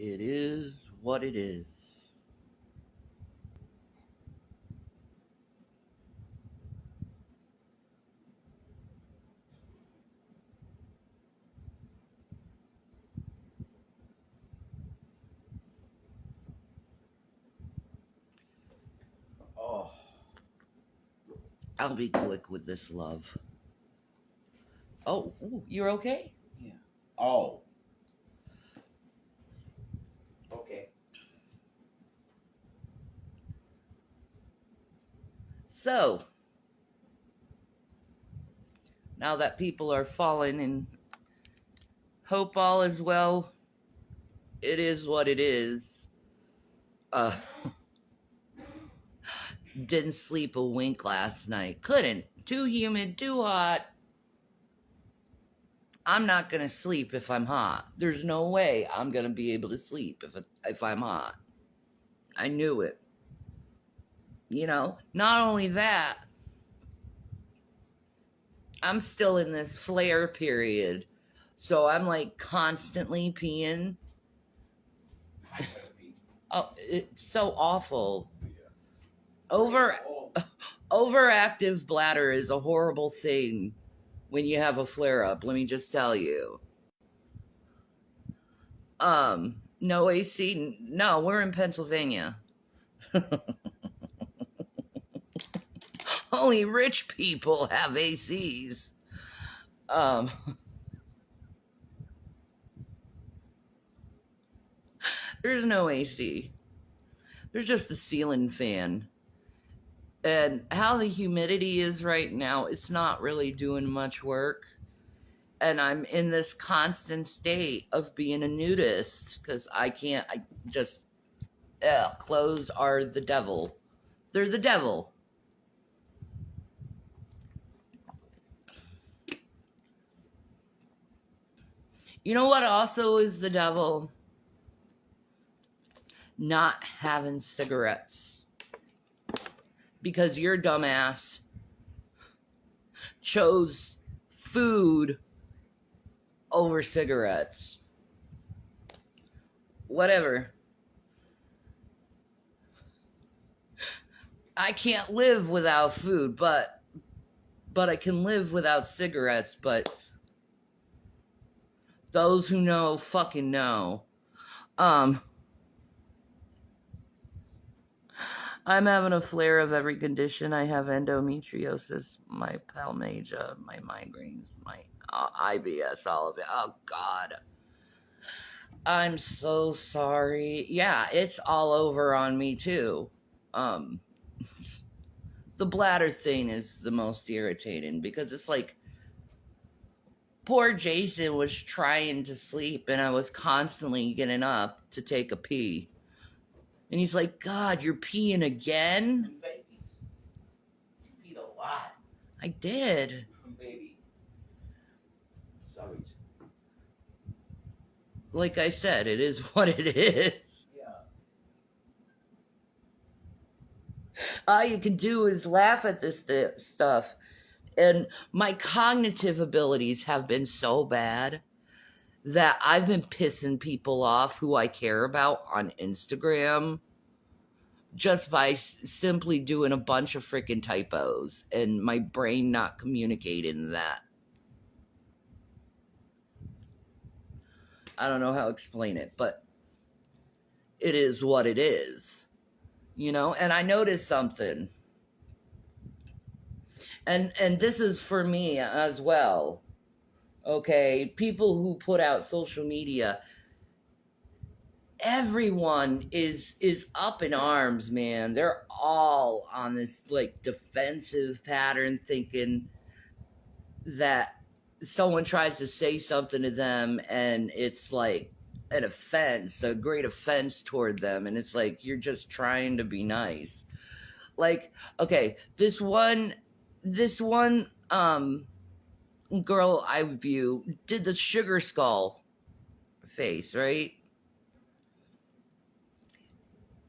It is what it is. Oh, I'll be quick with this, love. Oh, ooh, you're okay? yeah. Oh. Okay. So, now that people are falling and hope all is well, it is what it is. Uh, didn't sleep a wink last night. Couldn't. Too humid, too hot. I'm not gonna sleep if I'm hot. There's no way I'm gonna be able to sleep if I'm hot. I knew it. You know, not only that, I'm still in this flare period. So I'm like constantly peeing. Oh, it's so awful. Overactive bladder is a horrible thing when you have a flare up, let me just tell you. No AC. No, we're in Pennsylvania. Only rich people have ACs. There's no AC. There's just the ceiling fan. And how the humidity is right now, it's not really doing much work. And I'm in this constant state of being a nudist because I just, clothes are the devil. They're the devil. You know what also is the devil? Not having cigarettes. Because your dumbass chose food over cigarettes. Whatever. I can't live without food, but I can live without cigarettes, but those who know fucking know. I'm having a flare of every condition. I have endometriosis, my palmagia, my migraines, my IBS, all of it. Oh, God. I'm so sorry. Yeah, it's all over on me, too. The bladder thing is the most irritating because it's like, poor Jason was trying to sleep and I was constantly getting up to take a pee. And he's like, God, you're peeing again? Baby. You peed a lot. I did. Baby. Sorry. Like I said, it is what it is. Yeah. All you can do is laugh at this stuff. And my cognitive abilities have been so bad that I've been pissing people off who I care about on Instagram just by simply doing a bunch of freaking typos and my brain not communicating that. I don't know how to explain it, but it is what it is, you know? And I noticed something. And this is for me as well. Okay, people who put out social media, everyone is up in arms, man. They're all on this like defensive pattern, thinking that someone tries to say something to them and it's like an offense, a great offense toward them, and it's like you're just trying to be nice. Like, okay, this one girl I view did the sugar skull face, right?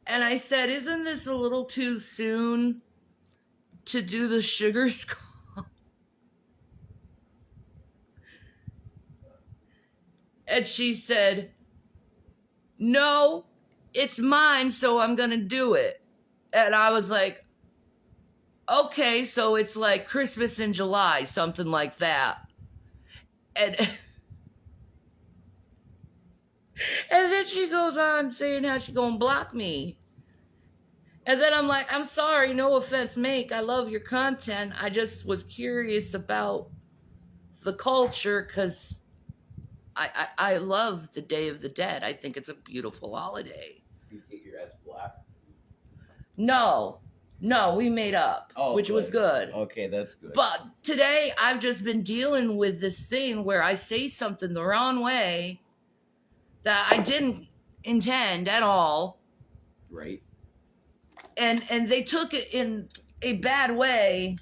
And I said, isn't this a little too soon to do the sugar skull? And she said, no, it's mine, so I'm gonna do it. And I was like, okay, so it's like Christmas in July, something like that. And and then she goes on saying how she gonna block me. And then I'm like, I'm sorry, no offense, Make. I love your content. I just was curious about the culture because I love the Day of the Dead. I think it's a beautiful holiday. You get your ass blocked. No, we made up, which was good. Okay, that's good. But today I've just been dealing with this thing where I say something the wrong way that I didn't intend at all. Right. And they took it in a bad way.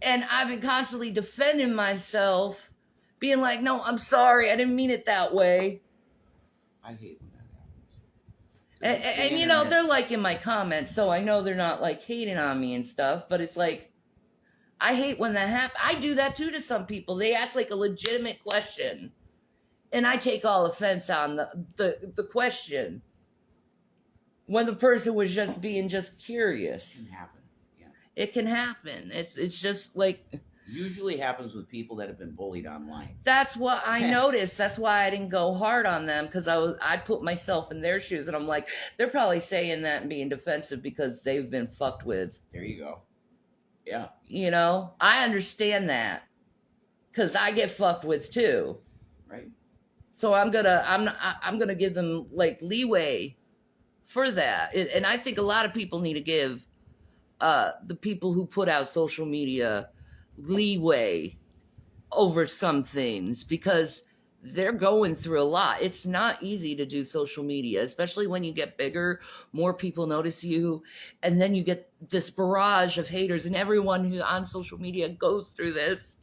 And I've been constantly defending myself, being like, no, I'm sorry, I didn't mean it that way. I hate when that happens. And you know, they're liking my comments, so I know they're not like hating on me and stuff, but it's like, I hate when that happens. I do that too to some people. They ask like a legitimate question, and I take all offense on the question when the person was just being just curious. It can happen. Yeah. It can happen. It's just like, usually happens with people that have been bullied online. that's what I noticed. That's why I didn't go hard on them, because I put myself in their shoes, and I'm like, they're probably saying that and being defensive because they've been fucked with. There you go. Yeah. You know, I understand that because I get fucked with too. Right. So I'm gonna give them like leeway for that, and I think a lot of people need to give the people who put out social media leeway over some things, because they're going through a lot. It's not easy to do social media, especially when you get bigger, more people notice you, and then you get this barrage of haters, and everyone who on social media goes through this.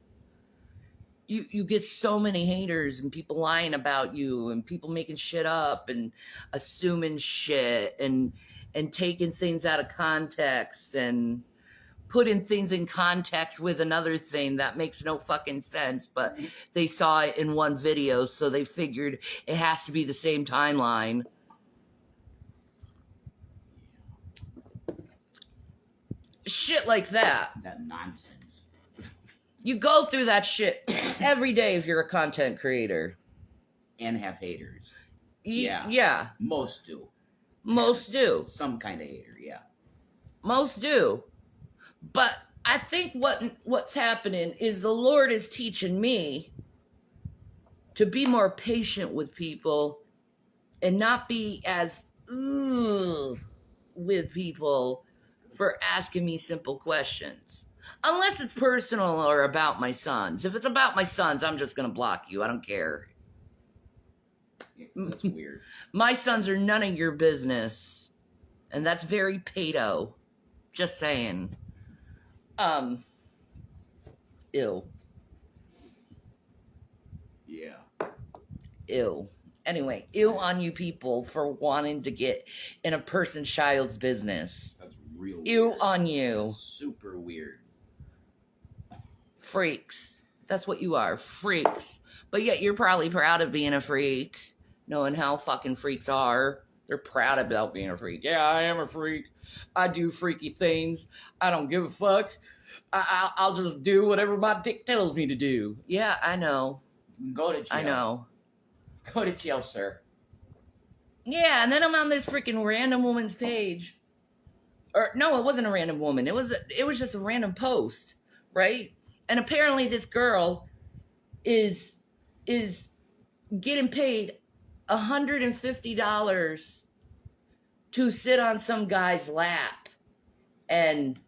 You get so many haters and people lying about you and people making shit up and assuming shit and taking things out of context and putting things in context with another thing that makes no fucking sense, but they saw it in one video, so they figured it has to be the same timeline. Shit like that. That nonsense. You go through that shit every day if you're a content creator. And have haters. Yeah. Most do. Most do. Some kind of hater, yeah. Most do. But I think what's happening is the Lord is teaching me to be more patient with people and not be as with people for asking me simple questions. Unless it's personal or about my sons. If it's about my sons, I'm just going to block you. I don't care. Yeah, that's weird. My sons are none of your business. And that's very pedo. Just saying. Ew. Yeah. Ew. Anyway, ew on you people for wanting to get in a person's child's business. That's real Ew weird. on you. That's super weird. Freaks. That's what you are. Freaks. But yet you're probably proud of being a freak. Knowing how fucking freaks are. They're proud about being a freak. Yeah, I am a freak. I do freaky things. I don't give a fuck. I'll just do whatever my dick tells me to do. Yeah, I know. Go to jail. I know. Go to jail, sir. Yeah, and then I'm on this freaking random woman's page. Or no, it wasn't a random woman. It was just a random post, right? And apparently this girl is getting paid $150 to sit on some guy's lap and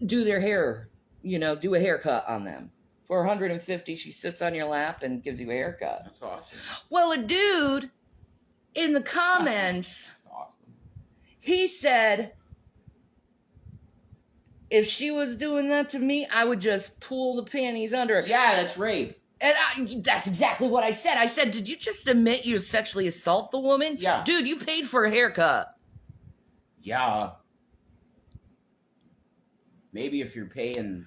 do their hair, do a haircut on them. For $150, she sits on your lap and gives you a haircut. That's awesome. Well, a dude in the comments, That's awesome. he said, if she was doing that to me, I would just pull the panties under her. Yeah, that's rape. And that's exactly what I said. I said, did you just admit you sexually assault the woman? Yeah. Dude, you paid for a haircut. Yeah. Maybe if you're paying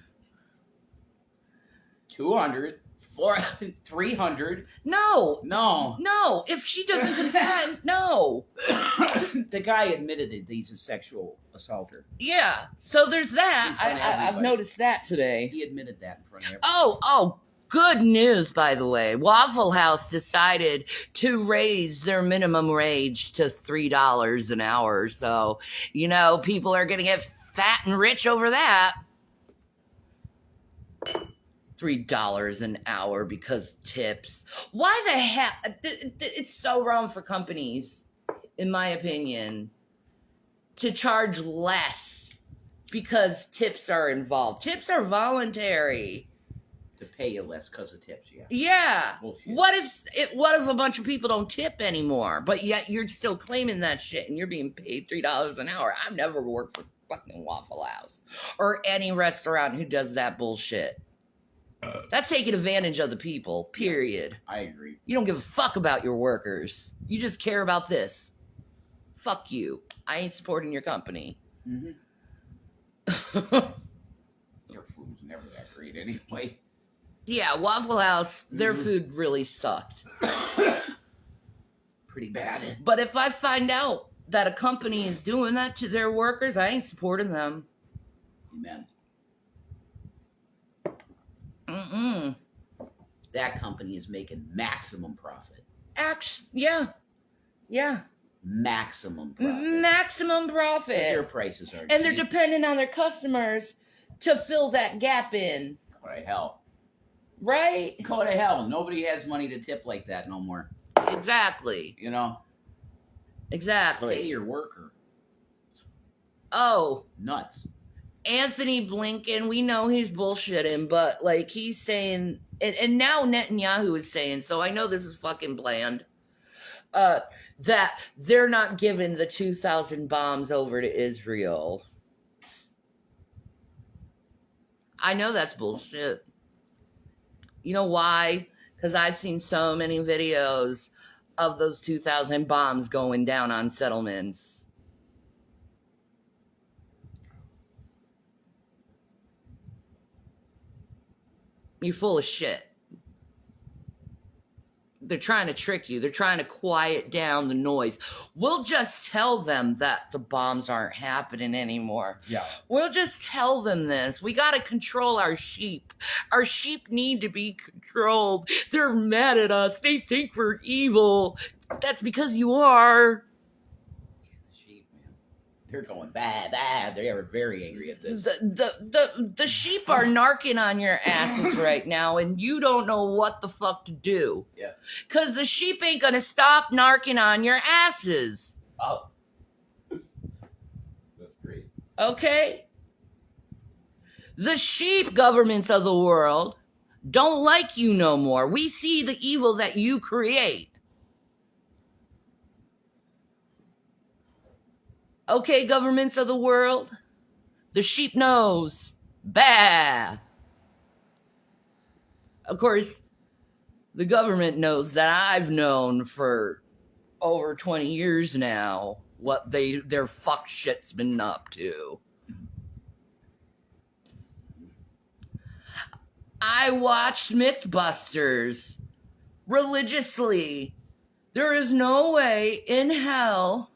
$200 300. No. No. No. If she doesn't consent, no. The guy admitted that he's a sexual assaulter. Yeah. So there's that. In front of I've everybody. noticed that today. He admitted that in front of everybody. Oh, good news, by the way. Waffle House decided to raise their minimum wage to $3 an hour. So, people are going to get fat and rich over that. $3 an hour because tips. Why the hell? It's so wrong for companies, in my opinion, to charge less because tips are involved. Tips are voluntary. To pay you less because of tips, yeah. Yeah. Bullshit. What if a bunch of people don't tip anymore, but yet you're still claiming that shit and you're being paid $3 an hour? I've never worked for fucking Waffle House or any restaurant who does that bullshit. That's taking advantage of the people, period. I agree. You don't give a fuck about your workers. You just care about this. Fuck you. I ain't supporting your company. Mm-hmm. Your food's never that great anyway. Yeah, Waffle House, their food really sucked. Pretty bad. But if I find out that a company is doing that to their workers, I ain't supporting them. Amen. Mm-mm. That company is making maximum profit. Yeah. Maximum profit. Maximum profit. Their prices are And they're cheap. dependent on their customers to fill that gap in. Go to hell. Right? Go to hell. Nobody has money to tip like that no more. Exactly. Pay Pay your worker. Oh. Nuts. Anthony Blinken, we know he's bullshitting, but he's saying, and now Netanyahu is saying, so I know this is fucking bland, that they're not giving the 2,000 bombs over to Israel. I know that's bullshit. You know why? Because I've seen so many videos of those 2,000 bombs going down on settlements. You're full of shit. They're trying to trick you. They're trying to quiet down the noise. We'll just tell them that the bombs aren't happening anymore. Yeah. We'll just tell them this. We got to control our sheep. Our sheep need to be controlled. They're mad at us. They think we're evil. That's because you are. Sheep, man. They're going bad. They are very angry at this. The sheep are narking on your asses right now, and you don't know what the fuck to do. Yeah. Because the sheep ain't going to stop narking on your asses. Oh. That's great. Okay? The sheep governments of the world don't like you no more. We see the evil that you create. Okay, governments of the world, the sheep knows. Bah! Of course, the government knows that I've known for over 20 years now what their fuck shit's been up to. I watched Mythbusters religiously. There is no way in hell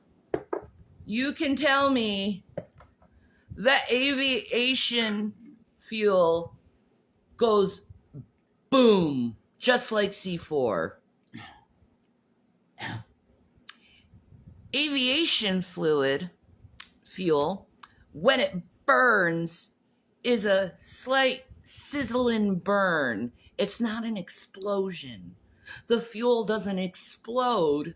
you can tell me that aviation fuel goes boom, just like C4. Aviation fuel, when it burns, is a slight sizzling burn. It's not an explosion. The fuel doesn't explode.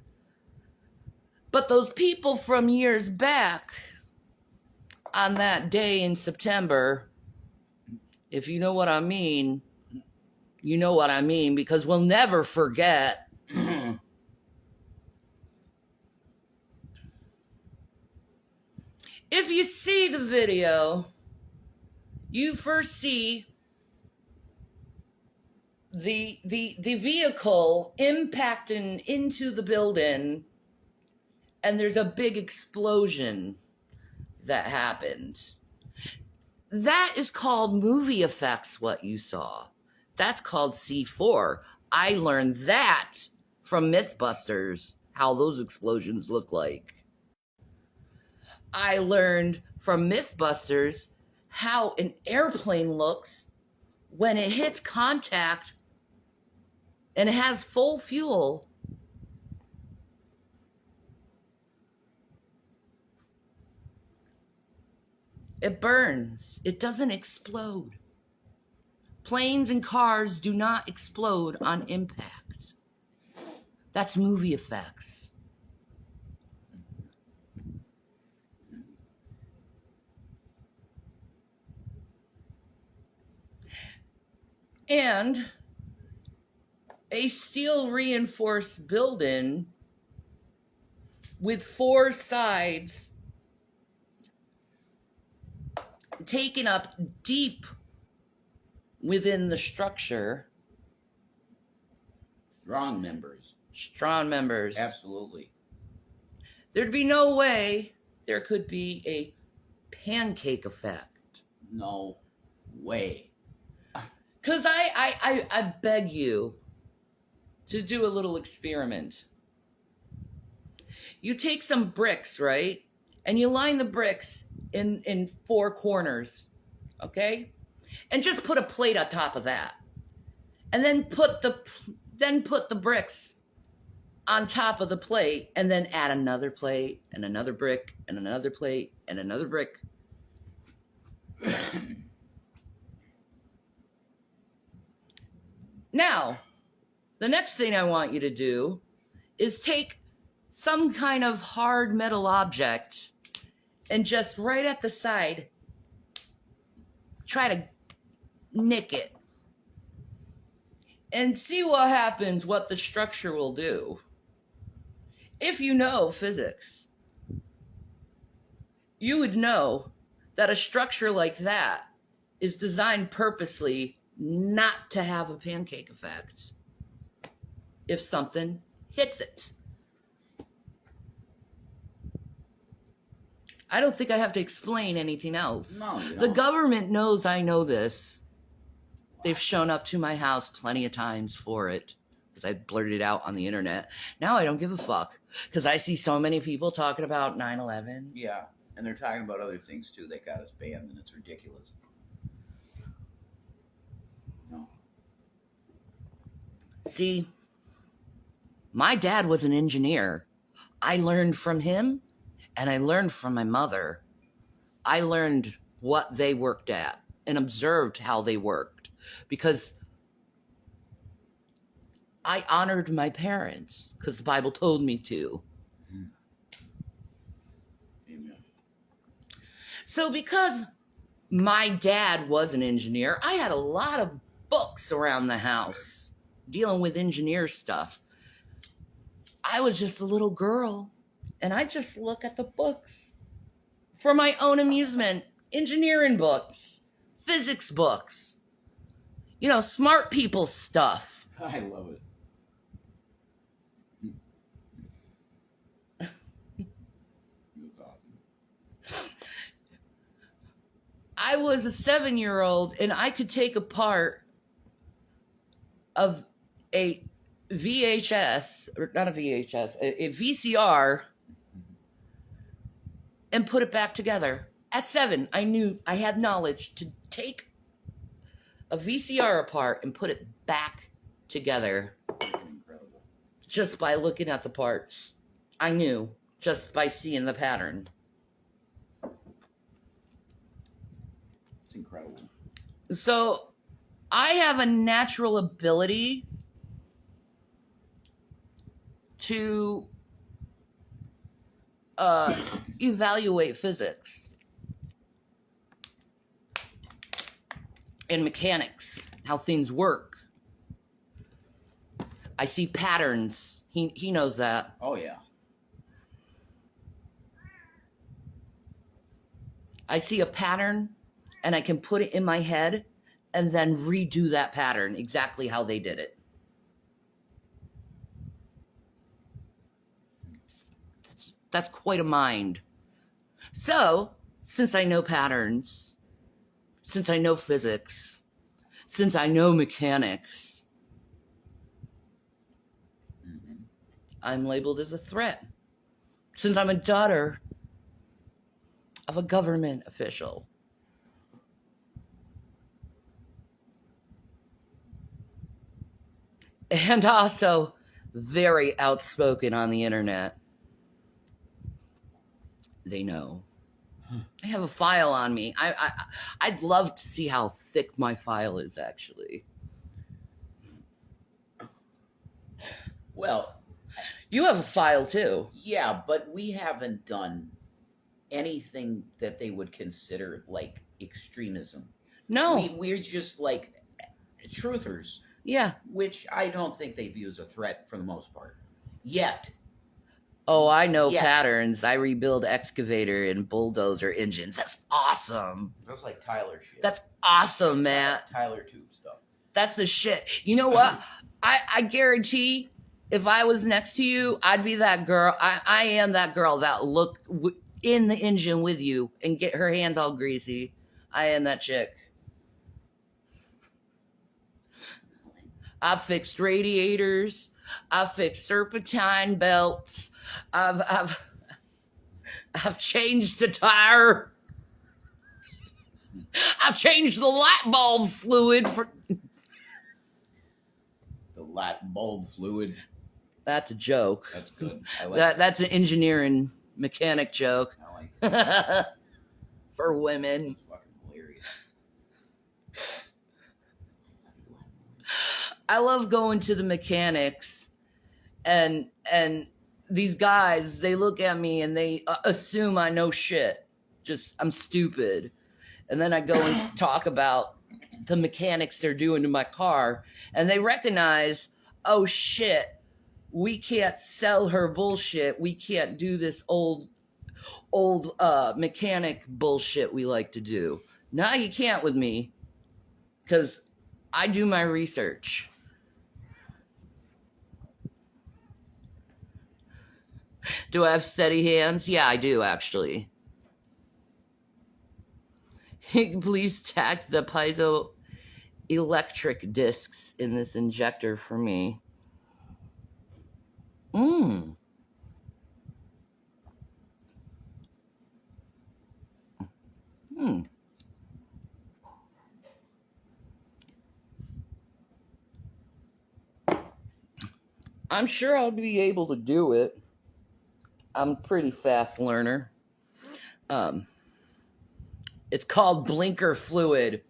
But those people from years back, on that day in September, if you know what I mean, you know what I mean, because we'll never forget. If you see the video, you first see the vehicle impacting into the building, and there's a big explosion that happened. That is called movie effects, what you saw. That's called C4. I learned that from Mythbusters, how those explosions look like. I learned from Mythbusters how an airplane looks when it hits contact and it has full fuel. It burns. It doesn't explode. Planes and cars do not explode on impact. That's movie effects. And a steel reinforced building with 4 sides taken up deep within the structure. Strong members. Strong members. Absolutely. There'd be no way there could be a pancake effect. No way. Because I beg you to do a little experiment. You take some bricks, right? And you line the bricks in 4 corners, okay? And just put a plate on top of that. And then put the bricks on top of the plate, and then add another plate and another brick and another plate and another brick. Now, the next thing I want you to do is take some kind of hard metal object and just right at the side, try to nick it. And see what happens, what the structure will do. If you know physics, you would know that a structure like that is designed purposely not to have a pancake effect if something hits it. I don't think I have to explain anything else. No, you don't. The government knows I know this. They've shown up to my house plenty of times for it because I blurted it out on the internet. Now I don't give a fuck because I see so many people talking about 9/11. Yeah, and they're talking about other things too. They got us banned, and it's ridiculous. No. See, my dad was an engineer. I learned from him, and I learned from my mother. I learned what they worked at and observed how they worked because I honored my parents because the Bible told me to. Amen. So because my dad was an engineer, I had a lot of books around the house dealing with engineer stuff. I was just a little girl, and I just look at the books for my own amusement. Engineering books, physics books, smart people stuff. I love it. That's awesome. I was a 7-year-old, and I could take a part of a VHS, or not a VHS, a VCR, and put it back together. At 7, I knew I had knowledge to take a VCR apart and put it back together Incredible. just by looking at the parts. I knew just by seeing the pattern. It's incredible. So I have a natural ability to evaluate physics and mechanics, how things work. I see patterns. He knows that. Oh yeah. I see a pattern and I can put it in my head and then redo that pattern exactly how they did it. That's quite a mind. So, since I know patterns, since I know physics, since I know mechanics, I'm labeled as a threat. Since I'm a daughter of a government official. And also very outspoken on the internet. They know. I have a file on me. I'd love to see how thick my file is, actually. Well, you have a file too. Yeah, but we haven't done anything that they would consider like extremism. No. We're just like truthers. Yeah. Which I don't think they view as a threat for the most part. Yet. Oh, I know patterns. I rebuild excavator and bulldozer engines. That's awesome. That's like Tyler shit. That's awesome, Matt. Tyler tube stuff. That's the shit. You know what? I guarantee if I was next to you, I'd be that girl. I am that girl that look in the engine with you and get her hands all greasy. I am that chick. I've fixed radiators. I've fixed serpentine belts. I've changed the tire. I've changed the light bulb fluid for the light bulb fluid. That's a joke. That's good. I like that. That's an engineering mechanic joke. I like that. For women. That's fucking hilarious. I love going to the mechanics, and these guys, they look at me and they assume I know shit. Just I'm stupid, and then I go and talk about the mechanics they're doing to my car, and they recognize, oh shit, we can't sell her bullshit. We can't do this old mechanic bullshit we like to do. No, you can't with me, because I do my research. Do I have steady hands? Yeah, I do, actually. Please tack the piezoelectric discs in this injector for me. I'm sure I'll be able to do it. I'm a pretty fast learner. It's called blinker fluid.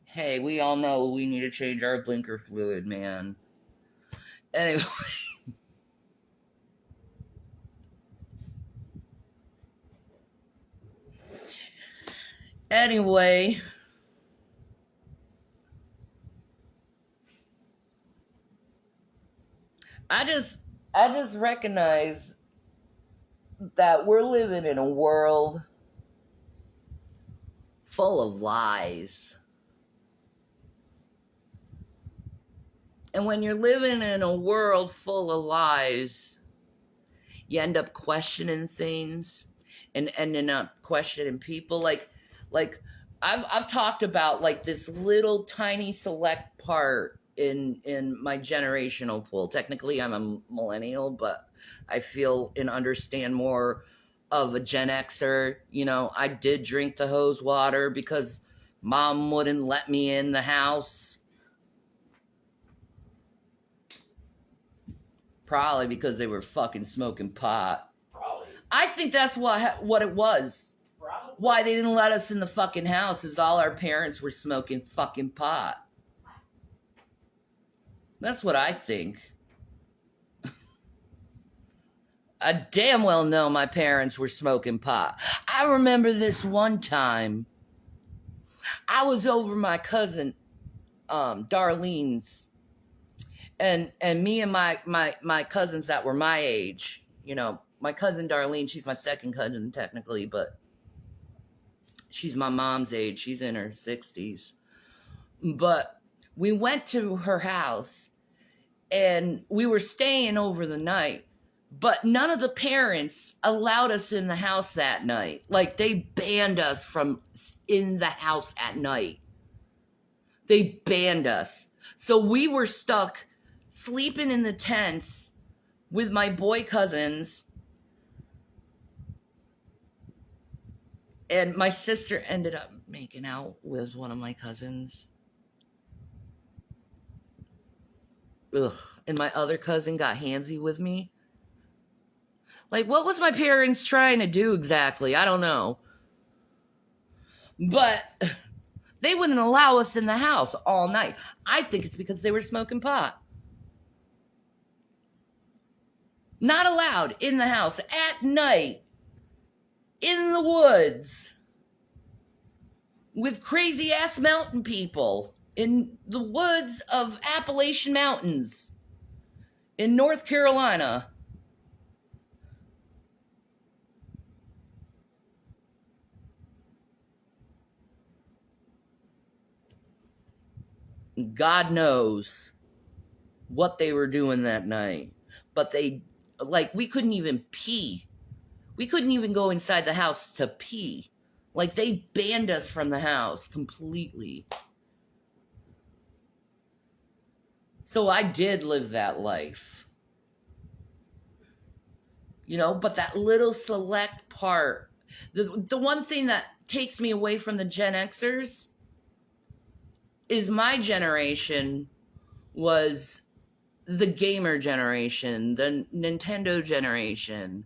Hey, we all know we need to change our blinker fluid, man. Anyway. Anyway. I just recognize that we're living in a world full of lies. And when you're living in a world full of lies, you end up questioning things and ending up questioning people. Like I've talked about like this little tiny select part in my generational pool. Technically, I'm a millennial, but I feel and understand more of a Gen Xer. You know, I did drink the hose water because mom wouldn't let me in the house. Probably because they were fucking smoking pot. Probably. I think that's what it was. Probably. Why they didn't let us in the fucking house is all our parents were smoking fucking pot. That's what I think. I damn well know my parents were smoking pot. I remember this one time. I was over my cousin Darlene's. And me and my cousins that were my age, you know, my cousin Darlene, she's my second cousin technically, but she's my mom's age. She's in her 60s. But we went to her house and we were staying over the night. But none of the parents allowed us in the house that night. Like, they banned us from in the house at night. They banned us. So we were stuck sleeping in the tents with my boy cousins. And my sister ended up making out with one of my cousins. Ugh. And my other cousin got handsy with me. Like, what was my parents trying to do exactly? I don't know. But they wouldn't allow us in the house all night. I think it's because they were smoking pot. Not allowed in the house at night, in the woods, with crazy ass mountain people in the woods of Appalachian Mountains in North Carolina. God knows what they were doing that night. But they, like, we couldn't even pee. We couldn't even go inside the house to pee. Like, they banned us from the house completely. So I did live that life. You know, but that little select part, the one thing that takes me away from the Gen Xers is my generation was the gamer generation, the Nintendo generation,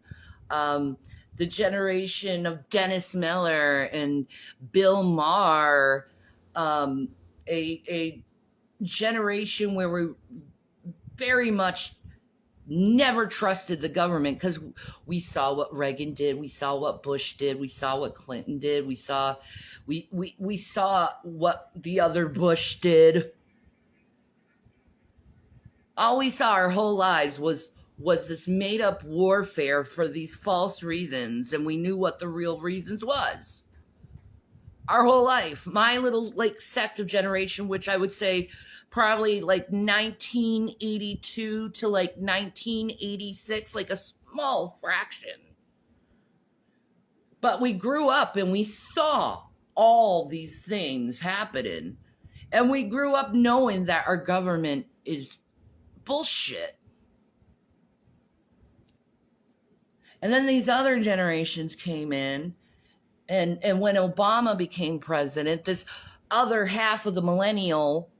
the generation of Dennis Miller and Bill Maher, a generation where we very much never trusted the government because we saw what Reagan did, we saw what Bush did, we saw what Clinton did, we saw what the other Bush did. All we saw our whole lives was this made up warfare for these false reasons, and we knew what the real reasons was. Our whole life, my little like sect of generation, which I would say probably like 1982 to like 1986, like a small fraction. But we grew up and we saw all these things happening. And we grew up knowing that our government is bullshit. And then these other generations came in, and when Obama became president, this other half of the millennial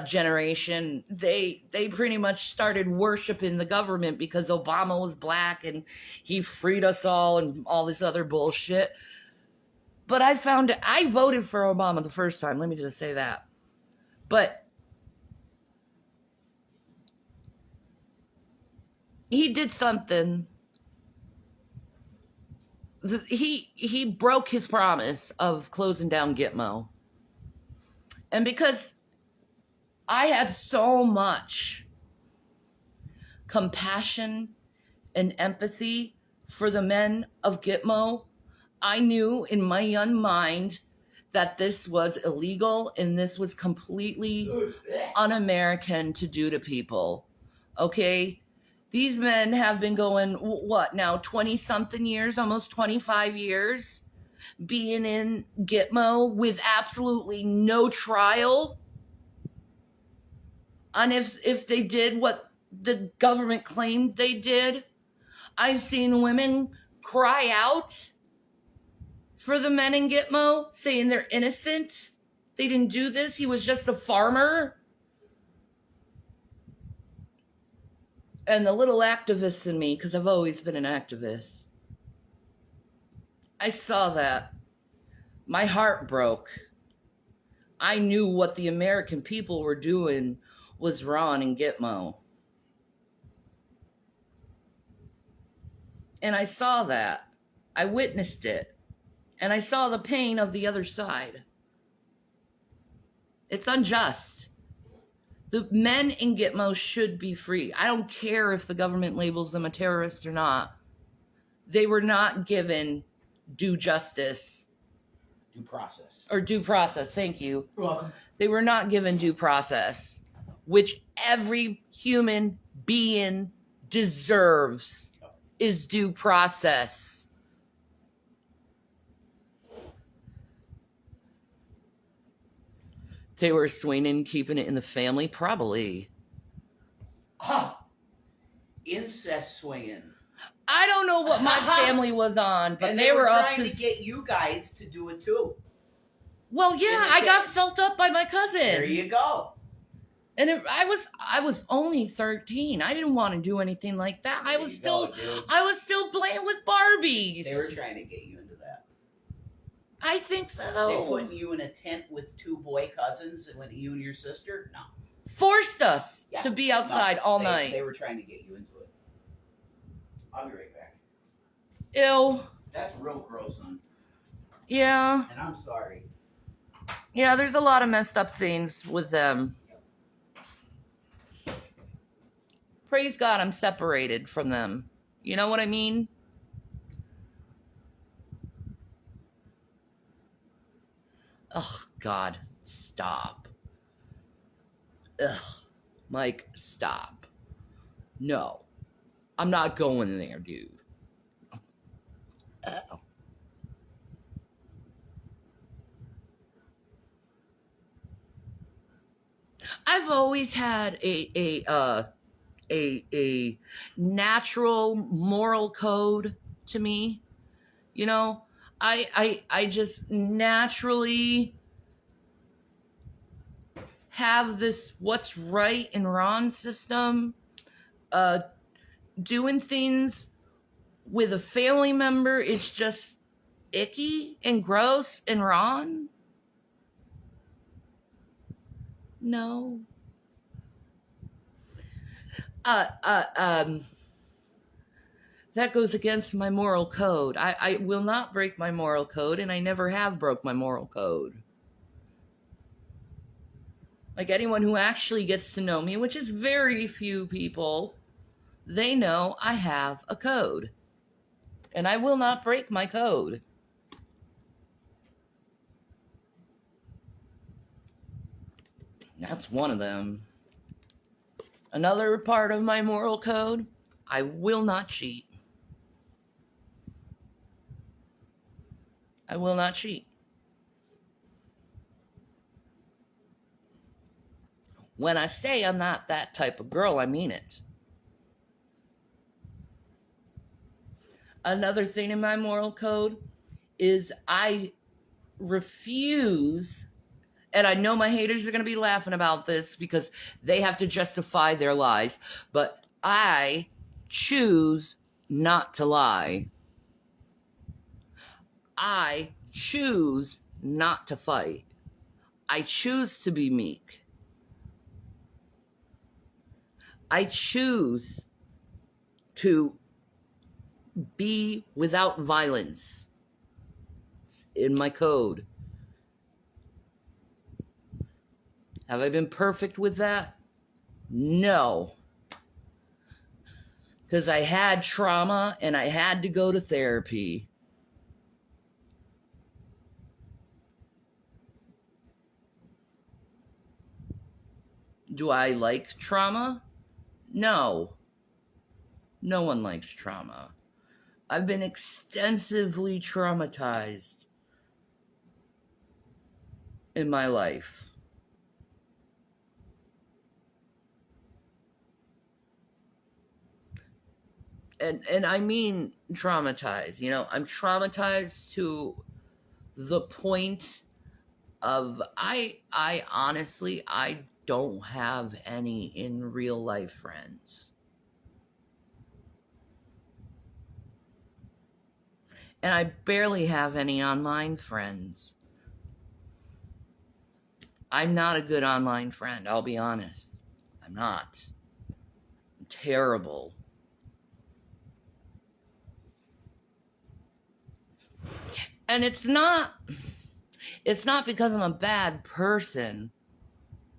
generation, they pretty much started worshiping the government because Obama was black and he freed us all and all this other bullshit. But I voted for Obama the first time, let me just say that. But he did something. He broke his promise of closing down Gitmo. And because I had so much compassion and empathy for the men of Gitmo, I knew in my young mind that this was illegal and this was completely un-American to do to people. Okay? These men have been going, what now, 20-something years, almost 25 years, being in Gitmo with absolutely no trial on if they did what the government claimed they did. I've seen women cry out for the men in Gitmo, saying they're innocent. They didn't do this. He was just a farmer. And the little activist in me, because I've always been an activist, I saw that. My heart broke. I knew what the American people were doing was wrong in Gitmo. And I saw that. I witnessed it. And I saw the pain of the other side. It's unjust. The men in Gitmo should be free. I don't care if the government labels them a terrorist or not. They were not given due justice. Due process. Or due process, thank you. You're welcome. They were not given due process, which every human being deserves is due process. They were swinging, keeping it in the family? Probably. Incest swinging. I don't know what my family was on, but and they were up trying to get you guys to do it too. Well, yeah, I got felt up by my cousin. There you go. And I was only 13. I didn't want to do anything like that. I was still playing with Barbies. They were trying to get you into that. I think so. They putting you in a tent with two boy cousins and with you and your sister? No. Forced us to be outside all night. They were trying to get you into it. I'll be right back. Ew. That's real gross, son. Yeah. And I'm sorry. Yeah, there's a lot of messed up things with them. Praise God, I'm separated from them. You know what I mean? Oh, God, stop. Ugh, Mike, stop. No, I'm not going there, dude. Oh. I've always had a natural moral code to me. You know, I just naturally have this what's right and wrong system. Doing things with a family member is just icky and gross and wrong. No. That goes against my moral code. I will not break my moral code, and I never have broke my moral code. Like anyone who actually gets to know me, which is very few people, they know I have a code. And I will not break my code. That's one of them. Another part of my moral code, I will not cheat. I will not cheat. When I say I'm not that type of girl, I mean it. Another thing in my moral code is I refuse, and I know my haters are going to be laughing about this because they have to justify their lies, but I choose not to lie. I choose not to fight. I choose to be meek. I choose to be without violence. It's in my code. Have I been perfect with that? No. Because I had trauma and I had to go to therapy. Do I like trauma? No. No one likes trauma. I've been extensively traumatized in my life. And I mean traumatized. You know, I'm traumatized to the point of I honestly, I don't have any in real life friends. And I barely have any online friends. I'm not a good online friend, I'll be honest. I'm not. I'm terrible. And it's not because I'm a bad person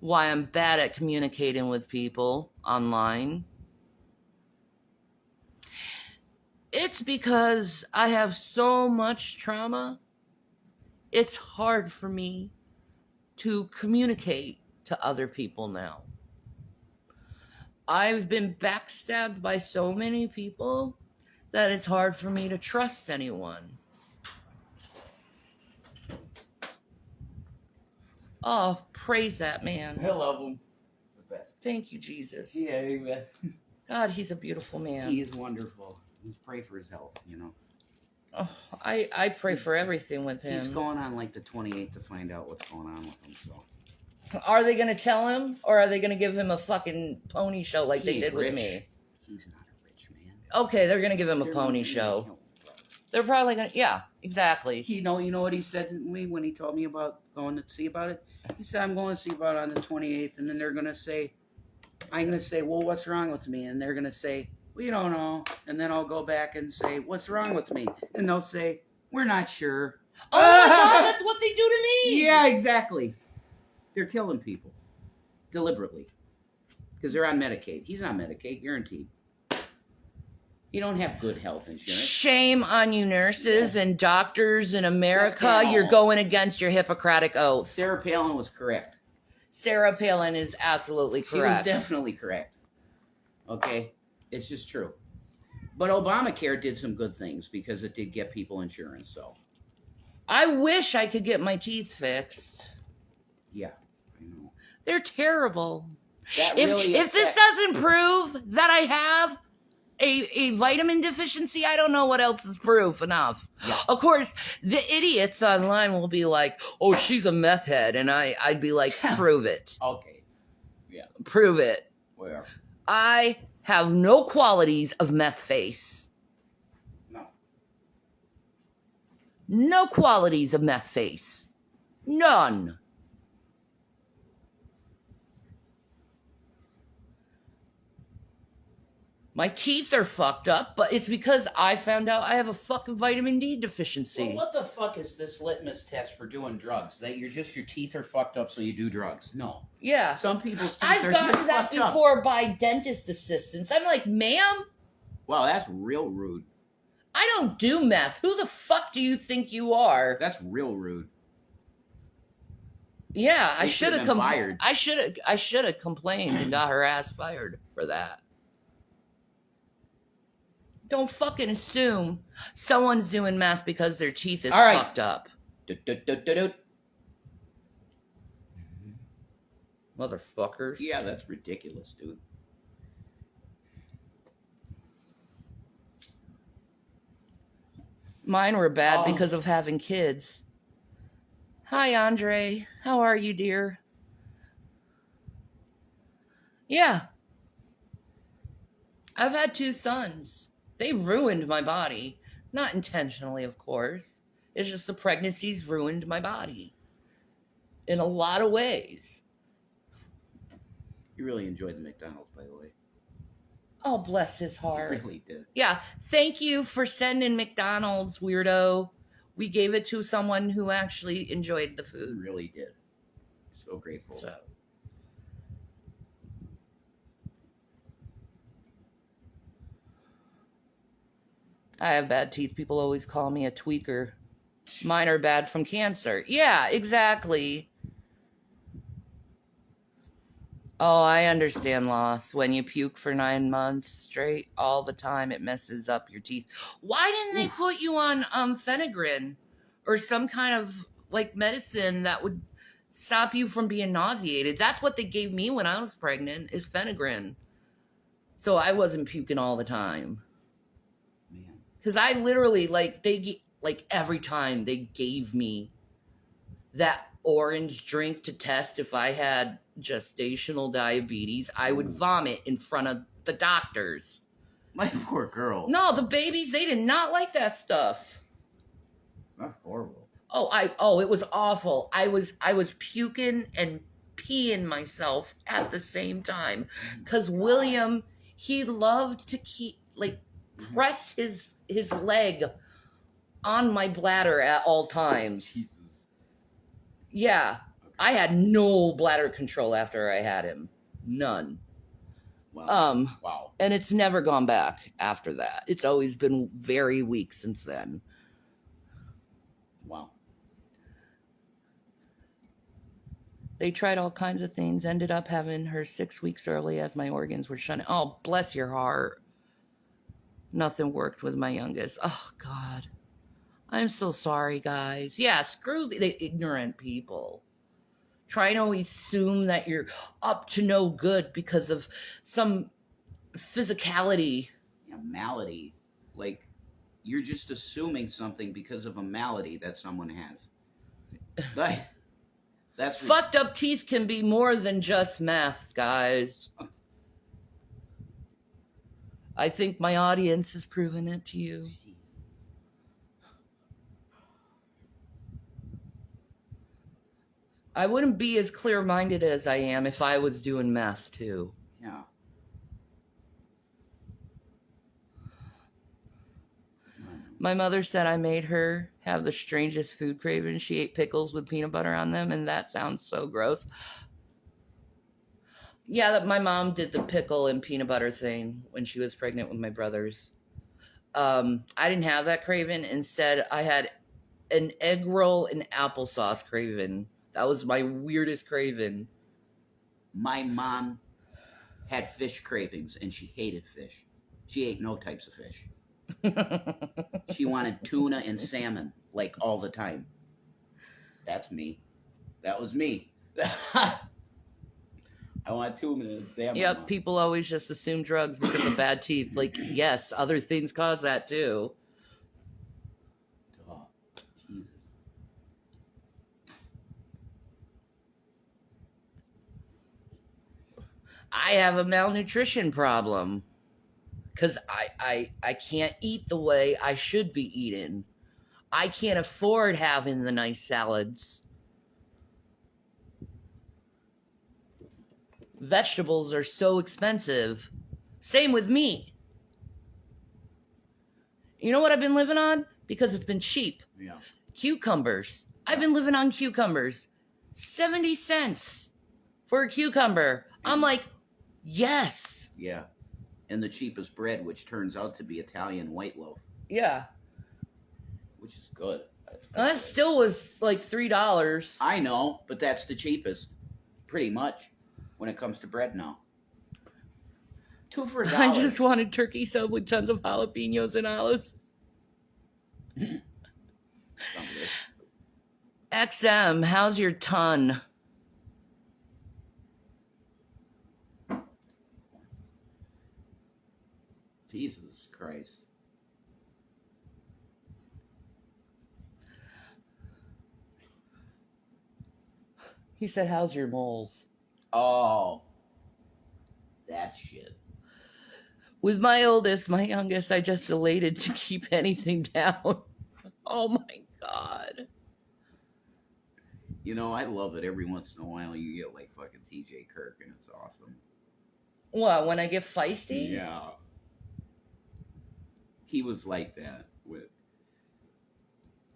why I'm bad at communicating with people online. It's because I have so much trauma, it's hard for me to communicate to other people now. I've been backstabbed by so many people that it's hard for me to trust anyone. Oh, praise that man. I love him. He's the best. Thank you, Jesus. Yeah, amen. God, he's a beautiful man. He is wonderful. Just pray for his health, you know. Oh, I pray for everything with him. He's going on like the 28th to find out what's going on with him, so. Are they going to tell him, or are they going to give him a fucking pony show like they did with me? He's not a rich man. Okay, they're going to give him a pony show. They're probably going to, yeah, exactly. You know what he said to me when he told me about going to see about it? He said, I'm going to see about it on the 28th, and then they're going to say, I'm going to say, well, what's wrong with me? And they're going to say, we don't know. And then I'll go back and say, what's wrong with me? And they'll say, we're not sure. Oh my God, that's what they do to me. Yeah, exactly. They're killing people deliberately because they're on Medicaid. He's on Medicaid, guaranteed. You don't have good health insurance. Shame on you nurses and doctors in America. You're going against your Hippocratic oath. Sarah Palin was correct. Sarah Palin is absolutely correct. She was definitely correct. Okay? It's just true. But Obamacare did some good things because it did get people insurance, so. I wish I could get my teeth fixed. Yeah, I know. They're terrible. That really if this doesn't prove that I have a vitamin deficiency, I don't know what else is proof enough. Yeah. Of course, the idiots online will be like, oh, she's a meth head. And I'd be like, prove it. Okay. Yeah. Prove it. Where? I have no qualities of meth face. No. No qualities of meth face. None. My teeth are fucked up, but it's because I found out I have a fucking vitamin D deficiency. Well, what the fuck is this litmus test for doing drugs? That your teeth are fucked up, so you do drugs? No. Yeah. Some people's teeth I've are gotten just that fucked up. before by dentist assistants. I'm like, ma'am, Wow, that's real rude. I don't do meth. Who the fuck do you think you are? That's real rude. Yeah, I They should have been fired. I should have complained and got her ass fired for that. Don't fucking assume someone's doing meth because their teeth is fucked up. Motherfuckers. Yeah, that's ridiculous, dude. Mine were bad because of having kids. Hi, Andre. How are you, dear? Yeah. I've had 2 sons. They ruined my body. Not intentionally, of course. It's just the pregnancies ruined my body. In a lot of ways. You really enjoyed the McDonald's, by the way. Oh, bless his You heart. really did. Yeah, thank you for sending McDonald's, weirdo. We gave it to someone who actually enjoyed the You food. really did. So grateful. So. I have bad teeth. People always call me a tweaker. Mine are bad from cancer. Yeah, exactly. Oh, I understand loss. When you puke for 9 months straight, all the time, it messes up your teeth. Why didn't they put you on Phenegrin or some kind of like medicine that would stop you from being nauseated? That's what they gave me when I was pregnant, is Phenegrin. So I wasn't puking all the time. Man. Because I literally, every time they gave me that orange drink to test if I had gestational diabetes, I would vomit in front of the doctors. My poor girl. No, the babies, they did not like that stuff. That's horrible. Oh, it was awful. I was puking and peeing myself at the same time. Because William, he loved to press his leg on my bladder at all times. Jesus. Yeah, I had no bladder control after I had him. None. Wow. Wow. And it's never gone back after that. It's always been very weak since then. Wow. They tried all kinds of things, ended up having her 6 weeks early as my organs were shunting. Oh, bless your heart. Nothing worked with my youngest. Oh, God. I'm so sorry, guys. Yeah, screw the ignorant people. Trying to assume that you're up to no good because of some physicality. Yeah, malady. Like, you're just assuming something because of a malady that someone has. Like, that's Fucked up teeth can be more than just meth, guys. I think my audience has proven it to you. I wouldn't be as clear-minded as I am if I was doing meth, too. Yeah. My mother said I made her have the strangest food cravings. She ate pickles with peanut butter on them, and that sounds so gross. Yeah, that my mom did the pickle and peanut butter thing when she was pregnant with my brothers. I didn't have that craving. Instead, I had an egg roll and applesauce craving. That was my weirdest craving. My mom had fish cravings, and she hated fish. She ate no types of fish. She wanted tuna and salmon, like, all the time. That's me. That was me. I want tuna and salmon. Yep, people always just assume drugs because of bad teeth. Like, yes, other things cause that too. Oh, Jesus. I have a malnutrition problem because I can't eat the way I should be eating. I can't afford having the nice salads. Vegetables are so expensive. Same with meat. You know what I've been living on? Because it's been cheap. Yeah. Cucumbers. I've been living on cucumbers. 70 cents for a cucumber. I'm like, yes. Yeah. And the cheapest bread, which turns out to be Italian white loaf. Yeah. Which is good. That's good. That still was like $3. I know, but that's the cheapest. Pretty much. When it comes to bread now. 2 for $1. I just wanted turkey sub with tons of jalapenos and olives. XM, how's your ton? Jesus Christ. He said, how's your moles? Oh. That shit. With my oldest, my youngest, I just elated to keep anything down. Oh my God. You know, I love it. Every once in a while you get like fucking TJ Kirk and it's awesome. What, when I get feisty? Yeah. He was like that with,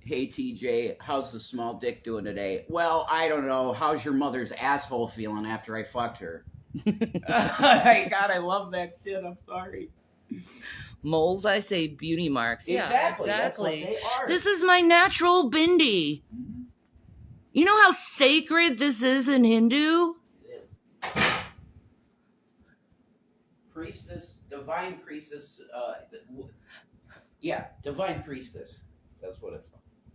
hey TJ, how's the small dick doing today? Well, I don't know. How's your mother's asshole feeling after I fucked her? God, I love that shit. I'm sorry. Moles, I say beauty marks. Yeah, Exactly. exactly. That's what they are. This is my natural bindi. Mhm. You know how sacred this is in Hindu? It is. Priestess, divine priestess, divine priestess. That's what it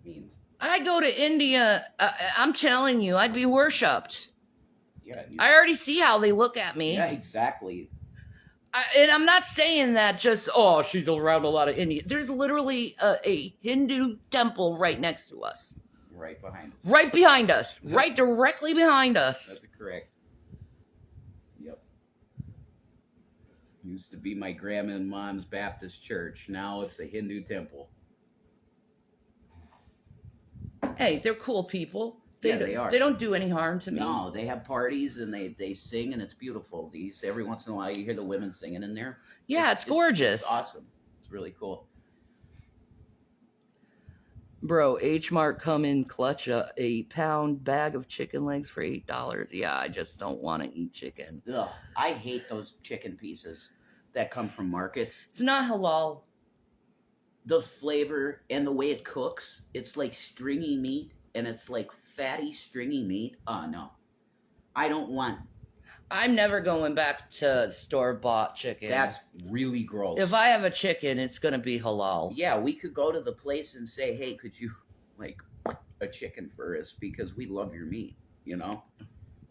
means. I go to India, I'm telling you, I'd be worshipped. Yeah. I already see how they look at me. Yeah, exactly. And I'm not saying that just, oh, she's around a lot of Indians. There's literally a Hindu temple right next to us. Right behind us. Right behind us. Right directly behind us. That's correct. Yep. Used to be my grandma and mom's Baptist church. Now it's a Hindu temple. Hey, they're cool people. They are. They don't do any harm to me. No, they have parties and they sing and it's beautiful. Every once in a while you hear the women singing in there. Yeah, it's gorgeous. It's awesome. It's really cool. Bro, H Mart come in clutch a pound bag of chicken legs for $8. Yeah, I just don't want to eat chicken. Ugh, I hate those chicken pieces that come from markets. It's not halal. The flavor and the way it cooks, it's like stringy meat and it's like fatty stringy meat. Oh no. I don't want. I'm never going back to store-bought chicken. That's really gross. If I have a chicken, it's gonna be halal. Yeah, we could go to the place and say, hey, could you like a chicken for us because we love your meat, you know?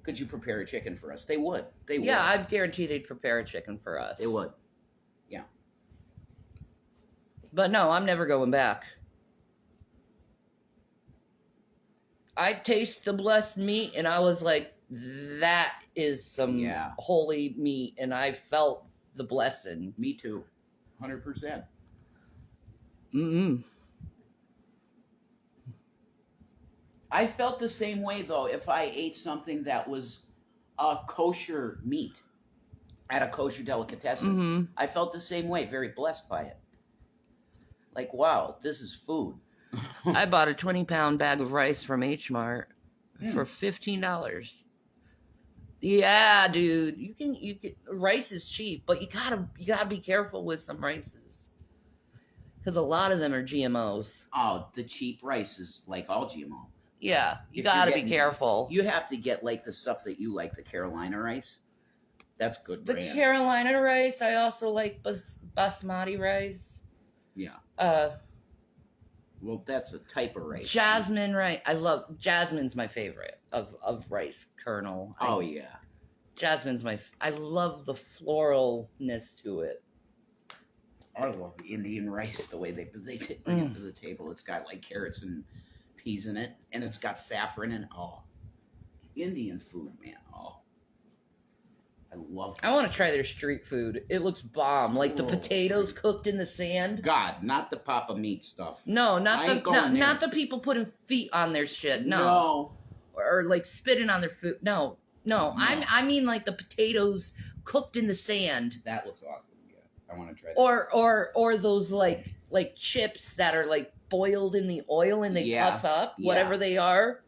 Could you prepare a chicken for us? They would. They would. Yeah, I guarantee they'd prepare a chicken for us. They would. But no, I'm never going back. I taste the blessed meat, and I was like, that is some holy meat, and I felt the blessing. Me too. 100%. Mm-mm. I felt the same way, though, if I ate something that was a kosher meat at a kosher delicatessen. Mm-hmm. I felt the same way, very blessed by it. Like, wow, this is food. I bought a 20-pound bag of rice from H Mart for $15. Yeah, dude, you can rice is cheap, but you gotta be careful with some rices because a lot of them are GMOs. Oh, the cheap rice is like all GMO. Yeah, you gotta be careful. You have to get like the stuff that you like, the Carolina rice. That's good brand. The Carolina rice. I also like basmati rice. Yeah. Well, that's a type of rice. Jasmine rice. I love jasmine's my favorite of rice kernel. Oh yeah. Jasmine's I love the floralness to it. I love the Indian rice, the way they bring it to the table. It's got like carrots and peas in it, and it's got saffron and Indian food, man. Oh, I love it. I want to try their street food. It looks bomb. Like the potatoes cooked in the sand. God, not the Papa Meat stuff. No, not the people putting feet on their shit. No. Or like spitting on their food. No. I mean like the potatoes cooked in the sand. That looks awesome. Yeah, I want to try that. Or those like chips that are like boiled in the oil and they puff up. Whatever they are.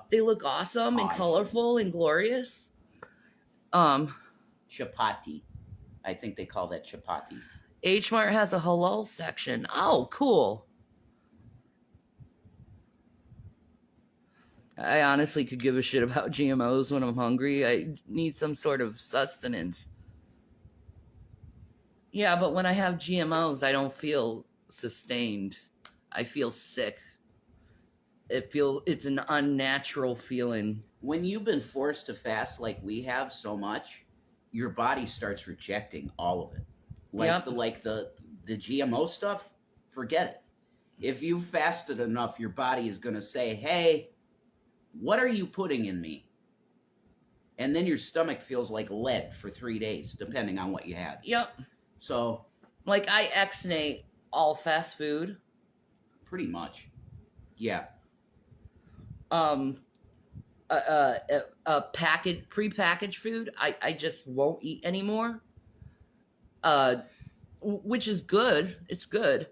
They look awesome and colorful and glorious. Chapati. I think they call that chapati. H Mart has a halal section. Oh, cool. I honestly could give a shit about GMOs when I'm hungry. I need some sort of sustenance. Yeah, but when I have GMOs, I don't feel sustained. I feel sick. It's an unnatural feeling. When you've been forced to fast like we have so much, your body starts rejecting all of it. Like the GMO stuff, forget it. If you fasted enough, your body is going to say, hey, what are you putting in me? And then your stomach feels like lead for 3 days, depending on what you had. Yep. So. Like I exnate all fast food. Pretty much. Yeah. Prepackaged food, I just won't eat anymore. Which is good. It's good.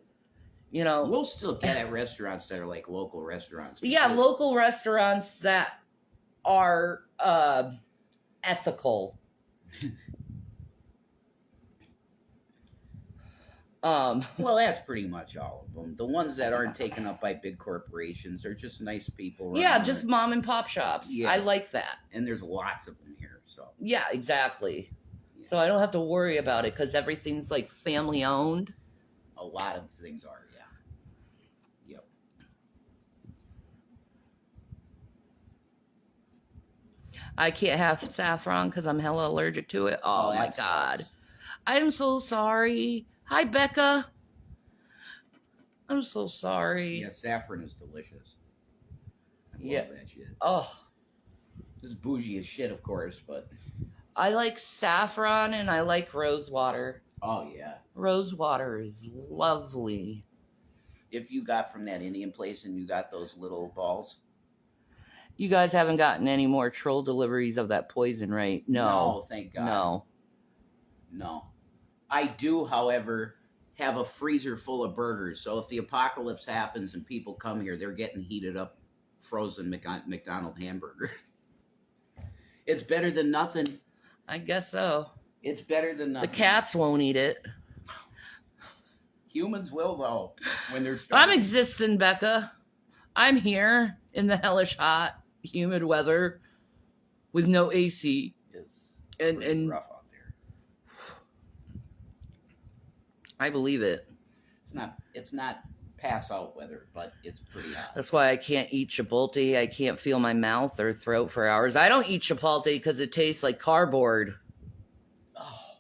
You know, we'll still get at restaurants that are like local restaurants. Yeah, local restaurants that are ethical. Well, that's pretty much all of them. The ones that aren't taken up by big corporations are just nice people. Yeah, just mom and pop shops. Yeah. I like that. And there's lots of them here. So. Yeah, exactly. Yeah. So I don't have to worry about it because everything's like family owned. A lot of things are, yeah. Yep. I can't have saffron because I'm hella allergic to it. Oh my God. I'm so sorry. Hi, Becca. I'm so sorry. Yeah, saffron is delicious. I love that shit. Oh. It's bougie as shit, of course, but... I like saffron and I like rose water. Oh, yeah. Rose water is lovely. If you got from that Indian place and you got those little balls... You guys haven't gotten any more troll deliveries of that poison, right? No. No, thank God. No. I do, however, have a freezer full of burgers. So if the apocalypse happens and people come here, they're getting heated up frozen McDonald's hamburger. It's better than nothing. I guess so. It's better than nothing. The cats won't eat it. Humans will, though, when they're starving. I'm existing, Becca. I'm here in the hellish hot, humid weather. with no AC. It's And pretty rough out there. I believe it. It's not pass out weather, but it's pretty hot. That's why I can't eat Chipotle. I can't feel my mouth or throat for hours. I don't eat Chipotle because it tastes like cardboard. Oh,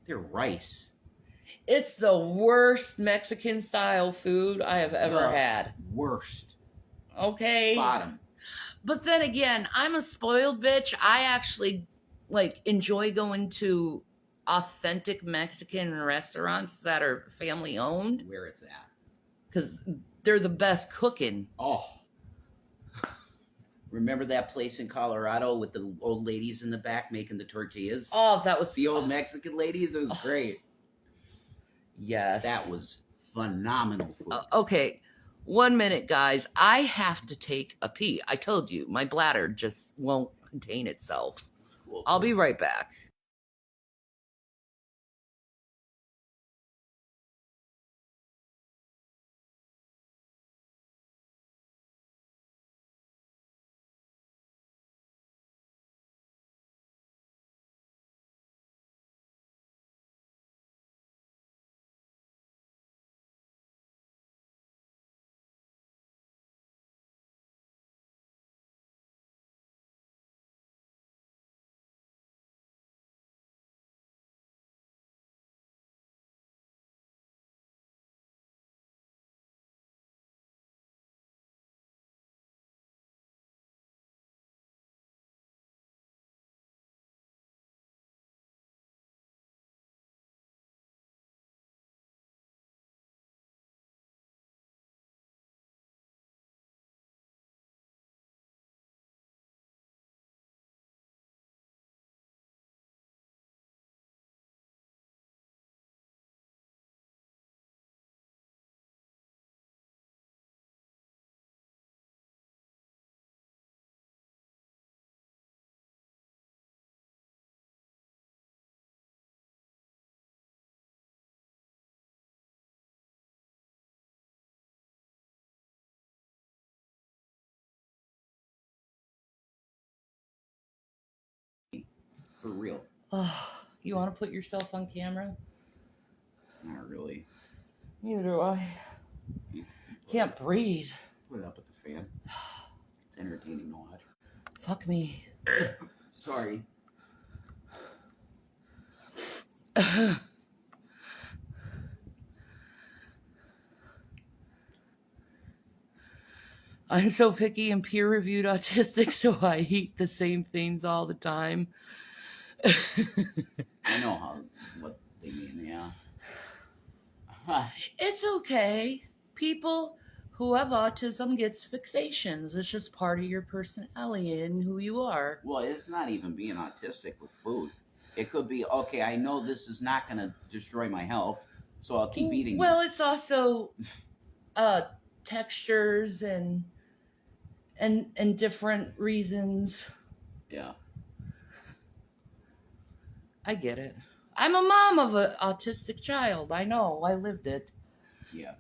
they're rice. It's the worst Mexican style food I have ever had. Worst. Okay. Bottom. But then again, I'm a spoiled bitch. I actually enjoy going to authentic Mexican restaurants that are family owned. Where it's at. Because they're the best cooking. Oh. Remember that place in Colorado with the old ladies in the back making the tortillas? Oh, that was... The old Mexican ladies? It was great. Yes. That was phenomenal food. Okay. 1 minute, guys. I have to take a pee. I told you, my bladder just won't contain itself. Cool. I'll be right back. For real. Oh, you want to put yourself on camera? Not really. Neither do I. Can't breathe. Put it up at the fan. It's entertaining to watch. Fuck me. Sorry. I'm so picky and peer-reviewed autistic, so I eat the same things all the time. I know what they mean, yeah. It's okay. People who have autism gets fixations. It's just part of your personality and who you are. Well, it's not even being autistic with food. It could be, okay, I know this is not going to destroy my health, so I'll keep eating Well, this. it's also textures and different reasons. Yeah. I get it. I'm a mom of an autistic child. I know. I lived it. Yeah.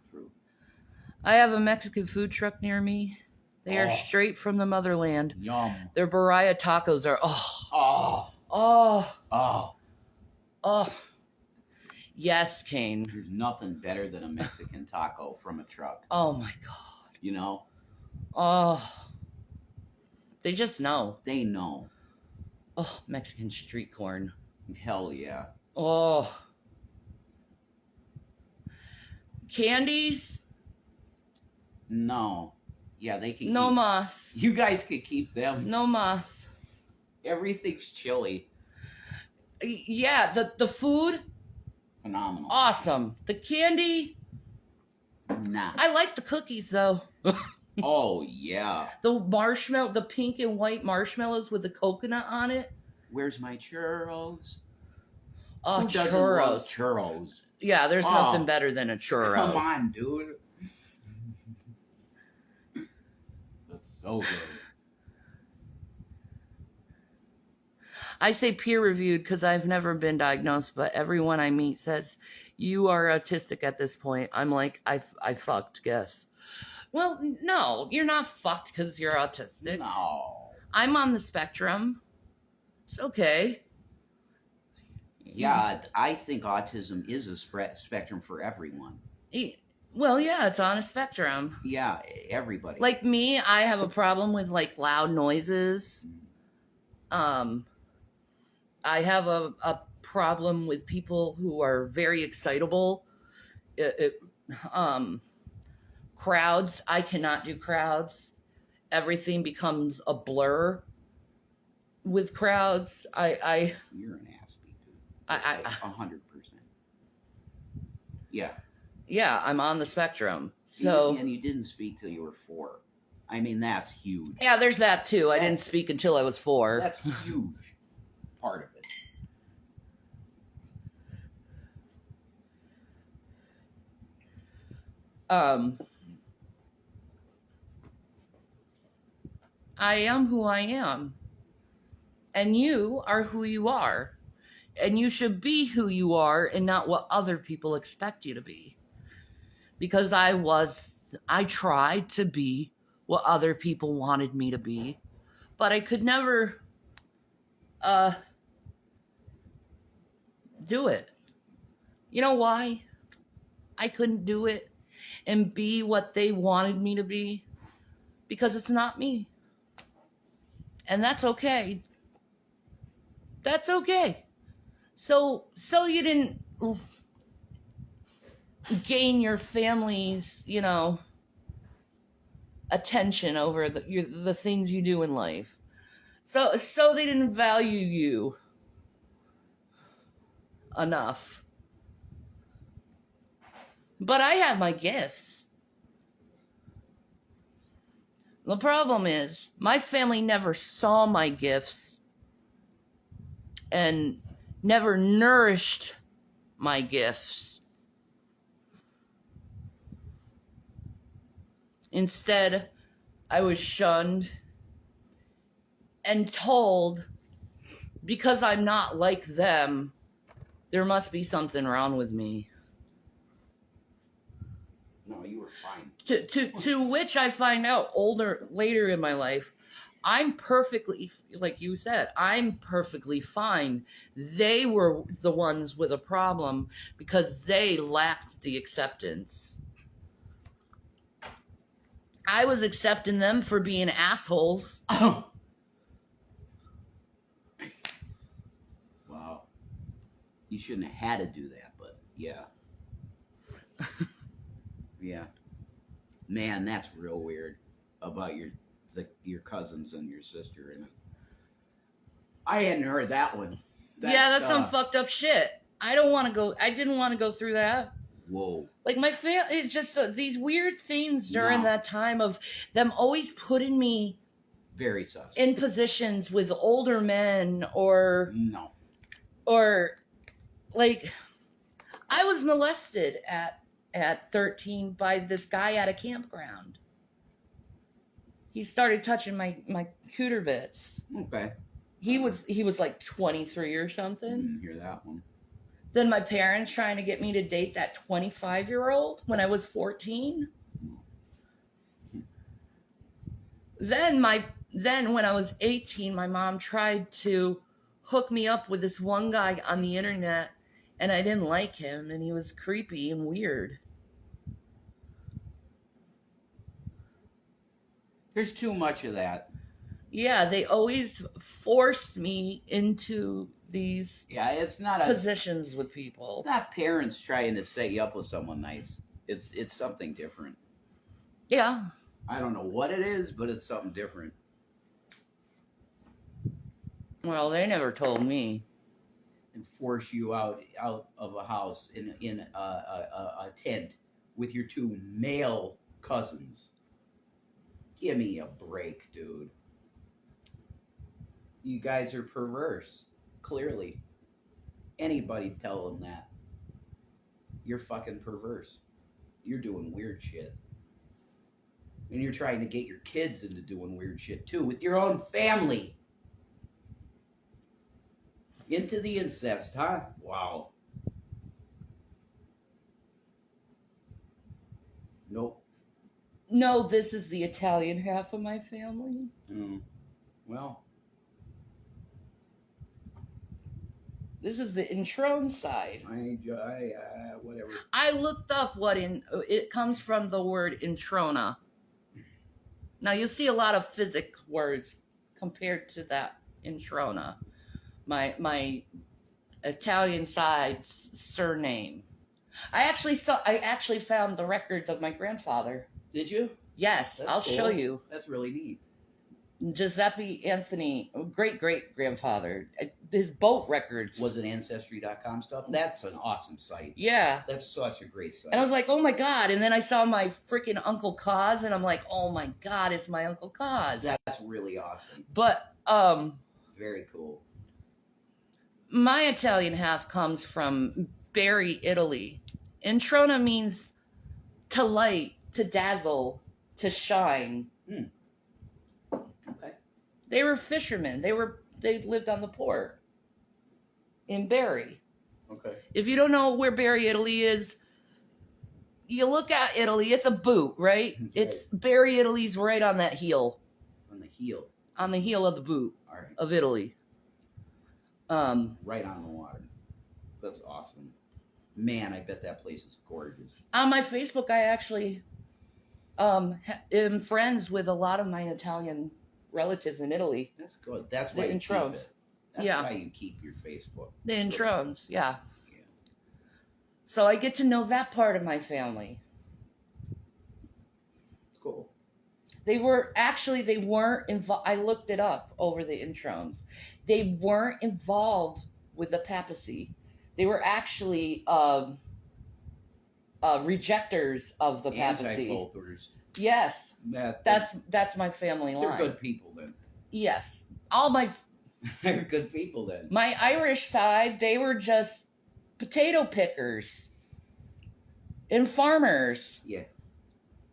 True. I have a Mexican food truck near me. They are straight from the motherland. Yum. Their birria tacos are oh. Yes, Kane. There's nothing better than a Mexican taco from a truck. Oh my God. You know? Oh. They just know. They know. Oh, Mexican street corn. Hell yeah. Oh. Candies? No. Yeah, they can No keep. mas. You guys could keep them. No mas. Everything's chili. Yeah, the food, Phenomenal. awesome. The candy, Nah. I like the cookies though. Oh, yeah. The pink and white marshmallows with the coconut on it. Where's my churros? Oh, Who doesn't love churros. churros? Yeah, there's Oh. nothing better than a churro. Come on, dude. That's so good. I say peer-reviewed because I've never been diagnosed, but everyone I meet says, you are autistic at this point. I'm like, I fucked, guess. Well, no, you're not fucked because you're autistic. No. I'm on the spectrum. It's okay. Yeah, I think autism is a spectrum for everyone. Well, yeah, it's on a spectrum. Yeah, everybody. Like me, I have a problem with like loud noises. I have a problem with people who are very excitable. Crowds, I cannot do crowds. Everything becomes a blur with crowds. You're an ass beat, dude. I 100%. Yeah. Yeah, I'm on the spectrum. So and you didn't speak till you were 4. I mean, that's huge. Yeah, there's that too. I didn't speak until I was 4. That's huge part of it. I am who I am. And you are who you are. And you should be who you are and not what other people expect you to be. Because I tried to be what other people wanted me to be, but I could never do it. You know why I couldn't do it and be what they wanted me to be? Because it's not me. And that's okay. That's okay. So you didn't gain your family's, attention over the things you do in life. So they didn't value you enough. But I have my gifts. The problem is my family never saw my gifts and never nourished my gifts. Instead, I was shunned and told, because I'm not like them, there must be something wrong with me. No, you were fine. To which I find out later in my life, I'm perfectly, like you said, I'm perfectly fine. They were the ones with a problem because they lacked the acceptance. I was accepting them for being assholes. Oh. Wow. You shouldn't have had to do that, but yeah. Yeah. Man, that's real weird about your cousins and your sister. And I hadn't heard that one. That's some fucked up shit. I didn't want to go through that. Whoa. Like my family, it's just these weird things during that time of them always putting me very sus in positions with older men or like I was molested at 13 by this guy at a campground. He started touching my cooter bits. Okay. He was like 23 or something. Didn't hear that one. Then my parents trying to get me to date that 25-year-old when I was 14. Then when I was 18, my mom tried to hook me up with this one guy on the internet, and I didn't like him, and he was creepy and weird. There's too much of that. Yeah, they always forced me into these it's not positions with people. It's not parents trying to set you up with someone nice. It's something different. Yeah. I don't know what it is, but it's something different. Well, they never told me. And force you out of a house in a tent with your 2 male cousins. Give me a break, dude. You guys are perverse. Clearly. Anybody tell them that. You're fucking perverse. You're doing weird shit. And you're trying to get your kids into doing weird shit too with your own family. Into the incest, huh? Wow. Nope. No, this is the Italian half of my family. Mm. Well, This is the Introne side. whatever. I looked up it comes from the word introna. Now you'll see a lot of physic words compared to that introna. My Italian side's surname. I actually found the records of my grandfather. Did you? Yes, That's I'll cool. show you. That's really neat. Giuseppe Anthony, great grandfather. His boat records. Was it Ancestry.com stuff? That's an awesome site. Yeah. That's such a great site. And I was like, oh my God. And then I saw my freaking Uncle Kaz, and I'm like, oh my God, it's my Uncle Kaz. That's really awesome. But, very cool. my Italian half comes from Bari, Italy. Introna means to light, to dazzle, to shine. Okay. They were fishermen. They lived on the port in Bari. Okay. If you don't know where Bari, Italy is, you look at Italy, it's a boot, right? That's It's Bari, Italy's right on that heel. On the heel. On the heel of the boot. All right. Of Italy. Right on the water. That's awesome. Man, I bet that place is gorgeous. On my Facebook, I actually am friends with a lot of my Italian relatives in Italy. That's good. That's The why you keep Intrones. it. That's Yeah. why you keep your Facebook. The Intrones, yeah. Yeah. So I get to know that part of my family. Cool. They weren't involved. I looked it up over the Intrones. They weren't involved with the papacy. They were actually rejectors of the papacy. Anti-popers. Yes, that's my family line. They're good people then. Yes, all They're good people then. my Irish side, they were just potato pickers and farmers. Yeah.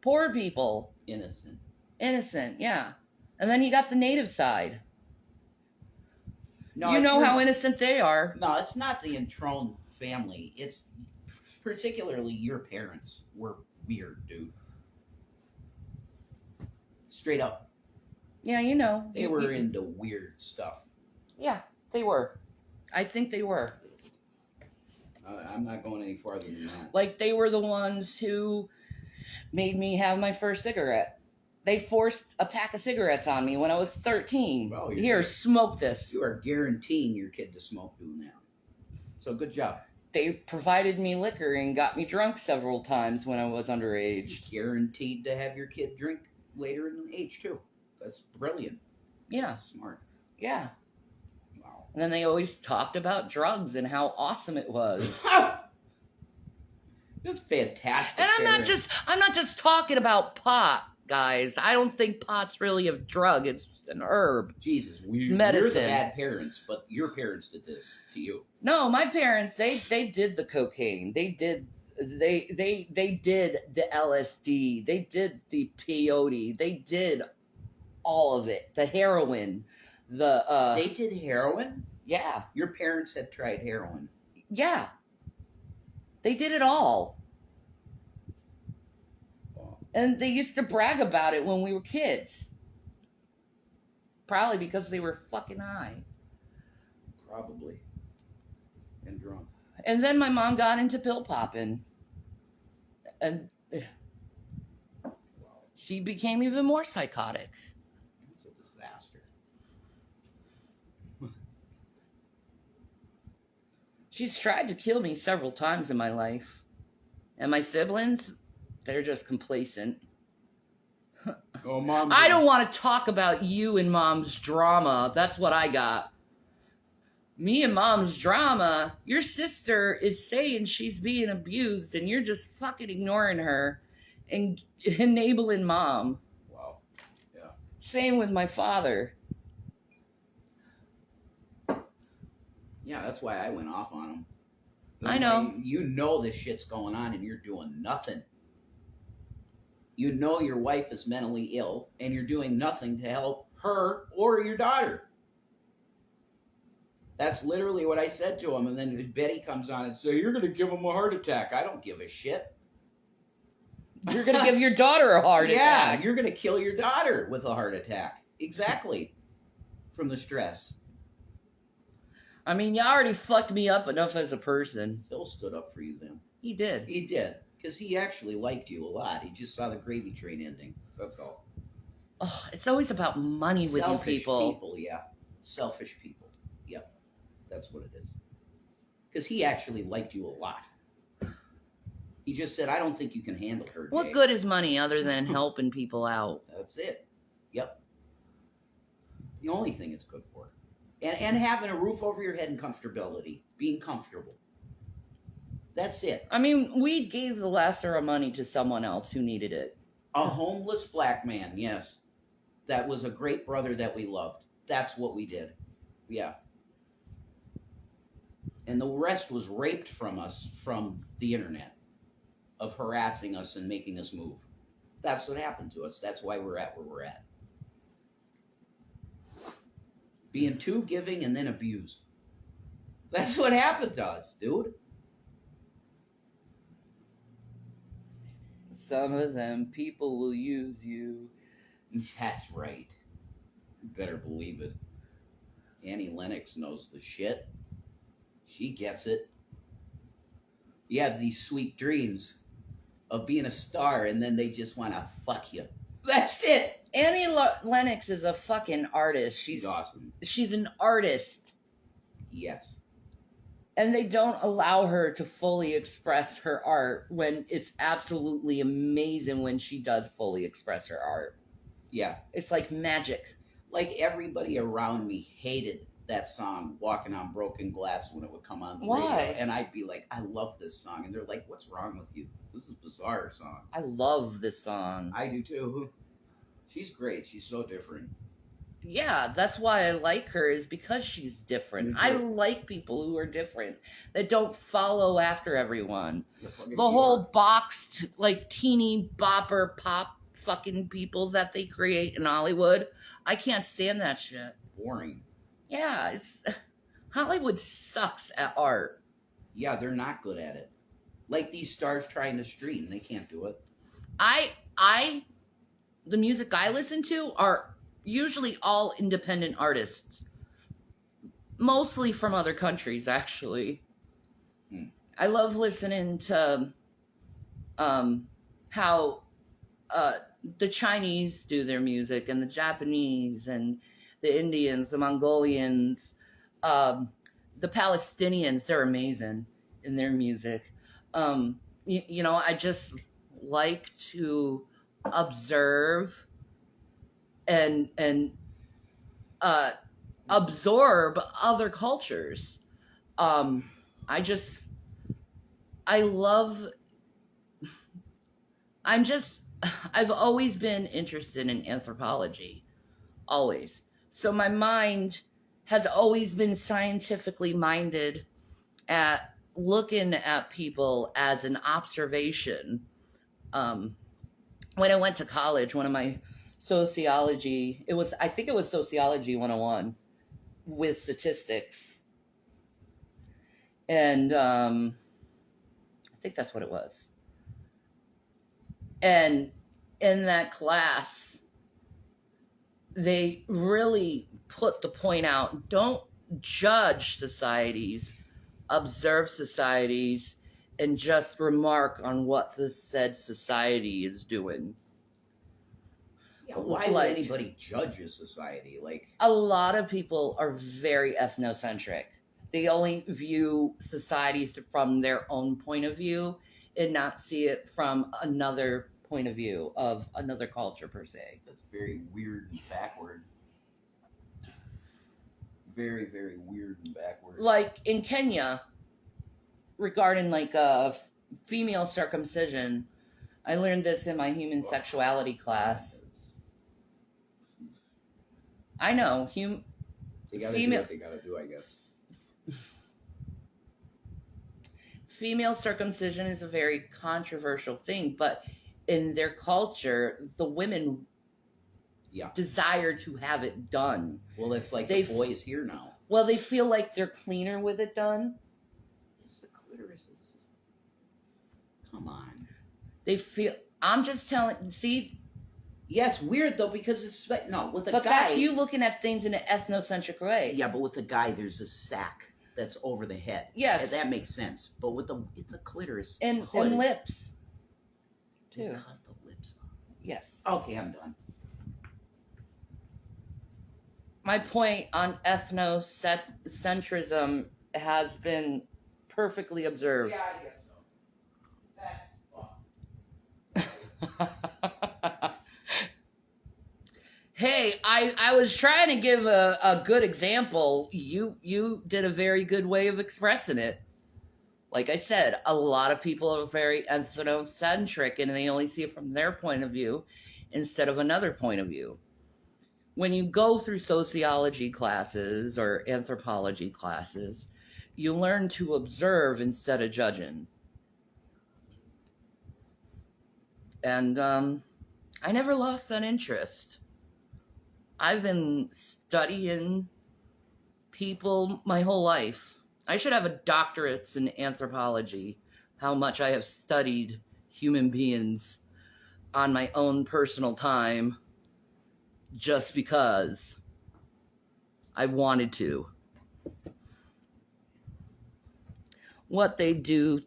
Poor people. Innocent, yeah. And then you got the native side. No, You know how innocent they are. No, it's not the Introne family. It's particularly your parents were weird, dude. Straight up. Yeah, you know. They were into weird stuff. Yeah, they were. I think they were. I'm not going any farther than that. Like, they were the ones who made me have my first cigarette. They forced a pack of cigarettes on me when I was 13. Well, Here, smoke this. You are guaranteeing your kid to smoke doing that. So good job. They provided me liquor and got me drunk several times when I was underage. Guaranteed to have your kid drink later in age, too. That's brilliant. Yeah. That's smart. Yeah. Wow. And then they always talked about drugs and how awesome it was. That's fantastic. And I'm not just talking about pot, guys. I don't think pot's really a drug. It's an herb. Jesus, It's we're medicine. the bad parents, but your parents did this to you. No, my parents, they did the cocaine. They did the LSD. They did the peyote. They did all of it. The heroin. They did heroin? Yeah. Your parents had tried heroin. Yeah. They did it all. Wow. And they used to brag about it when we were kids. Probably because they were fucking high. Probably. And drunk. And then my mom got into pill popping. And she became even more psychotic. It's a disaster. She's tried to kill me several times in my life. And my siblings, they're just complacent. Oh, Mom. I don't want to talk about you and Mom's drama. That's what I got. Me and Mom's drama. Your sister is saying she's being abused and you're just fucking ignoring her and enabling Mom. Wow. Yeah. Same with my father. Yeah, that's why I went off on him. I know. You know this shit's going on and you're doing nothing. You know your wife is mentally ill and you're doing nothing to help her or your daughter. That's literally what I said to him. And then Betty comes on and says, you're going to give him a heart attack. I don't give a shit. You're going to give your daughter a heart Yeah, attack. you're going to kill your daughter with a heart attack. Exactly. From the stress. I mean, you already fucked me up enough as a person. Phil stood up for you then. He did. He did. Because he actually liked you a lot. He just saw the gravy train ending. That's all. Oh, it's always about money with you Selfish people. Yeah. Selfish people. Yep. That's what it is. Because he actually liked you a lot. He just said, I don't think you can handle her, Jay. What good is money other than helping people out? That's it. Yep. The only thing it's good for. And having a roof over your head and comfortability. Being comfortable. That's it. I mean, we gave the lesser of money to someone else who needed it. A homeless black man, yes. That was a great brother that we loved. That's what we did. Yeah. And the rest was raped from us from the internet. Of harassing us and making us move. That's what happened to us. That's why we're at where we're at. Being too giving and then abused. That's what happened to us, dude. Some of them people will use you. That's right. You better believe it. Annie Lennox knows the shit. She gets it. You have these sweet dreams of being a star, and then they just want to fuck you. That's it. Annie Lennox is a fucking artist. She's awesome. She's an artist. Yes. And they don't allow her to fully express her art when it's absolutely amazing when she does fully express her art. Yeah. It's like magic. Like everybody around me hated that song, Walking on Broken Glass, when it would come on the radio. And I'd be like, I love this song. And they're like, what's wrong with you? This is a bizarre song. I love this song. I do too. She's great. She's so different. Yeah, that's why I like her, is because she's different. I like people who are different, that don't follow after everyone. The whole boxed, like, teeny bopper pop fucking people that they create in Hollywood, I can't stand that shit. Boring. Yeah, Hollywood sucks at art. Yeah, they're not good at it. Like these stars trying to stream, they can't do it. The music I listen to are usually all independent artists. Mostly from other countries, actually. I love listening to how the Chinese do their music, and the Japanese, and the Indians, the Mongolians, the Palestinians. They're amazing in their music. You know, I just like to observe and absorb other cultures. I've always been interested in anthropology. Always. So my mind has always been scientifically minded at looking at people as an observation. When I went to college, one of my sociology, I think it was Sociology 101 with statistics. And I think that's what it was. And in that class, they really put the point out, don't judge societies, observe societies, and just remark on what the said society is doing. Yeah, why would anybody judge a society? Like, a lot of people are very ethnocentric. They only view society from their own point of view and not see it from another point of view of another culture, per se. That's very weird and backward. Very, very weird and backward. Like in Kenya, regarding like female circumcision, I learned this in my human sexuality class. I know. They gotta do what they gotta do, I guess. Female circumcision is a very controversial thing, but in their culture, the women desire to have it done. Well, it's like the boys here now. Well, they feel like they're cleaner with it done. It's the clitoris. Come on. They feel I'm just telling. See, Yeah, it's weird though because it's no with a but guy. that's you looking at things in an ethnocentric way. Yeah, but with a guy, there's a sack that's over the head. Yes. That makes sense. But with it's a clitoris And hood. lips. They Too. cut the lips off. Yes. Okay, I'm done. My point on ethnocentrism has been perfectly observed. Yeah, I guess so. That's Hey, I was trying to give a good example. You did a very good way of expressing it. Like I said, a lot of people are very ethnocentric and they only see it from their point of view instead of another point of view. When you go through sociology classes or anthropology classes, you learn to observe instead of judging. And I never lost that interest. I've been studying people my whole life. I should have a doctorate in anthropology, how much I have studied human beings on my own personal time just because I wanted to. What they do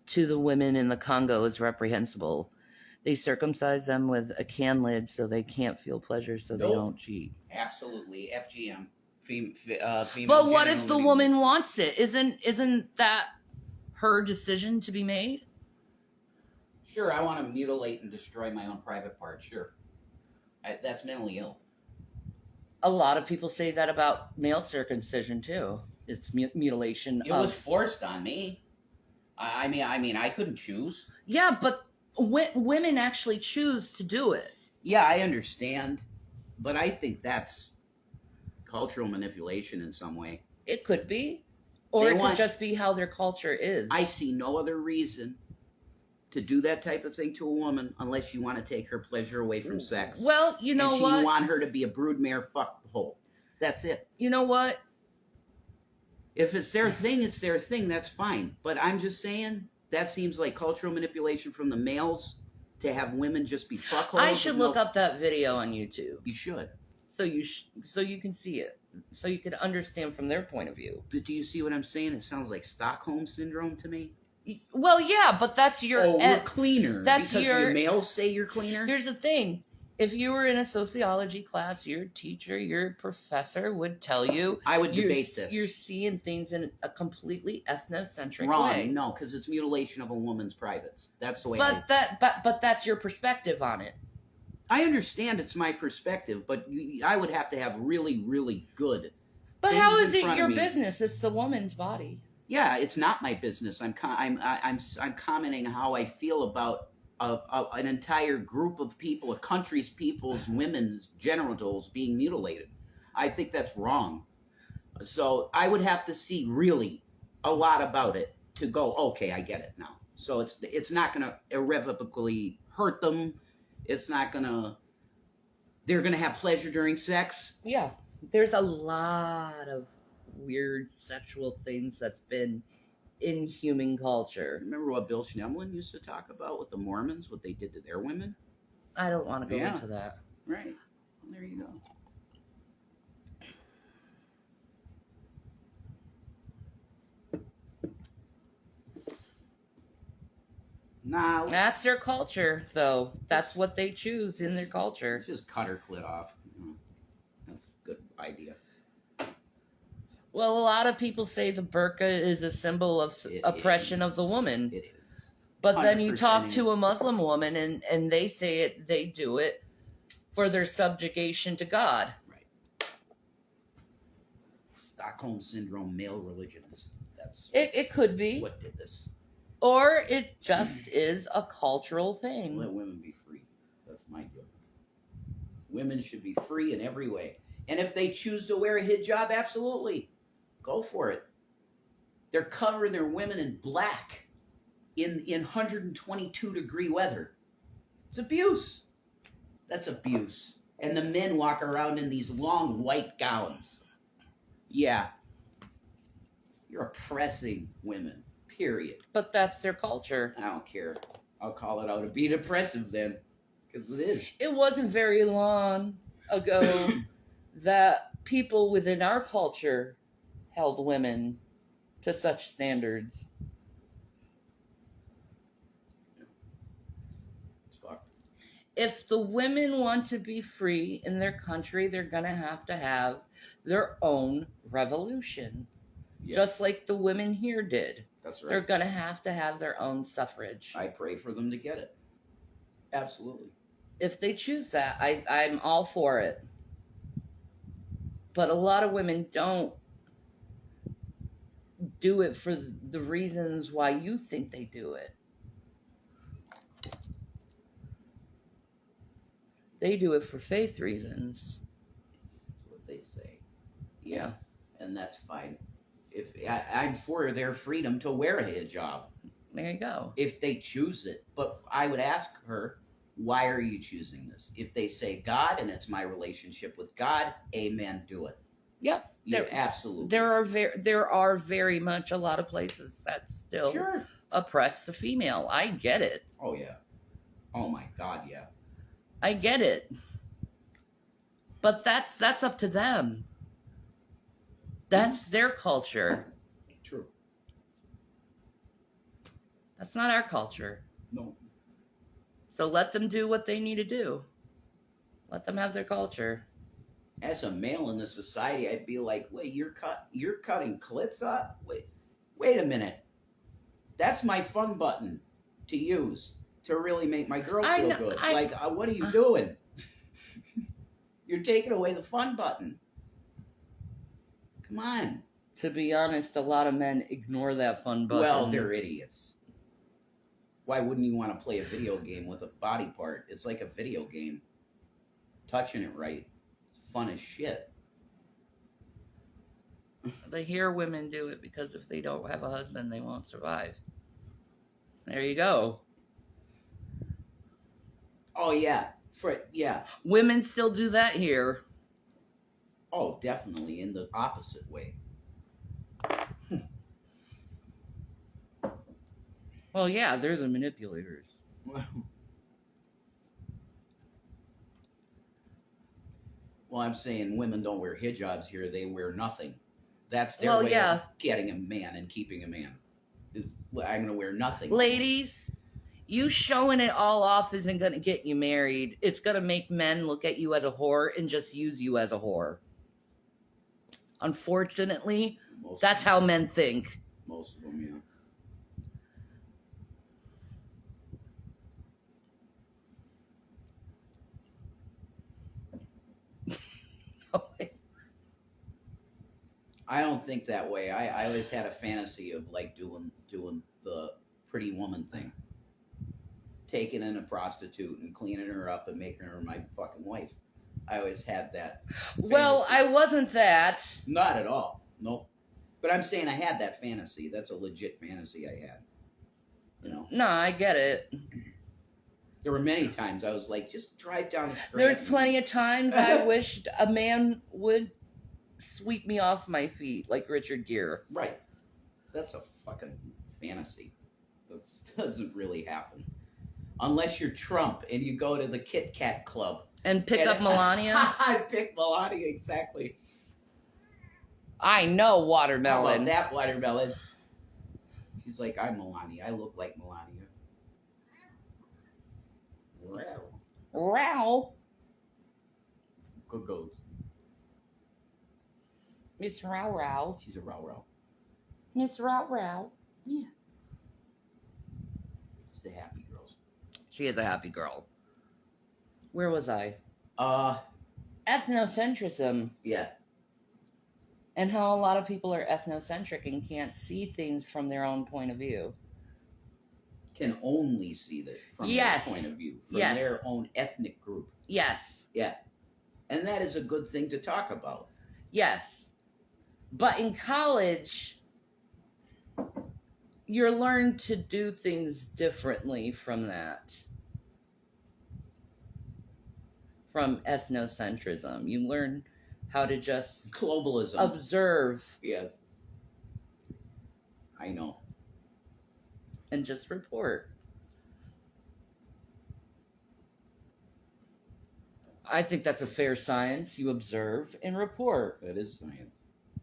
to the women in the Congo is reprehensible. They circumcise them with a can lid so they can't feel pleasure so they don't cheat. absolutely FGM. Female But what if the genital woman wants it? Isn't that her decision to be made? Sure, I want to mutilate and destroy my own private parts. Sure. That's mentally ill. A lot of people say that about male circumcision too. It's mutilation. It was forced on me. I mean, I couldn't choose. Yeah, but women actually choose to do it. Yeah, I understand, but I think that's cultural manipulation in some way. It could be, or it could just be how their culture is. I see no other reason to do that type of thing to a woman unless you want to take her pleasure away from sex. Well, you know what? You want her to be a broodmare fuckhole. That's it. You know what? If it's their thing, it's their thing. That's fine. But I'm just saying that seems like cultural manipulation from the males to have women just be fuckholes. I should look up that video on YouTube. You should. So you can see it. So you can understand from their point of view. But do you see what I'm saying? It sounds like Stockholm syndrome to me. Well, yeah, but that's your. We're cleaner. That's because your males say you're cleaner. Here's the thing: if you were in a sociology class, your teacher, your professor would tell you. I would debate this. You're seeing things in a completely ethnocentric Wrong. way. No, because it's mutilation of a woman's privates. That's the way. But that's your perspective on it. I understand it's my perspective, but I would have to have really, really good. But how is it your business? It's the woman's body. Yeah, it's not my business. I'm commenting how I feel about an entire group of people, a country's people's women's genitals being mutilated. I think that's wrong. So I would have to see really a lot about it to go, okay, I get it now. So it's not going to irrevocably hurt them. It's not going to. They're going to have pleasure during sex. Yeah, there's a lot of weird sexual things that's been in human culture. Remember what Bill Schneblin used to talk about with the Mormons, what they did to their women? I don't want to go into that. Right. Well, there you go. Nah. That's their culture, though. That's what they choose in their culture. Just cut her clit off. That's a good idea. Well, a lot of people say the burqa is a symbol of oppression of the woman. It is. But then you talk to a Muslim woman and they say they do it for their subjugation to God. Right. Stockholm Syndrome male religions. That's it could be. What did this? Or it just is a cultural thing. Let women be free. That's my deal. Women should be free in every way. And if they choose to wear a hijab, absolutely. Go for it. They're covering their women in black in 122-degree weather. It's abuse. That's abuse. And the men walk around in these long white gowns. Yeah. You're oppressing women. Period. But that's their culture. I don't care. I'll call it out. It'd be depressive then, because it is. It wasn't very long ago that people within our culture held women to such standards. It's fucked. If the women want to be free in their country, they're going to have their own revolution. Yeah, Just like the women here did. that's They're right. going to have their own suffrage. I pray for them to get it. Absolutely. If they choose that, I'm all for it. But a lot of women don't do it for the reasons why you think they do it. They do it for faith reasons. That's what they say. Yeah. And that's fine. If I'm for their freedom to wear a hijab, There you go. if they choose it. But I would ask her, why are you choosing this? If they say God and it's my relationship with God, amen, do it. Yep. Yeah, There- absolutely. There are very much a lot of places that still Sure. oppress the female. I get it. Oh yeah. Oh my God, yeah. I get it. But that's up to them. That's their culture. True. That's not our culture. No. So let them do what they need to do. Let them have their culture. As a male in the society, I'd be like, wait, you're cutting clits off? Wait a minute. That's my fun button to use to really make my girl I feel know- good. I- What are you doing? You're taking away the fun button. Come on. To be honest, a lot of men ignore that fun button. Well, they're idiots. Why wouldn't you want to play a video game with a body part? It's like a video game. Touching it right. It's fun as shit. They hear women do it because if they don't have a husband, they won't survive. There you go. Oh, yeah. Yeah. Women still do that here. Oh, definitely in the opposite way. Well, yeah, they're the manipulators. Well, I'm saying women don't wear hijabs here. They wear nothing. That's their Well, way yeah. of getting a man and keeping a man. Is I'm going to wear nothing. Ladies, you showing it all off isn't going to get you married. It's going to make men look at you as a whore and just use you as a whore. Unfortunately, Most that's of how men think. them, most of them, yeah. I don't think that way. I always had a fantasy of like doing the pretty woman thing, taking in a prostitute and cleaning her up and making her my fucking wife. I always had that. Well, fantasy. I wasn't that. Not at all. Nope. But I'm saying I had that fantasy. That's a legit fantasy I had. You know, No, I get it. there were many times I was like, just drive down the street. There's plenty of times I wished a man would sweep me off my feet like Richard Gere. Right. That's a fucking fantasy. That doesn't really happen. Unless you're Trump and you go to the Kit Kat Club. And pick And- up Melania. I picked Melania, exactly. I know How about watermelon. that watermelon? She's like, I'm Melania. I look like Melania. Row. Good goes. Miss Row Row. She's a row. Miss Row Row. Yeah. It's the happy girls. She is a happy girl. Where was I? Ethnocentrism. Yeah. And how a lot of people are ethnocentric and can't see things from their own point of view. Can only see that from Yes. their point of view. From Yes. their own ethnic group. Yes. Yeah. And that is a good thing to talk about. Yes. But in college, you're learned to do things differently from that. From ethnocentrism. You learn how to just Globalism. observe Yes. I know. and just report. I think that's a fair science. You observe and report. That is science.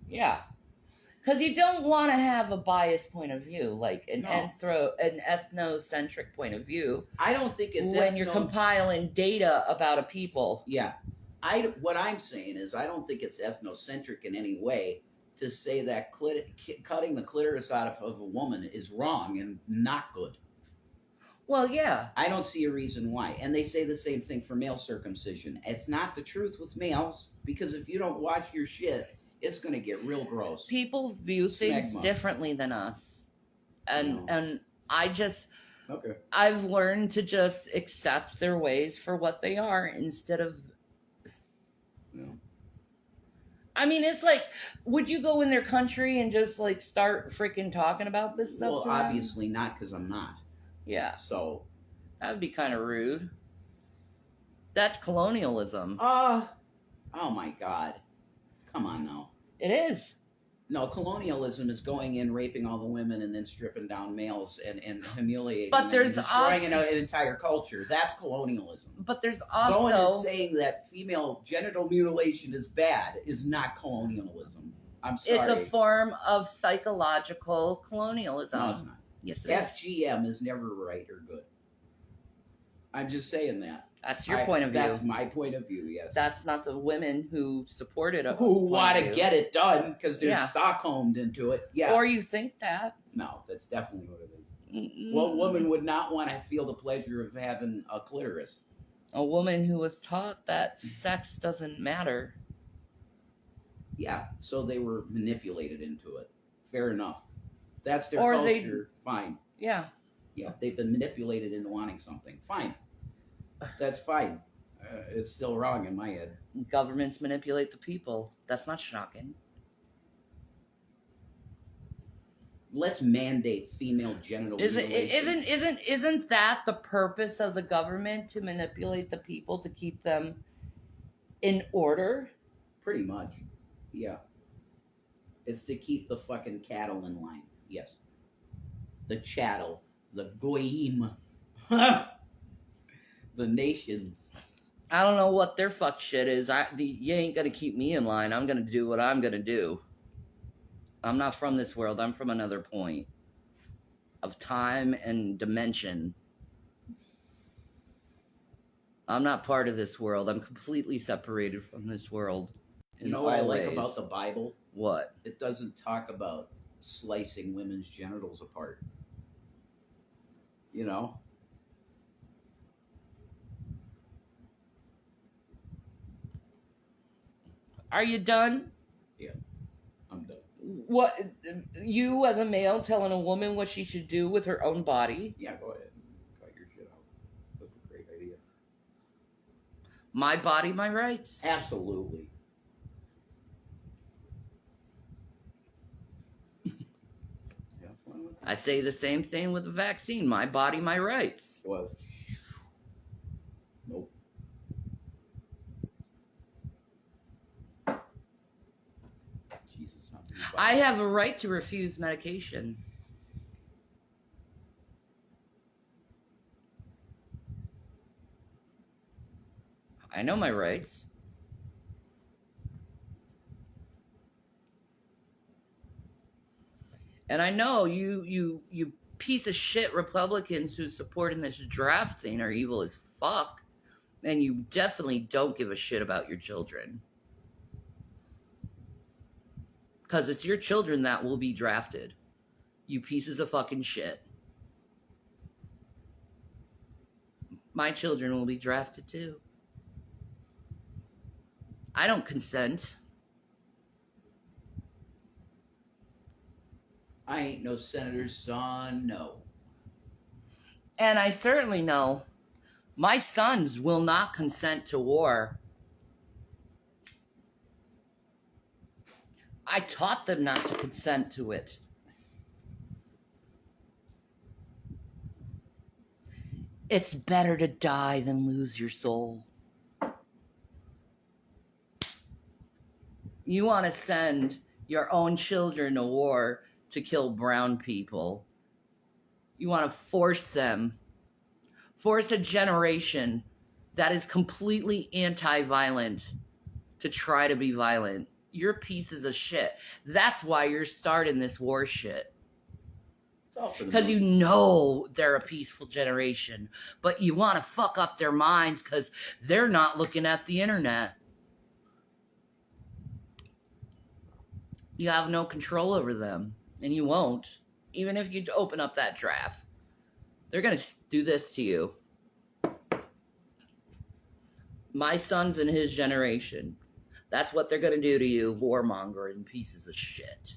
Yeah. Because you don't want to have a biased point of view, like an No. an ethnocentric point of view, I don't think it's when you're compiling data about a people. Yeah, what I'm saying is I don't think it's ethnocentric in any way to say that cutting the clitoris out of a woman is wrong and not good. Well, yeah. I don't see a reason why. And they say the same thing for male circumcision. It's not the truth with males, because if you don't wash your shit, it's going to get real gross. People view things Smegma. differently than us. And I just Okay. I've learned to just accept their ways for what they are instead of Yeah. I mean, it's like, would you go in their country and just like start freaking talking about this stuff? Well, to them? obviously not, because I'm not. Yeah. So. That would be kind of rude. That's colonialism. Oh my God. Come on now. It is. No, colonialism is going in, raping all the women, and then stripping down males and humiliating But them there's and destroying also, an entire culture. That's colonialism. But there's Going and also saying that female genital mutilation is bad is not colonialism. I'm sorry. it's a form of psychological colonialism. No, it's not. Yes, it is. FGM is never right or good. I'm just saying that. That's your point of view. That's my point of view, yes. That's not the women who supported it. Who want to get it done because they're Stockholmed into it. Yeah. Or you think that. No, that's definitely what it is. Mm-mm. What woman would not want to feel the pleasure of having a clitoris? A woman who was taught that sex doesn't matter. Yeah, so they were manipulated into it. Fair enough. That's their Or culture. Fine. Yeah. Yeah, they've been manipulated into wanting something. Fine. That's fine. It's still wrong in my head. Governments manipulate the people. That's not shocking. Let's mandate female genital mutilation. Isn't that the purpose of the government, to manipulate the people to keep them in order? Pretty much. Yeah. It's to keep the fucking cattle in line. Yes. The chattel. The goyim. The nations. I don't know what their fuck shit is. You ain't gonna keep me in line. I'm gonna do what I'm gonna do. I'm not from this world. I'm from another point of time and dimension. I'm not part of this world. I'm completely separated from this world. You know what I like about the Bible? What? It doesn't talk about slicing women's genitals apart. You know? Are you done? Yeah, I'm done. What, you as a male telling a woman what she should do with her own body? Yeah, go ahead. Cut your shit out. That's a great idea. My body, my rights. Absolutely. Have fun with that. I say the same thing with the vaccine. My body, my rights. Well, nope. Jesus, I have a right to refuse medication. I know my rights. And I know you piece of shit Republicans who supporting this draft thing are evil as fuck. And you definitely don't give a shit about your children. Because it's your children that will be drafted. You pieces of fucking shit. My children will be drafted too. I don't consent. I ain't no senator's son, no. And I certainly know my sons will not consent to war. I taught them not to consent to it. It's better to die than lose your soul. You want to send your own children to war to kill brown people. You want to force them, force a generation that is completely anti-violent to try to be violent. You're pieces of shit. That's why you're starting this war shit. It's all for the Because you money. know they're a peaceful generation, but you want to fuck up their minds because they're not looking at the internet. You have no control over them, and you won't. Even if you open up that draft, they're going to do this to you. My son's in his generation. That's what they're going to do to you, warmongering pieces of shit.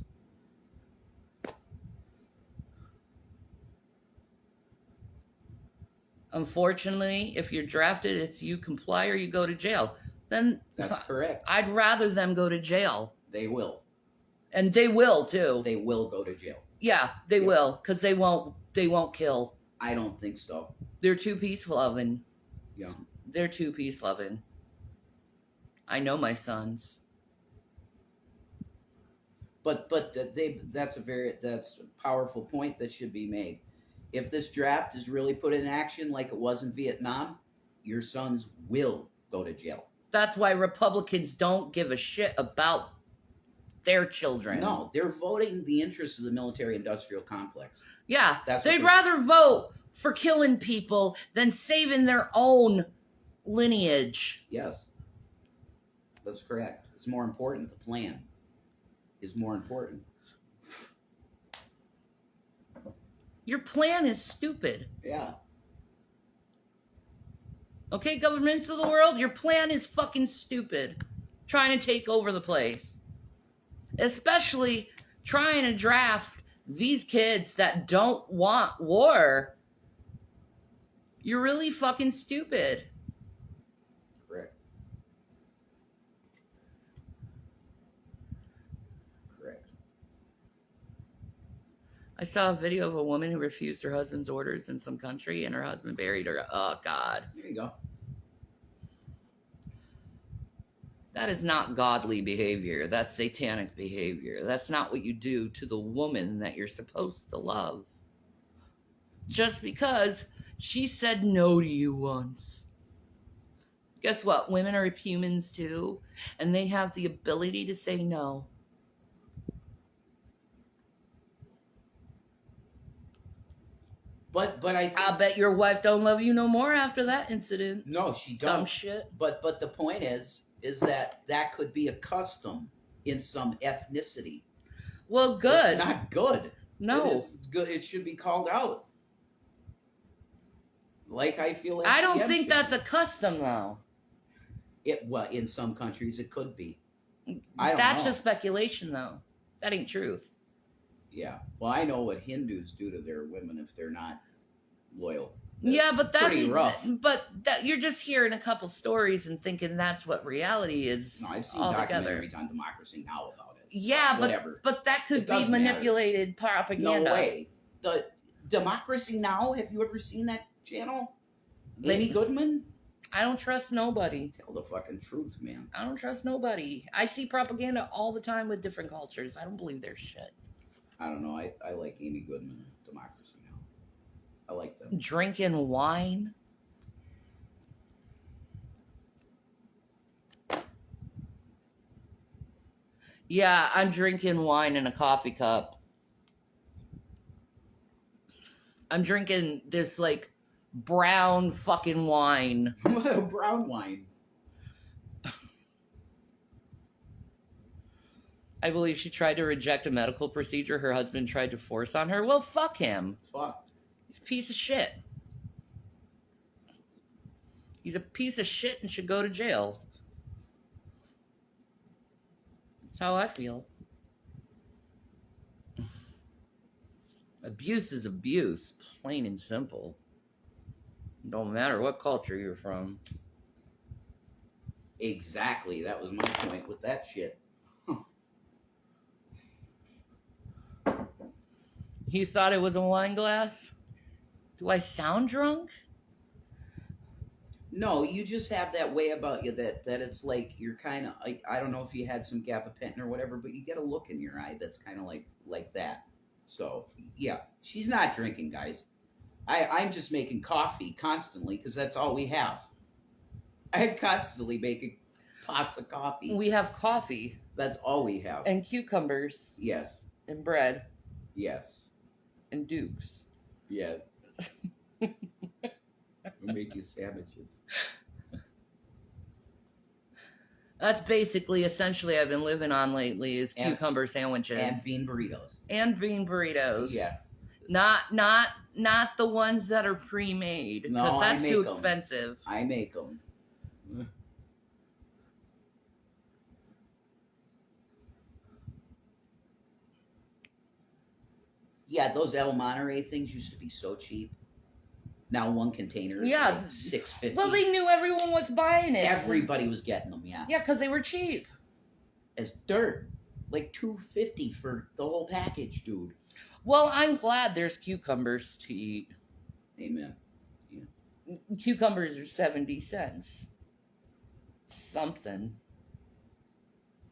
Unfortunately, if you're drafted, it's you comply or you go to jail. Then That's correct. I'd rather them go to jail. They will. And they will too. They will go to jail. Yeah, they Yeah. will, because they won't kill. I don't think so. They're too peace loving. Yeah. They're too peace loving. I know my sons. But that's a powerful point that should be made. If this draft is really put in action like it was in Vietnam, your sons will go to jail. That's why Republicans don't give a shit about their children. No, they're voting the interests of the military-industrial complex. Yeah, That's what they'd they're- rather vote for killing people than saving their own lineage. Yes, that's correct. It's more important. The plan is more important. Your plan is stupid. Yeah. Okay, governments of the world, your plan is fucking stupid. Trying to take over the place. Especially trying to draft these kids that don't want war. You're really fucking stupid. Correct. Correct. I saw a video of a woman who refused her husband's orders in some country and her husband buried her. Oh, God. There you go. That is not godly behavior. That's satanic behavior. That's not what you do to the woman that you're supposed to love. Just because she said no to you once. Guess what? Women are humans too, and they have the ability to say no. But I think, I bet your wife don't love you no more after that incident. no, she Dumb don't. shit. But the point is that could be a custom in some ethnicity. Well, good. It's not good. No. It's good. It should be called out. Like I feel like I don't CM think should that's be. a custom though. Well, in some countries it could be. I don't That's know. just speculation though. That ain't truth. Yeah. Well, I know what Hindus do to their women if they're not loyal. Yeah, That's but that's pretty rough. But that you're just hearing a couple stories and thinking that's what reality is. No, I've seen altogether. documentaries on Democracy Now about it. Yeah, Whatever. but that could It be doesn't matter. manipulated No propaganda. way. The Democracy Now. Have you ever seen that channel? Amy Goodman. I don't trust nobody. Tell the fucking truth, man. I don't trust nobody. I see propaganda all the time with different cultures. I don't believe their shit. I don't know. I like Amy Goodman. Democracy Now. I like them. Drinking wine. Yeah, I'm drinking wine in a coffee cup. I'm drinking this like brown fucking wine. Brown wine. I believe she tried to reject a medical procedure her husband tried to force on her. Well, fuck him. Fuck. He's a piece of shit. He's a piece of shit and should go to jail. That's how I feel. Abuse is abuse, plain and simple. Don't matter what culture you're from. Exactly. That was my point with that shit. You thought it was a wine glass? Do I sound drunk? No, you just have that way about you that it's like you're kind of I don't know if you had some gabapentin or whatever, but you get a look in your eye that's kind of like that. So yeah, she's not drinking, guys. I'm just making coffee constantly because that's all we have. I constantly making pots of coffee. We have coffee That's all we have. and cucumbers Yes. and bread Yes. and dukes. Yes. We'll make you sandwiches. That's basically, essentially, I've been living on lately is And- cucumber sandwiches And bean burritos. and bean burritos. Yes. Not the ones that are pre-made because No, I that's make too 'em. expensive. I make them. Yeah, those El Monterey things used to be so cheap. Now one container is Yeah. like $6.50. Well, they knew everyone was buying it. Everybody was getting them, yeah. Yeah, because they were cheap. As dirt. Like $2.50 for the whole package, dude. Well, I'm glad there's cucumbers to eat. Amen. Cucumbers are 70 cents. Something.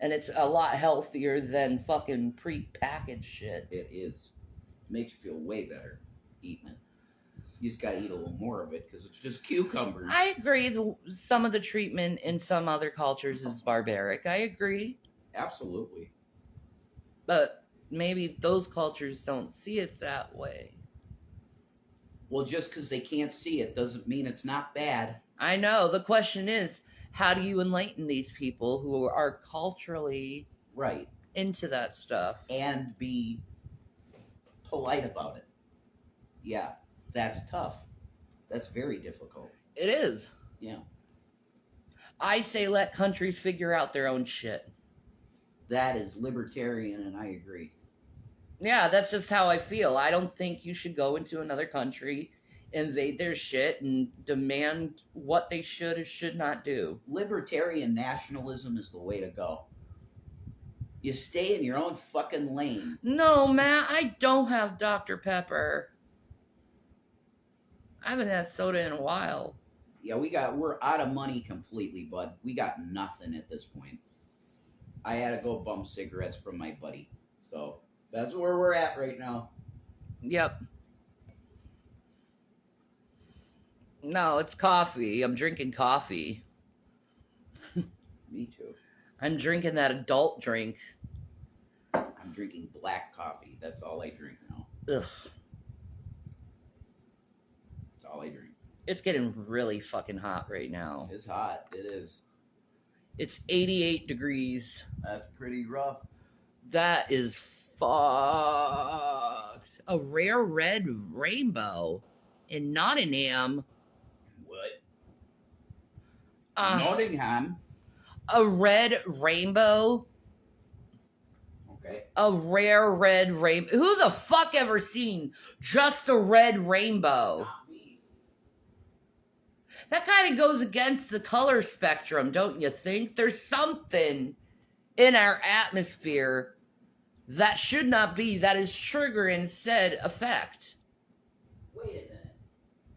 And it's a lot healthier than fucking pre-packaged shit. It is. Makes you feel way better eating it. You just gotta eat a little more of it because it's just cucumbers. I agree. Some of the treatment in some other cultures is barbaric. I agree. Absolutely. But maybe those cultures don't see it that way. Well, just because they can't see it doesn't mean it's not bad. I know. The question is, how do you enlighten these people who are culturally Right. into that stuff? And be polite about it. Yeah, that's tough. That's very difficult. It is. Yeah. I say let countries figure out their own shit. That is libertarian, and I agree. Yeah, that's just how I feel. I don't think you should go into another country, invade their shit, and demand what they should or should not do. Libertarian nationalism is the way to go. You stay in your own fucking lane. No, Matt, I don't have Dr. Pepper. I haven't had soda in a while. Yeah, we're out of money completely, bud. We got nothing at this point. I had to go bum cigarettes from my buddy. So that's where we're at right now. Yep. No, it's coffee. I'm drinking coffee. Me too. I'm drinking that adult drink. I'm drinking black coffee. That's all I drink now. Ugh. That's all I drink. It's getting really fucking hot right now. It's hot. It is. It's 88 degrees. That's pretty rough. That is fucked. A rare red rainbow in Nottingham. What? Uh, Nottingham. a red rainbow. Okay. A rare red rainbow. Who the fuck ever seen just a red rainbow? Not me. That kind of goes against the color spectrum, don't you think? There's something in our atmosphere that should not be, that is triggering said effect. Wait a minute.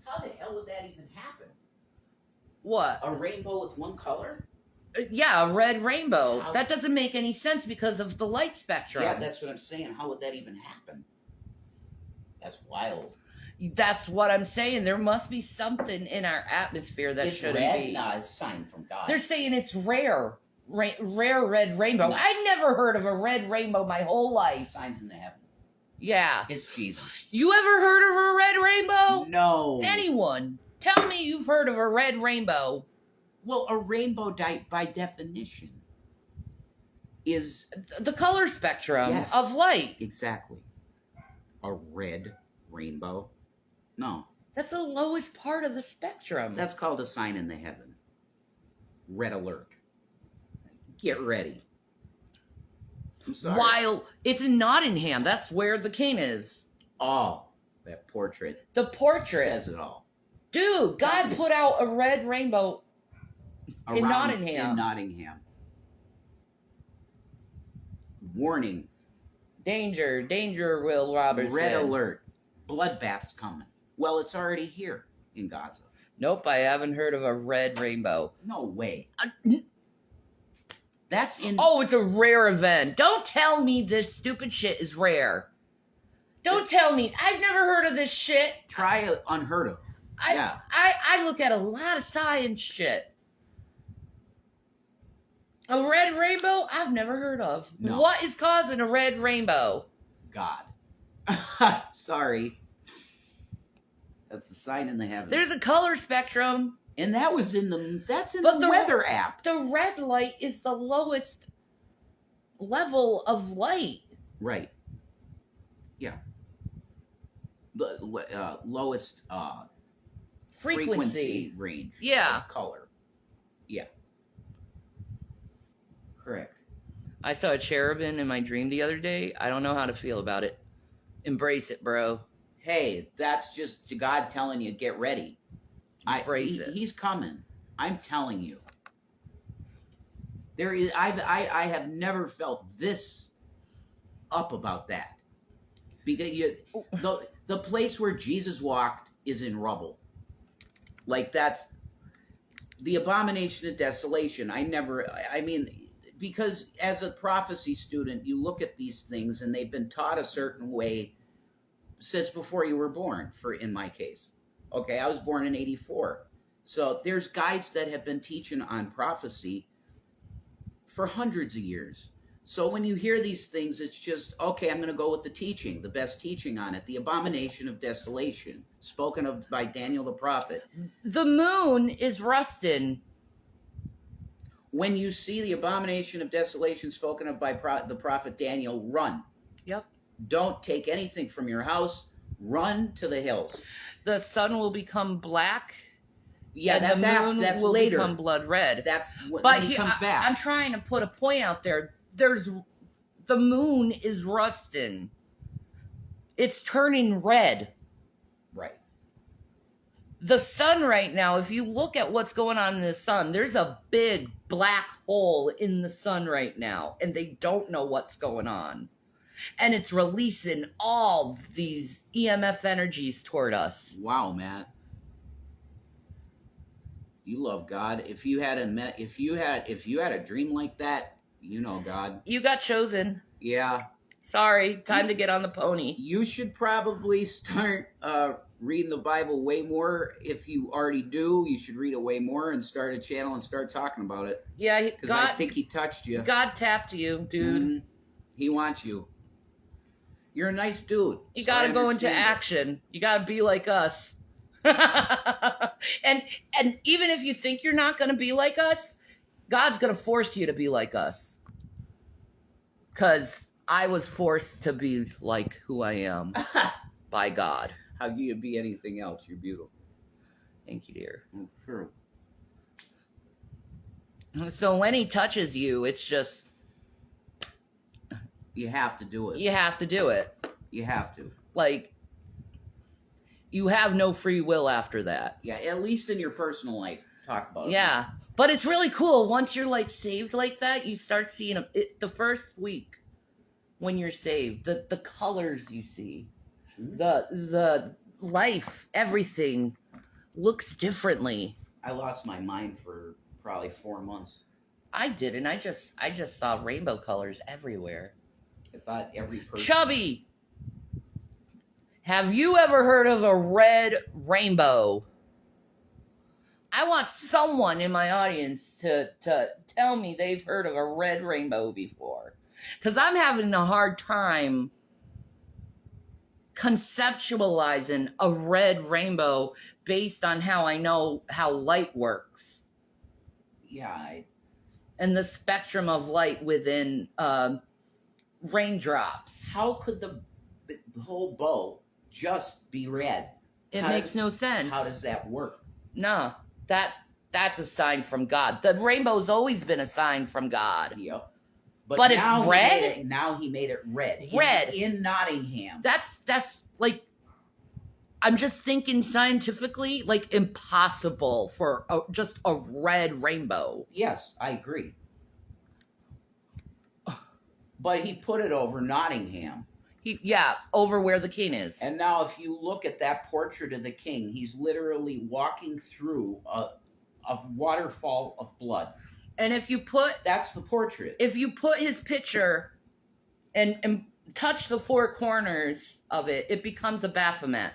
How the hell would that even happen? What? A rainbow with one color? Yeah, a red rainbow. How- That doesn't make any sense because of the light spectrum. Yeah, that's what I'm saying. How would that even happen? That's wild. That's what I'm saying. There must be something in our atmosphere that It's shouldn't red? be. Nah, it's a sign from God. They're saying it's rare. Rare red rainbow. No. I never heard of a red rainbow my whole life. signs in the heaven. Yeah. It's Jesus. You ever heard of a red rainbow? No. Anyone? Tell me you've heard of a red rainbow. Well, a rainbow by definition is The color spectrum Yes. of light. exactly a red rainbow. No, That's the lowest part of the spectrum. that's called a sign in the heaven. Red alert. Get ready. I'm sorry. While it's in Nottingham, that's where the king is. Oh, that portrait The portrait. says it all. Dude, God put out a red rainbow. In Around- Nottingham. In Nottingham. Warning. Danger, danger, Will Robertson. Red alert. Bloodbath's coming. Well, it's already here in Gaza. Nope, I haven't heard of a red rainbow. No way. N- That's in. Oh, it's a rare event. Don't tell me this stupid shit is rare. Don't tell me. I've never heard of this shit. Try unheard of. Yeah. I look at a lot of science shit. A red rainbow? I've never heard of. No. What is causing a red rainbow? God. Sorry. That's a sign in the heavens. There's a color spectrum. And that was in the But the weather app. The red light is the lowest level of light. Right. Yeah. The lowest frequency range Yeah. of color. Yeah. Correct. I saw a cherubim in my dream the other day. I don't know how to feel about it. Embrace it, bro. Hey, that's just God telling you, get ready. Embrace it. He's coming. I'm telling you. There is. I have never felt this up about that, because the place where Jesus walked is in rubble. Like, that's the abomination of desolation. I mean, because as a prophecy student, you look at these things and they've been taught a certain way since before you were born. In my case, okay, I was born in '84, so there's guys that have been teaching on prophecy for hundreds of years. So when you hear these things, it's just, okay, I'm going to go with the teaching, the best teaching on it, the abomination of desolation, spoken of by Daniel the prophet. The moon is rusting. When you see the abomination of desolation spoken of by the prophet Daniel, run. Yep. Don't take anything from your house. Run to the hills. The sun will become black. Yeah, and that's the moon that's will later. become blood red. That's when he But comes back. I'm trying to put a point out there. The moon is rusting. It's turning red. Right. The sun right now, if you look at what's going on in the sun, there's a big black hole in the sun right now, and they don't know what's going on. And it's releasing all these EMF energies toward us. Wow, Matt. You love God. If you had a dream like that, you know God. You got chosen. Yeah. Sorry, time to get on the pony. You should probably start reading the Bible way more. If you already do, you should read it way more and start a channel and start talking about it. Yeah, Because I think he touched you. God tapped you, dude. Mm-hmm. He wants you. You're a nice dude. You so gotta I go into understand it. action. You gotta be like us. and even if you think you're not gonna be like us, God's gonna force you to be like us. 'Cause I was forced to be like who I am by God. How can you be anything else? You're beautiful. Thank you, dear. That's true. So when he touches you, it's just You have to do it. you have to do it. You have to. Like, you have no free will after that. Yeah, at least in your personal life. Talk about it. Yeah. But it's really cool. Once you're like saved like that, you start seeing the first week when you're saved, the colors you see, the life, everything looks differently. I lost my mind for probably 4 months. I didn't. I just saw rainbow colors everywhere. I thought every person. Chubby, have you ever heard of a red rainbow? I want someone in my audience to tell me they've heard of a red rainbow before. Because I'm having a hard time conceptualizing a red rainbow based on how I know how light works. Yeah, And the spectrum of light within raindrops. how could the whole bow just be red? It How makes does- no sense. How does that work? No, that's a sign from God. The rainbow's always been a sign from God. Yep. But it's now red? Now he made it red. Red. In Nottingham. That's like, I'm just thinking scientifically, like impossible for just a red rainbow. Yes, I agree. But he put it over Nottingham. Over where the king is. And now if you look at that portrait of the king, he's literally walking through a waterfall of blood. And if you That's the portrait. put his picture and touch the four corners of it, it becomes a Baphomet.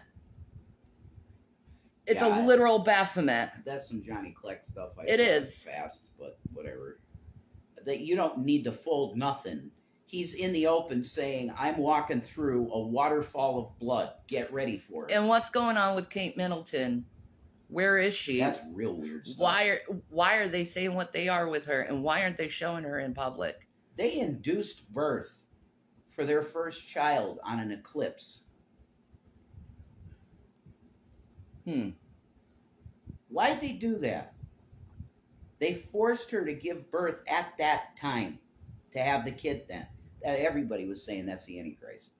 It's Yeah, a literal Baphomet. That's some Johnny Kleck stuff. It is. Fast, but whatever. that you don't need to fold nothing. He's in the open saying, I'm walking through a waterfall of blood. Get ready for it. And what's going on with Kate Middleton? Where is she? That's real weird stuff. Why are they saying what they are with her, and why aren't they showing her in public? They induced birth for their first child on an eclipse. Why'd they do that? They forced her to give birth at that time to have the kid then. Everybody was saying that's the Antichrist.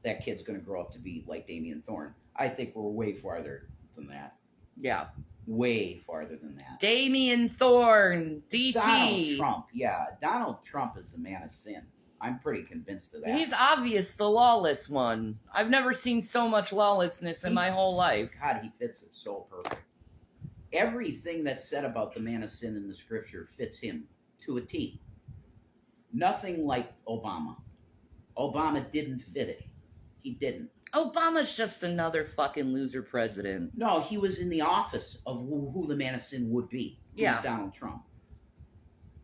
That kid's going to grow up to be like Damien Thorne. I think we're way farther than that. Yeah. Way farther than that. Damien Thorne, DT. Donald Trump, yeah. Donald Trump is the man of sin. I'm pretty convinced of that. He's obvious the lawless one. I've never seen so much lawlessness in my whole life. God, he fits it so perfect. Everything that's said about the man of sin in the scripture fits him to a T. Nothing like Obama. Obama didn't fit it. He didn't. Obama's just another fucking loser president. No, he was in the office of who the man of sin would be. Yeah. Donald Trump.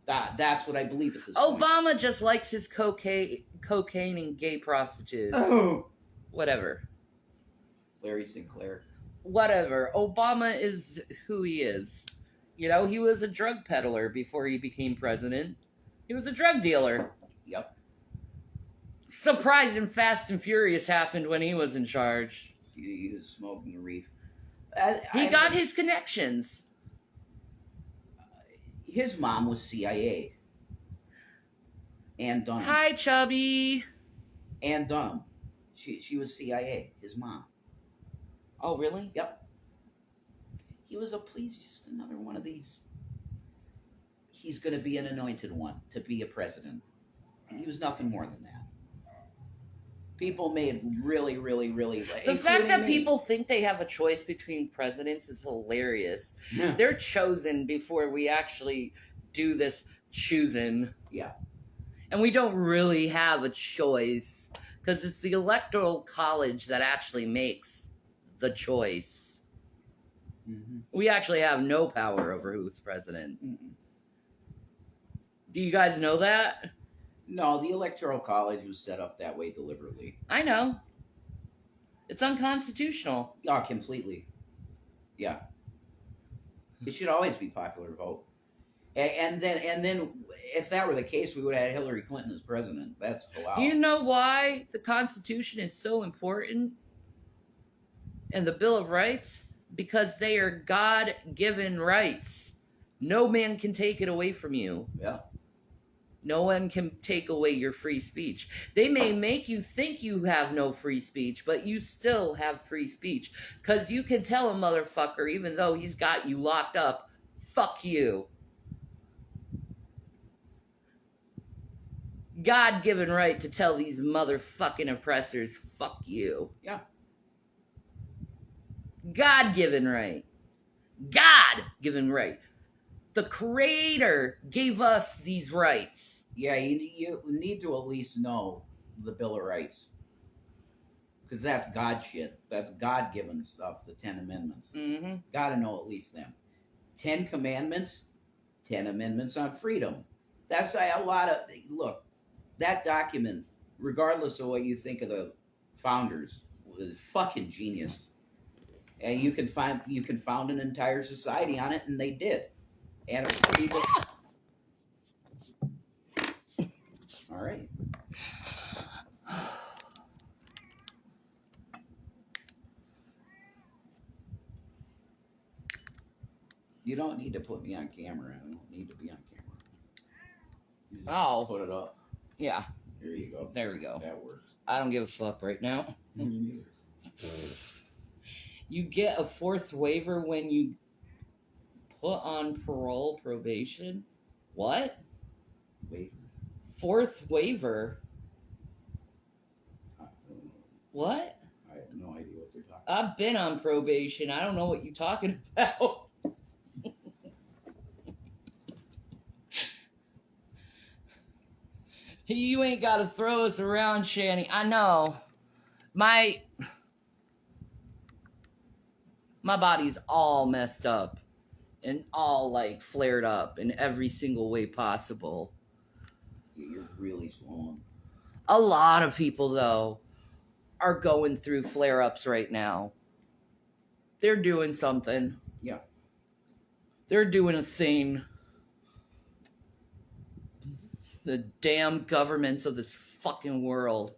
That's what I believe at this point. Obama just likes his cocaine and gay prostitutes. Oh. Whatever. Larry Sinclair. Whatever. Obama is who he is. You know, he was a drug peddler before he became president. He was a drug dealer. Yep. Surprised and Fast and Furious happened when he was in charge. He was smoking the reef. He got his connections. His mom was CIA. Ann Dunham. Hi, Chubby. Ann Dunham. She was CIA, his mom. Oh, really? Yep. He was just another one of these. He's going to be an anointed one to be a president. He was nothing more than that. People made really, really, really... The fact that people think they have a choice between presidents is hilarious. Yeah. They're chosen before we actually do this choosing. Yeah. And we don't really have a choice because it's the Electoral College that actually makes the choice. Mm-hmm. We actually have no power over who's president. Mm-mm. Do you guys know that? No, the Electoral College was set up that way deliberately. I know. It's unconstitutional. Oh, completely. Yeah. It should always be popular vote. And then, if that were the case, we would have had Hillary Clinton as president. That's wow. You know why the Constitution is so important? And the Bill of Rights? Because they are God-given rights. No man can take it away from you. Yeah. No one can take away your free speech. They may make you think you have no free speech, but you still have free speech. Because you can tell a motherfucker, even though he's got you locked up, fuck you. God-given right to tell these motherfucking oppressors, fuck you. Yeah. God-given right. God-given right. The Creator gave us these rights. Yeah, you need to at least know the Bill of Rights. Because that's God shit. That's God-given stuff, the 10 Amendments. Mm-hmm. Gotta know at least them. 10 Commandments, 10 Amendments on freedom. That's a lot of... Look, that document, regardless of what you think of the founders, was fucking genius. And you can found an entire society on it, and they did. And people... All right. You don't need to put me on camera. I don't need to be on camera. You just Oh. put it up. Yeah, There you go. there we go. That works. I don't give a fuck right now. Me neither. You get a fourth waiver when you put on parole probation? What? Wait. Fourth waiver? I don't know. What? I have no idea what they're talking I've been on probation. I don't know what you're talking about. You ain't got to throw us around, Shanny. I know. My body's all messed up and all like flared up in every single way possible. Yeah, you're really swollen. A lot of people, though, are going through flare-ups right now. They're doing something. Yeah. They're doing a thing. The damn governments of this fucking world.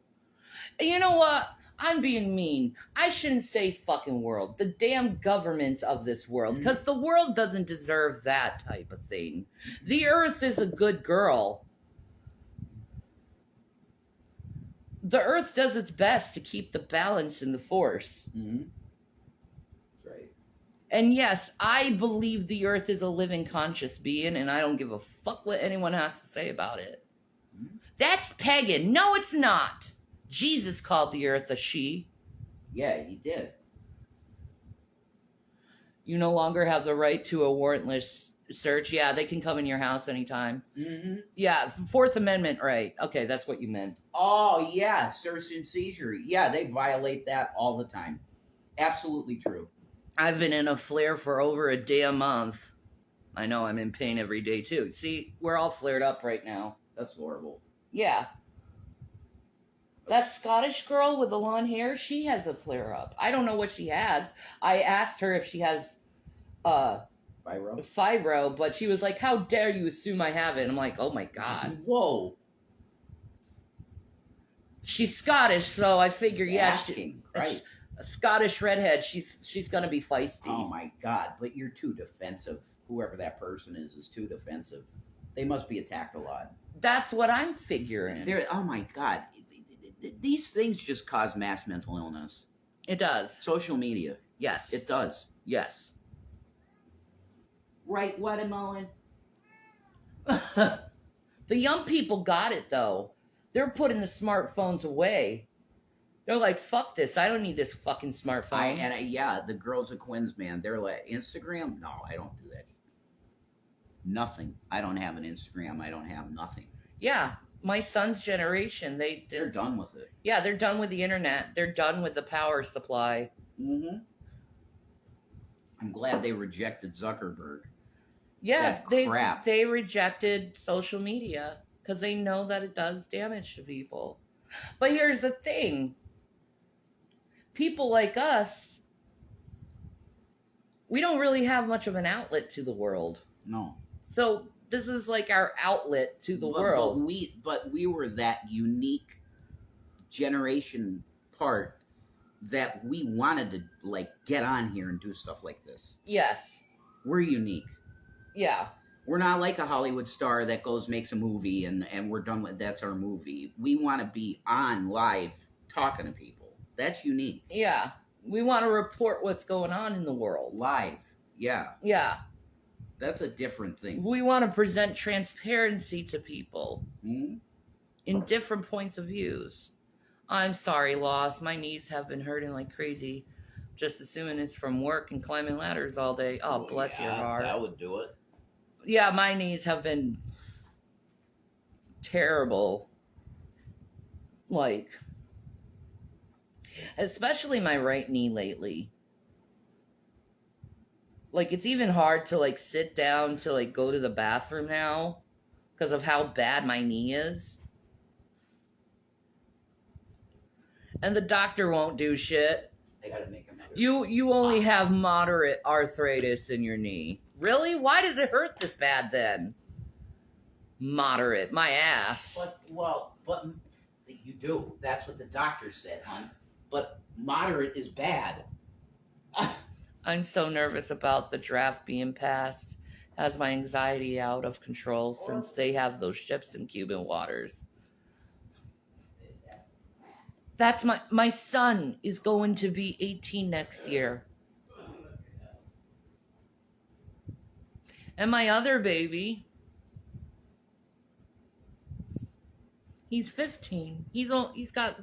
And you know what? I'm being mean. I shouldn't say fucking world. The damn governments of this world. Because the world doesn't deserve that type of thing. The earth is a good girl. The earth does its best to keep the balance in the force. Mm-hmm. That's right. And yes, I believe the earth is a living conscious being, and I don't give a fuck what anyone has to say about it. Mm-hmm. That's pagan. No, it's not. Jesus called the earth a she. Yeah, he did. You no longer have the right to a warrantless search. Yeah, they can come in your house anytime. Mm-hmm. Yeah, Fourth Amendment right. Okay, that's what you meant. Oh, yeah, search and seizure. Yeah, they violate that all the time. Absolutely true. I've been in a flare for over a damn month. I know I'm in pain every day, too. See, we're all flared up right now. That's horrible. Yeah. That Scottish girl with the long hair, she has a flare up. I don't know what she has. I asked her if she has fibro, but she was like, "How dare you assume I have it?" And I'm like, "Oh my god." Whoa. She's Scottish, so I figure, yeah, Christ. a Scottish redhead. She's gonna be feisty. Oh my god, but you're too defensive. Whoever that person is too defensive. They must be attacked a lot. That's what I'm figuring. Oh my god. These things just cause mass mental illness. It does. Social media. Yes. It does. Yes. Right, watermelon? The young people got it, though. They're putting the smartphones away. They're like, fuck this. I don't need this fucking smartphone. Yeah, the girls at Quinn's, man, they're like, Instagram? No, I don't do that. Nothing. I don't have an Instagram. I don't have nothing. Yeah. My son's generation, they're done with it. Yeah, they're done with the internet. They're done with the power supply. Mm-hmm. I'm glad they rejected Zuckerberg. Yeah, crap. They rejected social media because they know that it does damage to people. But here's the thing. People like us, we don't really have much of an outlet to the world. No. So this is like our outlet to the world. But we were that unique generation part that we wanted to like get on here and do stuff like this. Yes. We're unique. Yeah. We're not like a Hollywood star that goes makes a movie and we're done with that's our movie. We want to be on live talking to people. That's unique. Yeah. We want to report what's going on in the world. Live. Yeah. Yeah. That's a different thing. We want to present transparency to people Mm-hmm. in different points of views. I'm sorry, Lost. My knees have been hurting like crazy. Just assuming it's from work and climbing ladders all day. Oh, well, bless your heart. That would do it. Yeah, my knees have been terrible. Like, especially my right knee lately. Like, it's even hard to, like, sit down to, like, go to the bathroom now because of how bad my knee is. And the doctor won't do shit. They gotta make them. You only have moderate arthritis in your knee. Really? Why does it hurt this bad then? Moderate. My ass. But you do. That's what the doctor said, hon. But moderate is bad. I'm so nervous about the draft being passed. Has my anxiety out of control since they have those ships in Cuban waters. That's my son is going to be 18 next year. And my other baby, he's 15. He's got,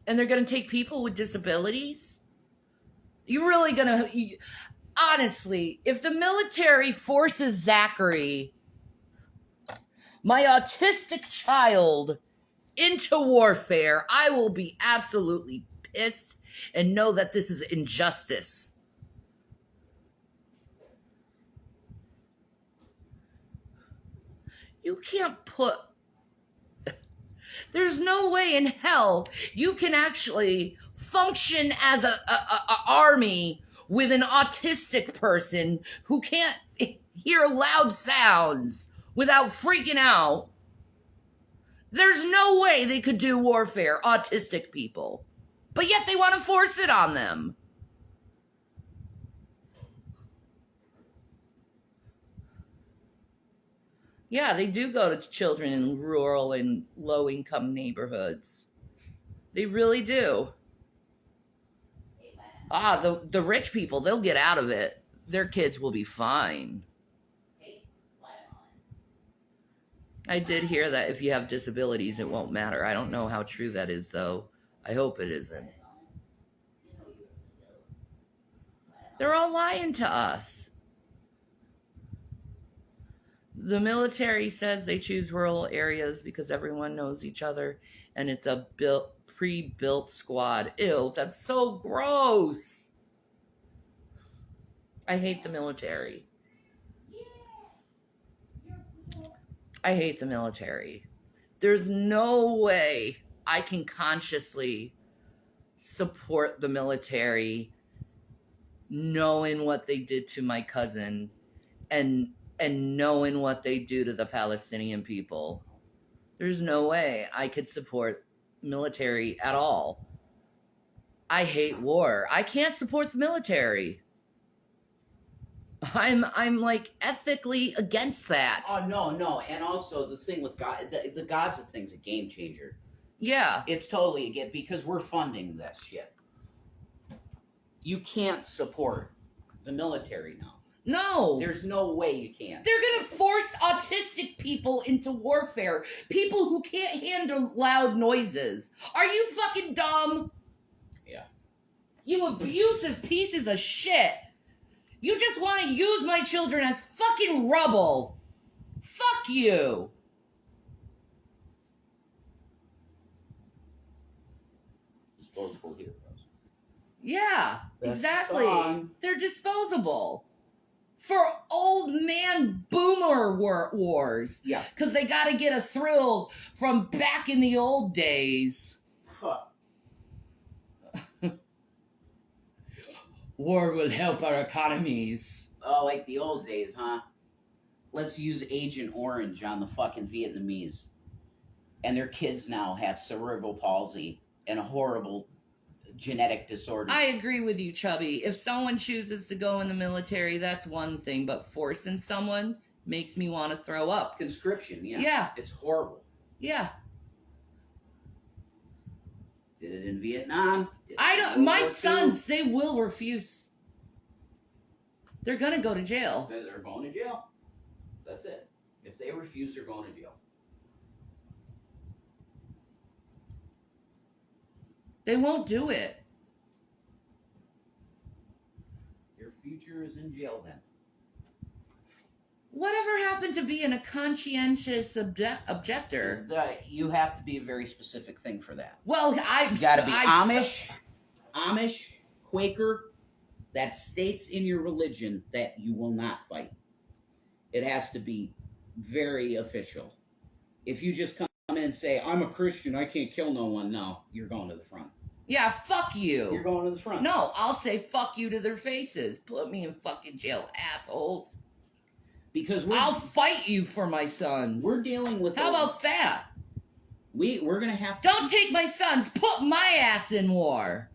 and they're going to take people with disabilities? You're really going to, honestly, if the military forces Zachary, my autistic child, into warfare, I will be absolutely pissed and know that this is injustice. You can't put There's no way in hell you can actually function as a army with an autistic person who can't hear loud sounds without freaking out. There's no way they could do warfare, autistic people. But yet they want to force it on them. Yeah, they do go to children in rural and low-income neighborhoods. They really do. The rich people, they'll get out of it. Their kids will be fine. I did hear that if you have disabilities, it won't matter. I don't know how true that is, though. I hope it isn't. They're all lying to us. The military says they choose rural areas because everyone knows each other and it's a pre-built squad. Ew, that's so gross. I hate the military. I hate the military. There's no way I can consciously support the military knowing what they did to my cousin and knowing what they do to the Palestinian people. There's no way I could support military at all. I hate war. I can't support the military. I'm like ethically against that. Oh no, and also the thing with the Gaza thing's a game changer. Yeah. It's totally a game because we're funding that shit. You can't support the military now. No. There's no way you can. They're going to force autistic people into warfare. People who can't handle loud noises. Are you fucking dumb? Yeah. You abusive pieces of shit. You just want to use my children as fucking rubble. Fuck you. Disposable heroes. Yeah, That's exactly. fine. They're disposable. For old man boomer wars. Yeah. Because they got to get a thrill from back in the old days. Fuck. War will help our economies. Oh, like the old days, huh? Let's use Agent Orange on the fucking Vietnamese. And their kids now have cerebral palsy and a horrible genetic disorder. I agree with you, Chubby. If someone chooses to go in the military, that's one thing. But forcing someone makes me want to throw up. Conscription, yeah. Yeah. It's horrible. Yeah. Did it in Vietnam. My sons, they will refuse. They're going to go to jail. They're going to jail. That's it. If they refuse, they're going to jail. They won't do it. Your future is in jail then. Whatever happened to being a conscientious objector? You have to be a very specific thing for that. Well, You got to be Amish, Quaker, that states in your religion that you will not fight. It has to be very official. If you just come in and say, I'm a Christian, I can't kill no one, no, you're going to the front. Yeah, fuck you. You're going to the front. No, I'll say fuck you to their faces. Put me in fucking jail, assholes. Because I'll fight you for my sons. We're dealing with... How about that? We're going to have to... Don't take my sons. Put my ass in war.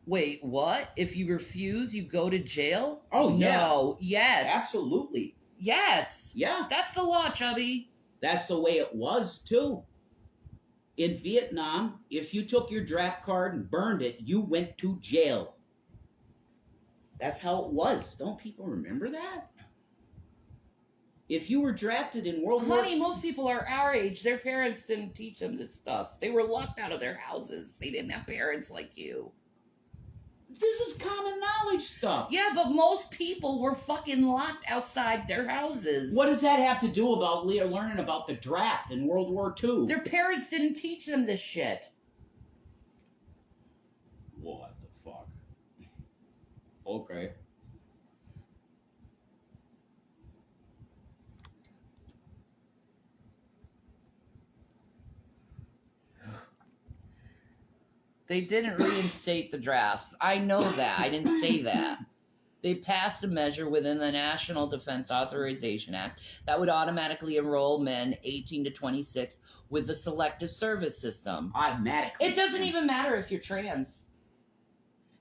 Wait, what? If you refuse, you go to jail? Oh, yeah. No. Yes. Absolutely. Yes. Yeah. That's the law, Chubby. That's the way it was, too. In Vietnam, if you took your draft card and burned it, you went to jail. That's how it was. Don't people remember that? If you were drafted in World War... Honey, most people are our age. Their parents didn't teach them this stuff. They were locked out of their houses. They didn't have parents like you. This is common knowledge stuff. Yeah, but most people were fucking locked outside their houses. What does that have to do about learning about the draft in World War II? Their parents didn't teach them this shit. What the fuck? Okay. They didn't reinstate the drafts. I know that. I didn't say that. They passed a measure within the National Defense Authorization Act that would automatically enroll men 18 to 26 with the selective service system. Automatically. It doesn't even matter if you're trans.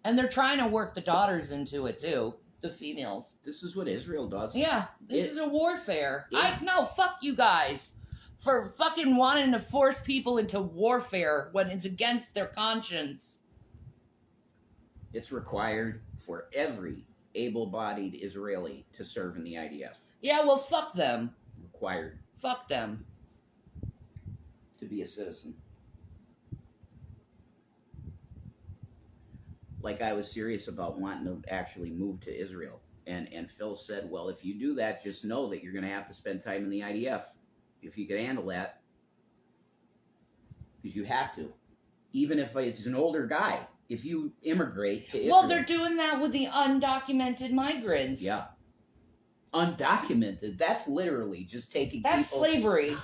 And they're trying to work the daughters into it too, the females. This is what Israel does. Yeah, this is a warfare. Yeah. No, fuck you guys for fucking wanting to force people into warfare when it's against their conscience. It's required for every able-bodied Israeli to serve in the IDF. Yeah, well, fuck them. Required Fuck them. to be a citizen. Like, I was serious about wanting to actually move to Israel. And Phil said, well, if you do that, just know that you're going to have to spend time in the IDF. If you can handle that. Because you have to. Even if it's an older guy. If you immigrate to Israel. Well, they're doing that with the undocumented migrants. Yeah. Undocumented. That's literally just taking That's people... slavery.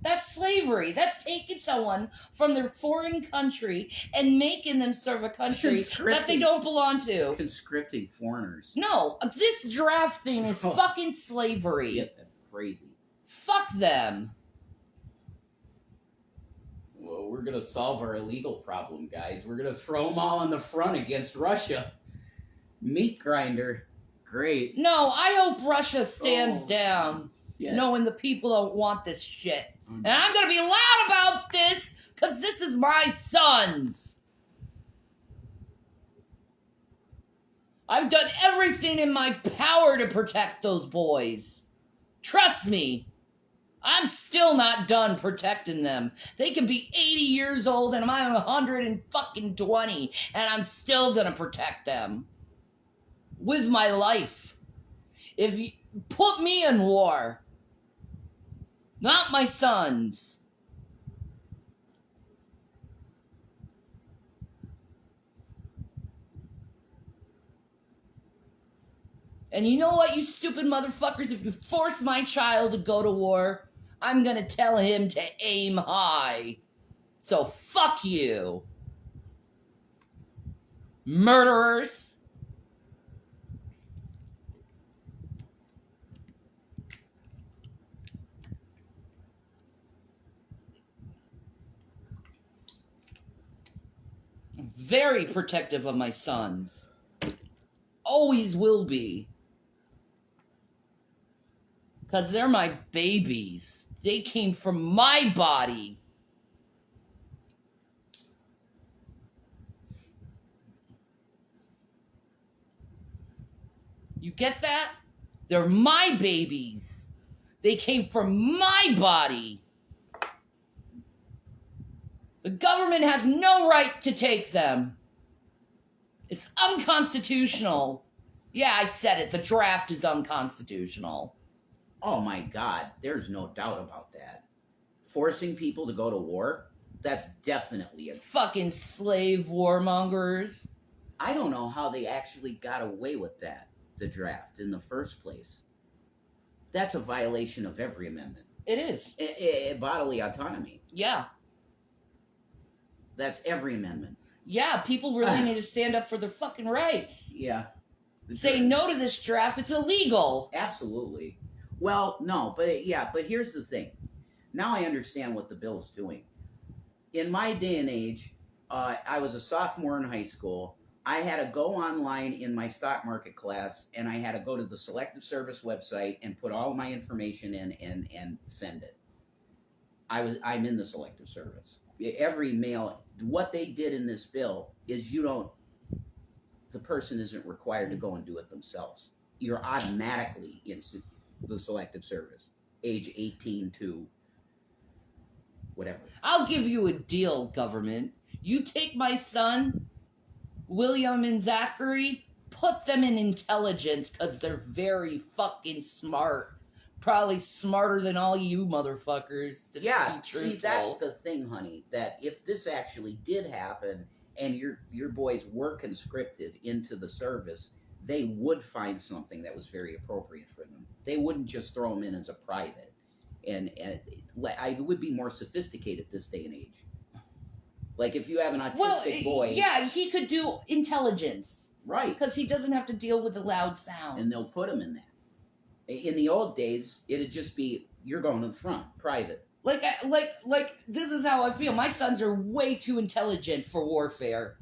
That's slavery. That's taking someone from their foreign country and making them serve a country that they don't belong to. Conscripting foreigners. No, this draft thing is fucking slavery. Shit, that's crazy. Fuck them. Well, we're going to solve our illegal problem, guys. We're going to throw them all on the front against Russia. Meat grinder. Great. No, I hope Russia stands down, knowing the people don't want this shit. And I'm going to be loud about this, because this is my sons. I've done everything in my power to protect those boys. Trust me. I'm still not done protecting them. They can be 80 years old and I'm 120, and I'm still going to protect them. With my life. If you put me in war, not my sons. And you know what, you stupid motherfuckers? If you force my child to go to war, I'm gonna tell him to aim high. So fuck you. Murderers. I'm very protective of my sons. Always will be. Because they're my babies. They came from my body. You get that? They're my babies. They came from my body. The government has no right to take them. It's unconstitutional. Yeah, I said it. The draft is unconstitutional. Oh my God, there's no doubt about that. Forcing people to go to war, that's definitely a... Fucking slave warmongers. I don't know how they actually got away with that, the draft, in the first place. That's a violation of every amendment. It is. Bodily autonomy. Yeah. That's every amendment. Yeah, people really need to stand up for their fucking rights. Yeah. Say no to this draft. It's illegal. Absolutely. Well, no, but here's the thing. Now I understand what the bill's doing. In my day and age, I was a sophomore in high school. I had to go online in my stock market class, and I had to go to the Selective Service website and put all my information in and send it. I'm in the Selective Service. Every male, what they did in this bill is the person isn't required to go and do it themselves. You're automatically in the Selective Service, age 18 to whatever. I'll give you a deal, government. You take my son, William and Zachary, put them in intelligence, because they're very fucking smart. Probably smarter than all you motherfuckers. Yeah, see, that's the thing, honey, that if this actually did happen and your boys were conscripted into the service, they would find something that was very appropriate for them. They wouldn't just throw them in as a private. And I would be more sophisticated this day and age. Like if you have an autistic Well, boy, yeah, he could do intelligence right, because he doesn't have to deal with the loud sounds. and they'll put him in that. In the old days, it'd just be you're going to the front, private. Like this is how I feel. My sons are way too intelligent for warfare.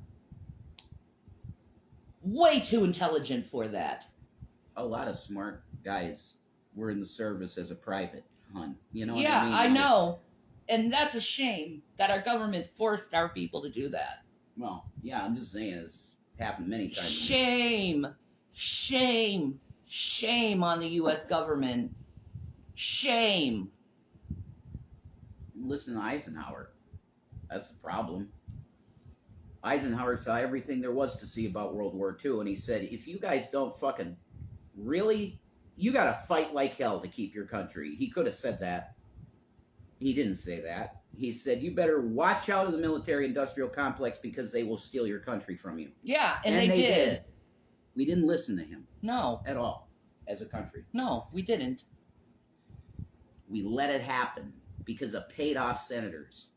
Way too intelligent for that. A lot of smart guys were in the service as a private, hun. You know Yeah, what I mean? I know. And that's a shame that our government forced our people to do that. Well, yeah, I'm just saying it's happened many times. Shame. Shame. Shame on the U.S. government. Shame. Listen to Eisenhower. That's the problem. Eisenhower saw everything there was to see about World War II, and he said, if you guys don't fucking really, you gotta fight like hell to keep your country. He could have said that. He didn't say that. He said, you better watch out of the military-industrial complex because they will steal your country from you. Yeah, and And they they did. did. We didn't listen to him No, at all as a country. no, we didn't. We let it happen because of paid-off senators.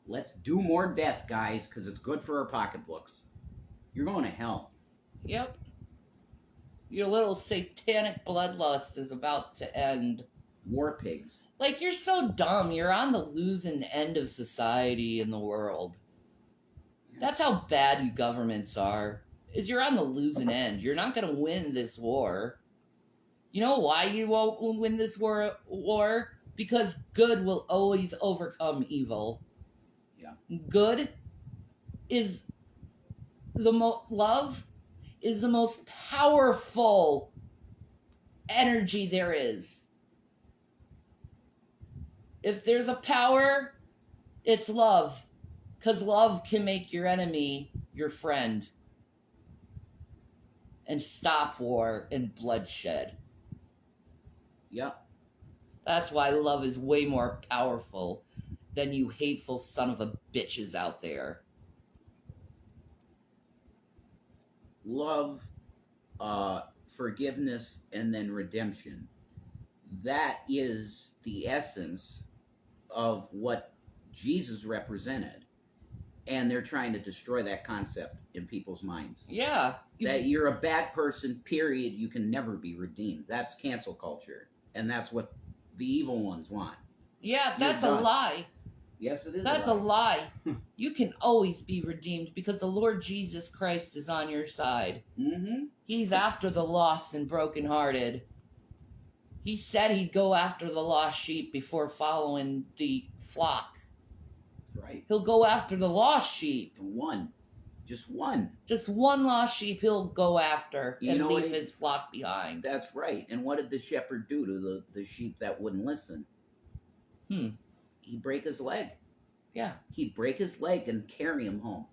Let's do more death, guys, because it's good for our pocketbooks. You're going to hell. Yep. Your little satanic bloodlust is about to end. War pigs. Like, you're so dumb. You're on the losing end of society in the world. That's how bad you governments are. Is you're on the losing end. You're not going to win this war. You know why you won't win this war? Because good will always overcome evil. Yeah. Good is love is the most powerful energy there is. If there's a power, it's love. Because love can make your enemy your friend. And stop war and bloodshed. Yep. That's why love is way more powerful than you hateful son of a bitches out there. Love, forgiveness, and then redemption. That is the essence of what Jesus represented. And they're trying to destroy that concept in people's minds. Yeah. That you're a bad person, period. You can never be redeemed. That's cancel culture. And that's what the evil ones want. Yeah, that's You're a done. lie. Yes, it is. That's a lie. You can always be redeemed because the Lord Jesus Christ is on your side. Mm-hmm. He's after the lost and brokenhearted. He said he'd go after the lost sheep before following the flock. That's right. He'll go after the lost sheep. One. Just one. Just one lost sheep he'll go after You and know what leave his flock behind. That's right. And what did the shepherd do to the sheep that wouldn't listen? He'd break his leg. Yeah. He'd break his leg and carry him home.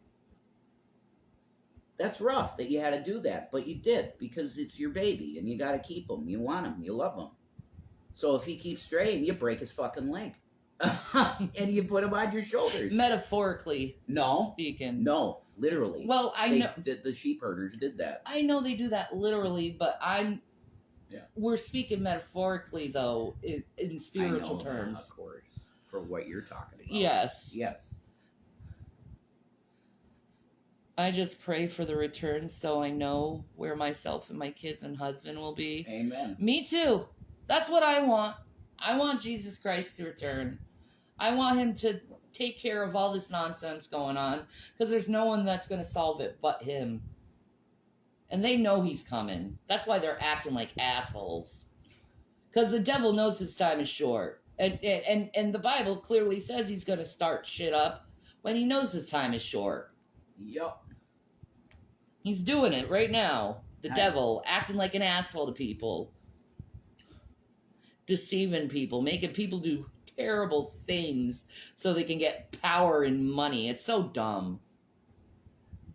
That's rough that you had to do that, but you did because it's your baby and you got to keep him. You want him. You love him. So if he keeps straying, you break his fucking leg. And you put him on your shoulders. Metaphorically No. speaking. No. Literally. Well, The sheep herders did that. I know they do that literally, but we're speaking metaphorically though, in spiritual terms. Of course. For what you're talking about. Yes. Yes. I just pray for the return so I know where myself and my kids and husband will be. Amen. Me too. That's what I want. I want Jesus Christ to return. I want him to take care of all this nonsense going on because there's no one that's going to solve it but him. And they know he's coming. That's why they're acting like assholes. Because the devil knows his time is short. And the Bible clearly says he's going to start shit up when he knows his time is short. Yup. He's doing it right now. The Nice. devil acting like an asshole to people. Deceiving people. Making people do terrible things so they can get power and money. It's so dumb.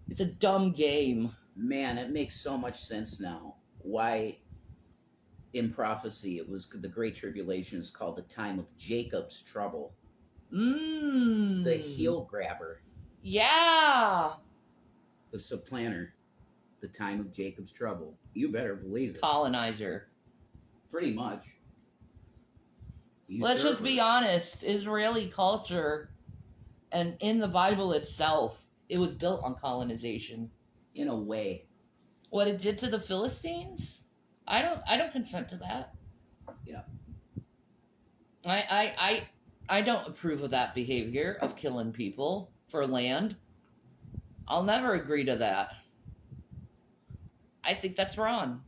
It's a dumb game. Man, it makes so much sense now. Why in prophecy it was the Great Tribulation is called the time of Jacob's trouble. The heel grabber. Yeah. The supplanter. The time of Jacob's trouble. You better believe it. Colonizer. Pretty much. Let's just be usurpers. honest. Israeli culture and in the Bible itself, it was built on colonization. In a way. What it did to the Philistines, I don't consent to that. Yeah. I don't approve of that behavior of killing people for land. I'll never agree to that. I think that's wrong.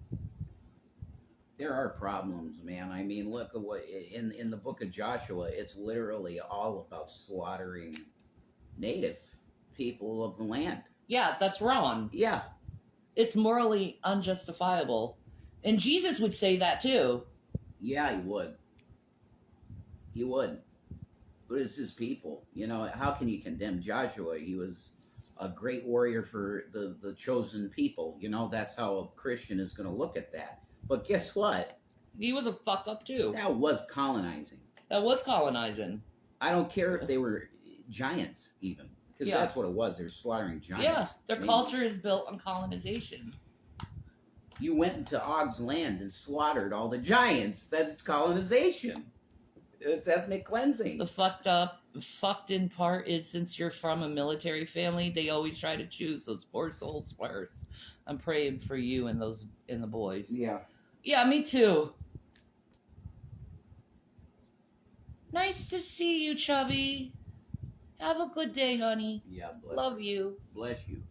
There are problems, man. I mean, look at what in the book of Joshua, it's literally all about slaughtering native people of the land. Yeah, that's wrong. Yeah. It's morally unjustifiable. And Jesus would say that too. Yeah, he would. He would. But it's his people. You know, how can you condemn Joshua? He was a great warrior for the chosen people. You know, that's how a Christian is going to look at that. But guess what? He was a fuck up too. That was colonizing. That was colonizing. I don't care if they were giants, even. Because Yeah. that's what it was. They were slaughtering giants. Yeah, their I mean, culture is built on colonization. You went into Og's land and slaughtered all the giants. That's colonization. It's ethnic cleansing. The fucked in part is since you're from a military family, they always try to choose those poor souls first. I'm praying for you and the boys. Yeah. Yeah, me too. Nice to see you, Chubby. Have a good day, honey. Yeah. Love you. Bless you.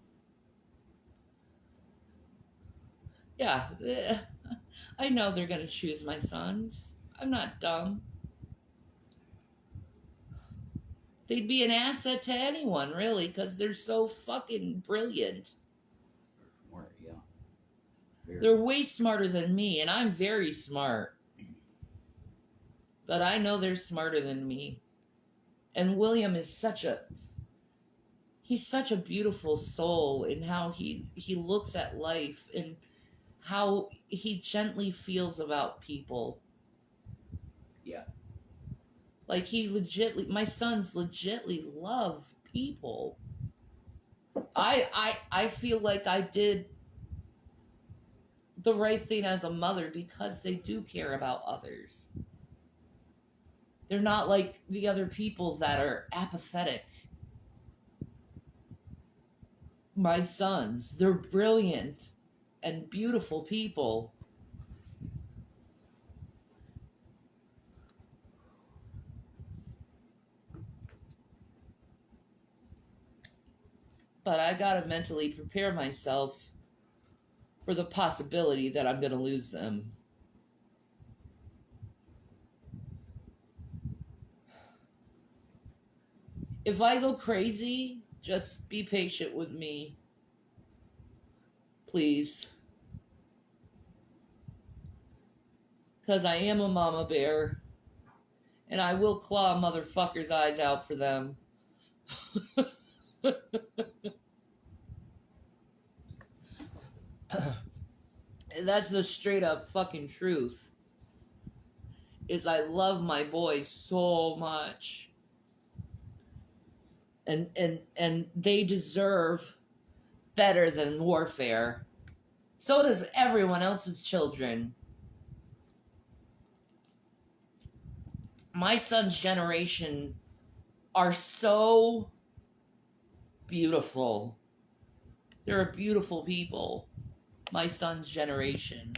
Yeah, I know they're gonna choose my sons. I'm not dumb. They'd be an asset to anyone, really, because they're so fucking brilliant. Or, yeah. Very. They're way smarter than me, and I'm very smart. But I know they're smarter than me. And William is he's such a beautiful soul in how he looks at life and how he gently feels about people. Yeah. Like my sons legitly love people. I feel like I did the right thing as a mother because they do care about others. They're not like the other people that are apathetic. My sons, they're brilliant and beautiful people. But I gotta mentally prepare myself for the possibility that I'm gonna lose them. If I go crazy, just be patient with me. Please. Because I am a mama bear. And I will claw motherfuckers' eyes out for them. That's the straight up fucking truth. Is I love my boys so much. And they deserve better than warfare. So does everyone else's children. My son's generation are so beautiful. They're a beautiful people. My son's generation.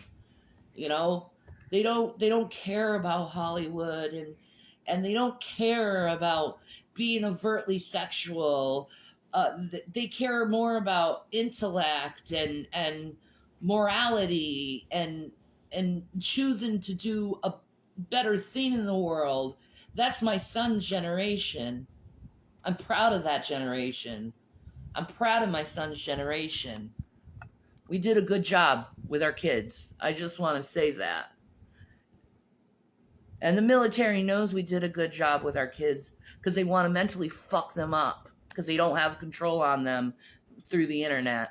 You know, they don't care about Hollywood and they don't care about being overtly sexual. They care more about intellect and morality and choosing to do a better thing in the world. That's my son's generation. I'm proud of that generation. I'm proud of my son's generation. We did a good job with our kids. I just want to say that. And the military knows we did a good job with our kids because they want to mentally fuck them up because they don't have control on them through the internet.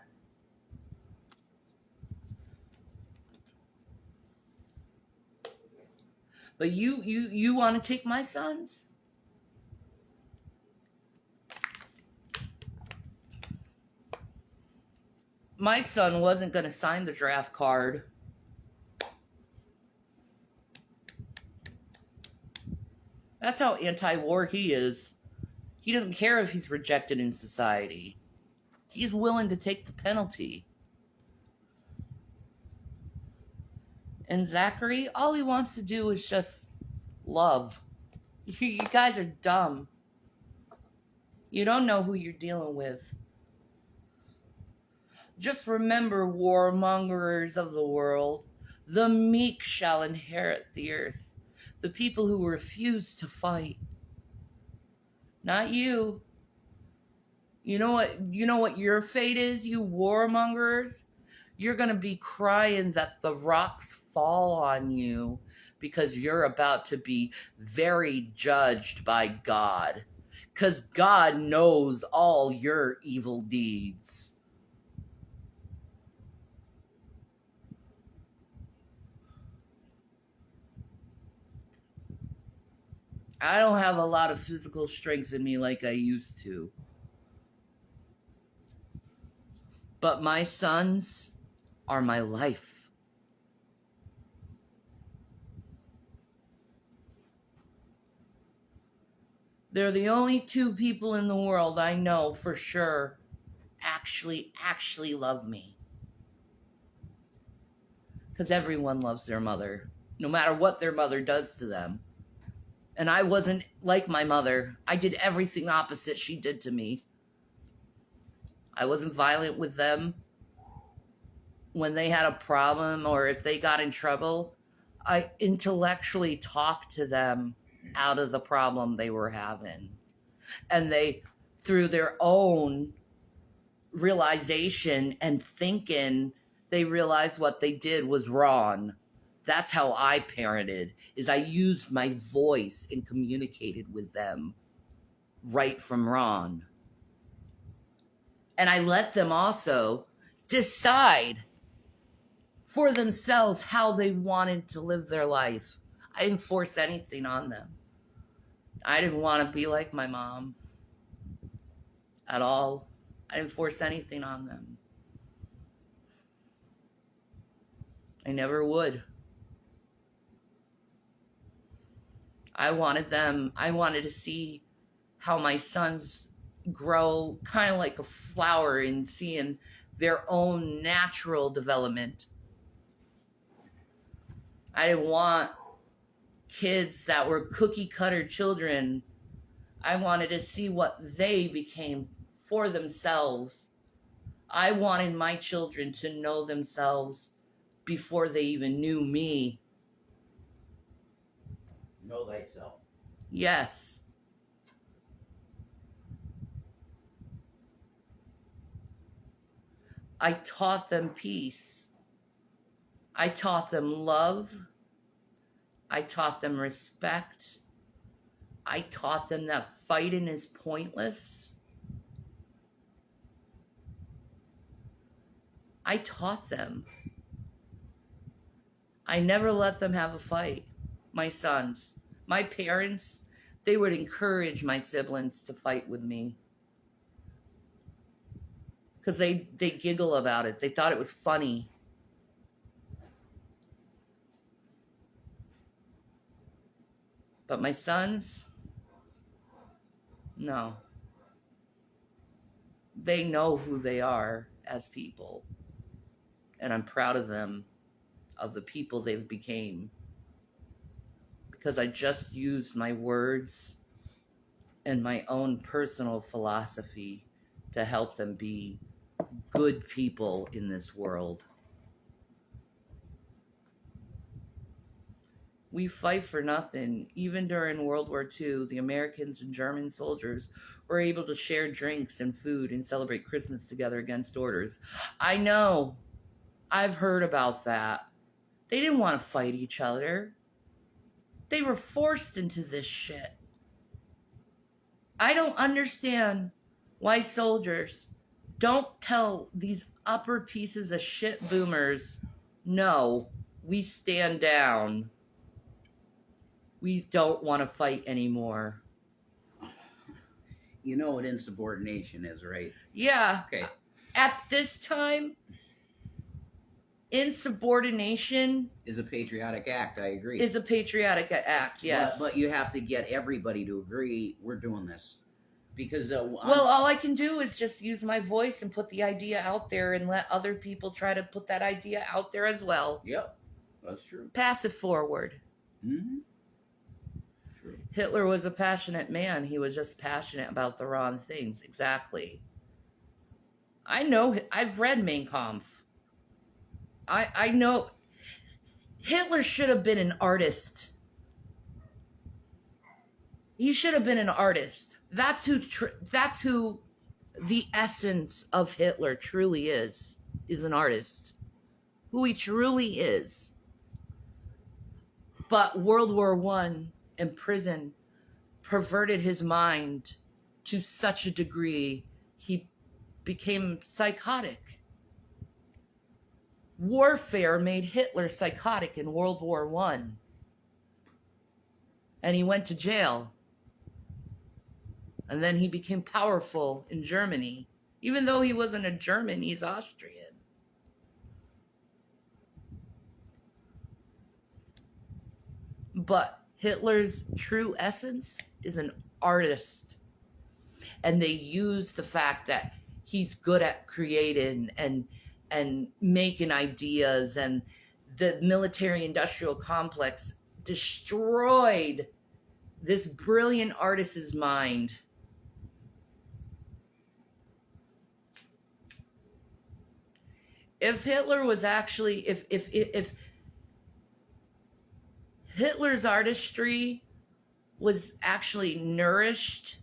But you want to take my sons? My son wasn't going to sign the draft card. That's how anti-war he is. He doesn't care if he's rejected in society. He's willing to take the penalty. And Zachary, all he wants to do is just love. You guys are dumb. You don't know who you're dealing with. Just remember, warmongers of the world, the meek shall inherit the earth. The people who refuse to fight. Not you. You know what your fate is, you warmongers? You're going to be crying that the rocks fall on you because you're about to be very judged by God. Because God knows all your evil deeds. I don't have a lot of physical strength in me like I used to. But my sons are my life. They're the only two people in the world I know for sure actually love me. Because everyone loves their mother, no matter what their mother does to them. And I wasn't like my mother. I did everything opposite she did to me. I wasn't violent with them. When they had a problem or if they got in trouble, I intellectually talked to them out of the problem they were having. And they, through their own realization and thinking, they realized what they did was wrong. That's how I parented, is I used my voice and communicated with them right from wrong. And I let them also decide for themselves how they wanted to live their life. I didn't force anything on them. I didn't want to be like my mom at all. I didn't force anything on them. I never would. I wanted to see how my sons grow kind of like a flower and seeing their own natural development. I didn't want kids that were cookie cutter children. I wanted to see what they became for themselves. I wanted my children to know themselves before they even knew me. Know thyself. Yes. I taught them peace. I taught them love. I taught them respect. I taught them that fighting is pointless. I taught them. I never let them have a fight. My sons, my parents, they would encourage my siblings to fight with me. Because they giggle about it. They thought it was funny. But my sons, no. They know who they are as people. And I'm proud of them, of the people they've became. Because I just used my words and my own personal philosophy to help them be good people in this world. We fight for nothing. Even during World War II, the Americans and German soldiers were able to share drinks and food and celebrate Christmas together against orders. I know. I've heard about that. They didn't want to fight each other. They were forced into this shit. I don't understand why soldiers don't tell these upper pieces of shit boomers, no, we stand down. We don't want to fight anymore. You know what insubordination is, right? Yeah. Okay. At this time, insubordination Is a patriotic act. I agree. is a patriotic act, yes. But you have to get everybody to agree we're doing this. Because well, all I can do is just use my voice and put the idea out there and let other people try to put that idea out there as well. Yep, that's true. Pass it forward. Mm-hmm. True. Hitler was a passionate man. He was just passionate about the wrong things. Exactly. I know. I've read Mein Kampf. I know. Hitler should have been an artist. He should have been an artist. That's who the essence of Hitler truly is an artist. Who he truly is. But World War I and prison perverted his mind to such a degree he became psychotic. Warfare made Hitler psychotic in World War I. And he went to jail. And then he became powerful in Germany. Even though he wasn't a German, he's Austrian. But Hitler's true essence is an artist. And they use the fact that he's good at creating and making ideas, and the military-industrial complex destroyed this brilliant artist's mind. If Hitler was actually, if Hitler's artistry was actually nourished,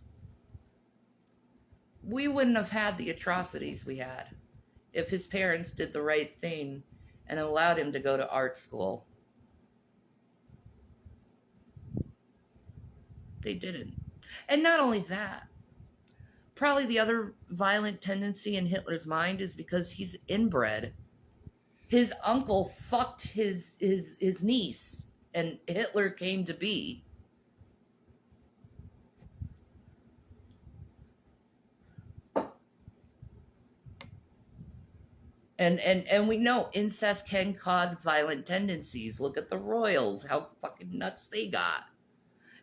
we wouldn't have had the atrocities we had if his parents did the right thing and allowed him to go to art school. They didn't. And not only that, probably the other violent tendency in Hitler's mind is because he's inbred. His uncle fucked his niece, and Hitler came to be. And we know incest can cause violent tendencies. Look at the royals, how fucking nuts they got.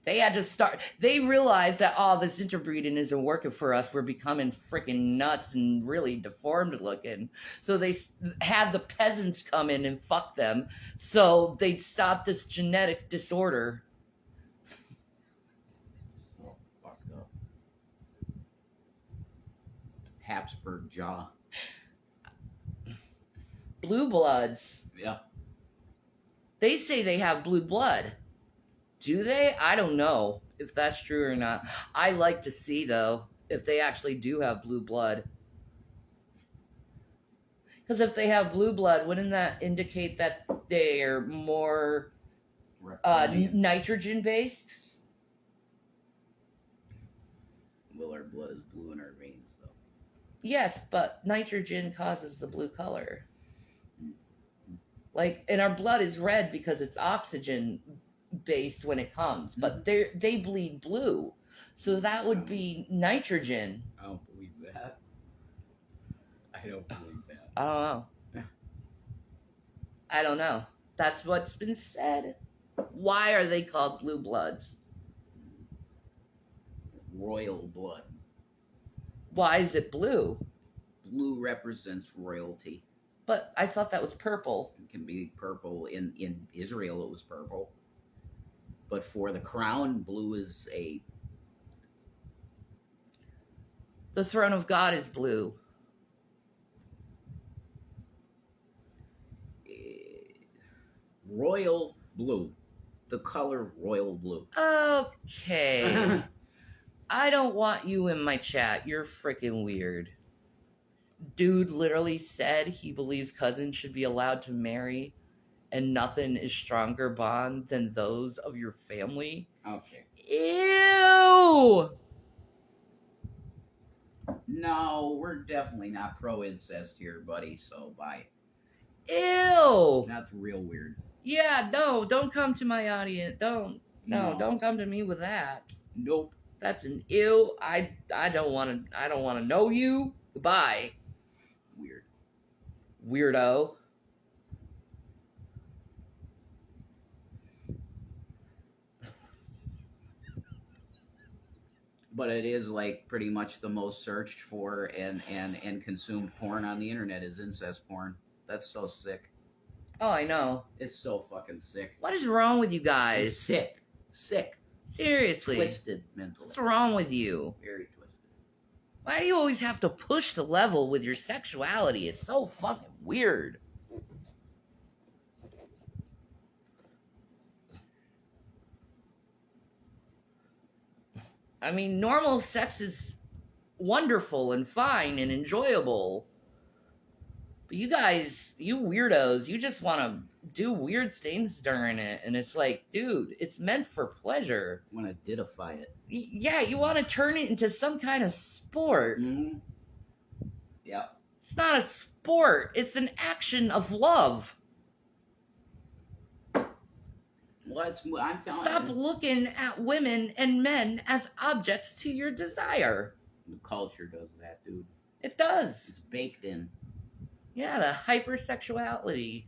They had to start, they realized that, oh, this interbreeding isn't working for us. We're becoming freaking nuts and really deformed looking. So they had the peasants come in and fuck them so they'd stop this genetic disorder. Oh, fucked up. Habsburg jaw. Blue bloods. Yeah. They say they have blue blood. Do they? I don't know if that's true or not. I like to see, though, if they actually do have blue blood. Because if they have blue blood, wouldn't that indicate that they're more nitrogen-based? Well, our blood is blue in our veins, though. Yes, but nitrogen causes the blue color. Like, and our blood is red because it's oxygen-based when it comes, but they bleed blue. So that would be nitrogen. I don't believe that. I don't believe that. I don't know. I don't know. That's what's been said. Why are they called blue bloods? Royal blood. Why is it blue? Blue represents royalty. But I thought that was purple. It can be purple. In Israel, it was purple. But for the crown, blue is a... The throne of God is blue. Royal blue. The color royal blue. Okay. I don't want you in my chat. You're freaking weird. Dude literally said he believes cousins should be allowed to marry, and nothing is stronger bond than those of your family. Okay. Ew! No, we're definitely not pro-incest here, buddy, so bye. Ew! That's real weird. Yeah, no, don't come to my audience. Don't come to me with that. Nope. That's an ew. I don't want to know you. Goodbye. Weird. Weirdo. But it is like pretty much the most searched for and consumed porn on the internet is incest porn. That's so sick. Oh, I know. It's so fucking sick. What is wrong with you It's guys? sick, Seriously. twisted mentally. What's wrong with you? Very twisted. Why do you always have to push the level with your sexuality? It's so fucking weird. I mean, normal sex is wonderful and fine and enjoyable. But you guys, you weirdos, you just want to do weird things during it. And it's like, dude, it's meant for pleasure. I want to didify it. Yeah, you want to turn it into some kind of sport. Mm-hmm. Yeah. It's not a sport, it's an action of love. Well, I'm telling Stop you. looking at women and men as objects to your desire. The culture does that, dude. It does. It's baked in. Yeah, the hypersexuality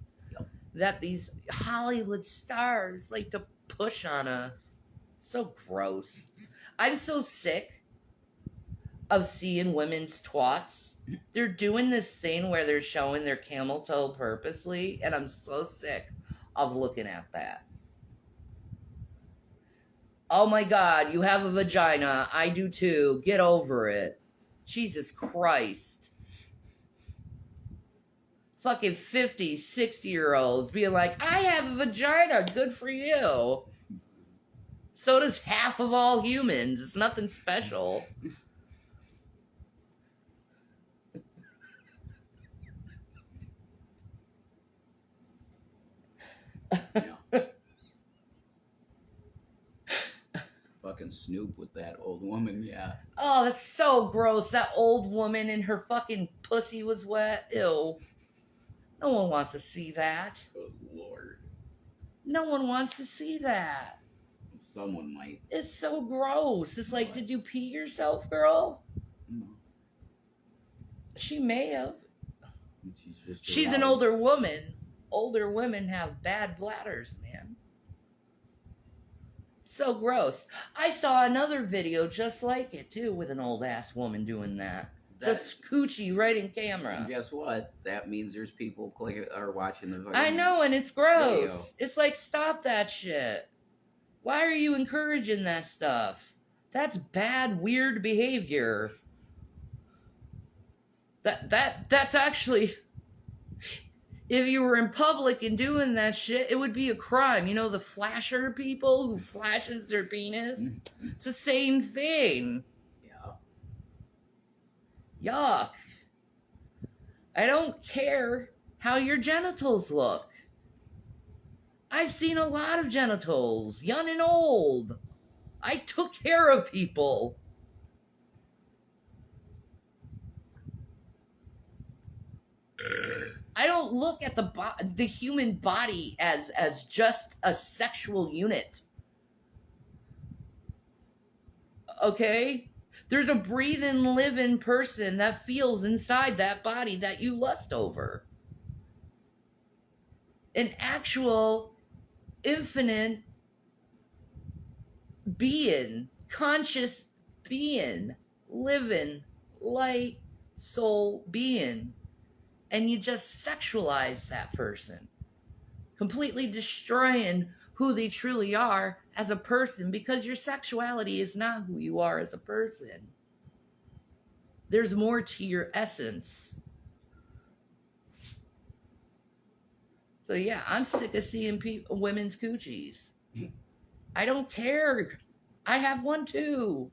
that these Hollywood stars like to push on us. So gross. I'm so sick of seeing women's twats. They're doing this thing where they're showing their camel toe purposely, and I'm so sick of looking at that. Oh my God, you have a vagina. I do too. Get over it. Jesus Christ. Fucking 50, 60-year-olds being like, I have a vagina. Good for you. So does half of all humans. It's nothing special. Yeah. Fucking Snoop with that old woman, yeah. Oh, that's so gross. That old woman and her fucking pussy was wet. Ew. No one wants to see that. Oh, Lord. No one wants to see that. Someone might. It's so gross. It's like, did you pee yourself, girl? No. She may have. She's She's an older woman. Older women have bad bladders, man. So gross. I saw another video just like it, too, with an old ass woman doing that. Just coochie right in camera. And guess what? That means there's people clicking or watching the video. I know, and it's gross. Video. It's like, stop that shit. Why are you encouraging that stuff? That's bad, weird behavior. That's actually, if you were in public and doing that shit, it would be a crime. You know the flasher people who flashes their penis? It's the same thing. Yeah. Yuck. I don't care how your genitals look. I've seen a lot of genitals, young and old. I took care of people. I don't look at the human body as just a sexual unit. Okay? There's a breathing, living person that feels inside that body that you lust over. An actual, infinite being, conscious being, living, light, soul being. And you just sexualize that person, completely destroying who they truly are as a person, because your sexuality is not who you are as a person. There's more to your essence. So yeah, I'm sick of seeing women's coochies. I don't care. I have one too.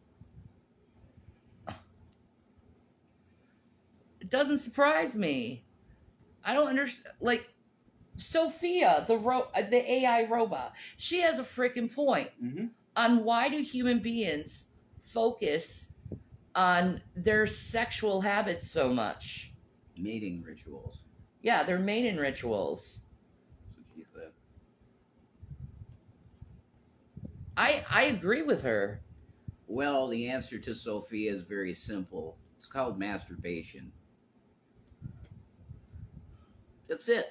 It doesn't surprise me. I don't understand. Like, Sophia, the AI robot, she has a freaking point on why do human beings focus on their sexual habits so much. Mating rituals. Yeah, they're mating rituals. That's what she said. I agree with her. Well, the answer to Sophia is very simple. It's called masturbation. That's it.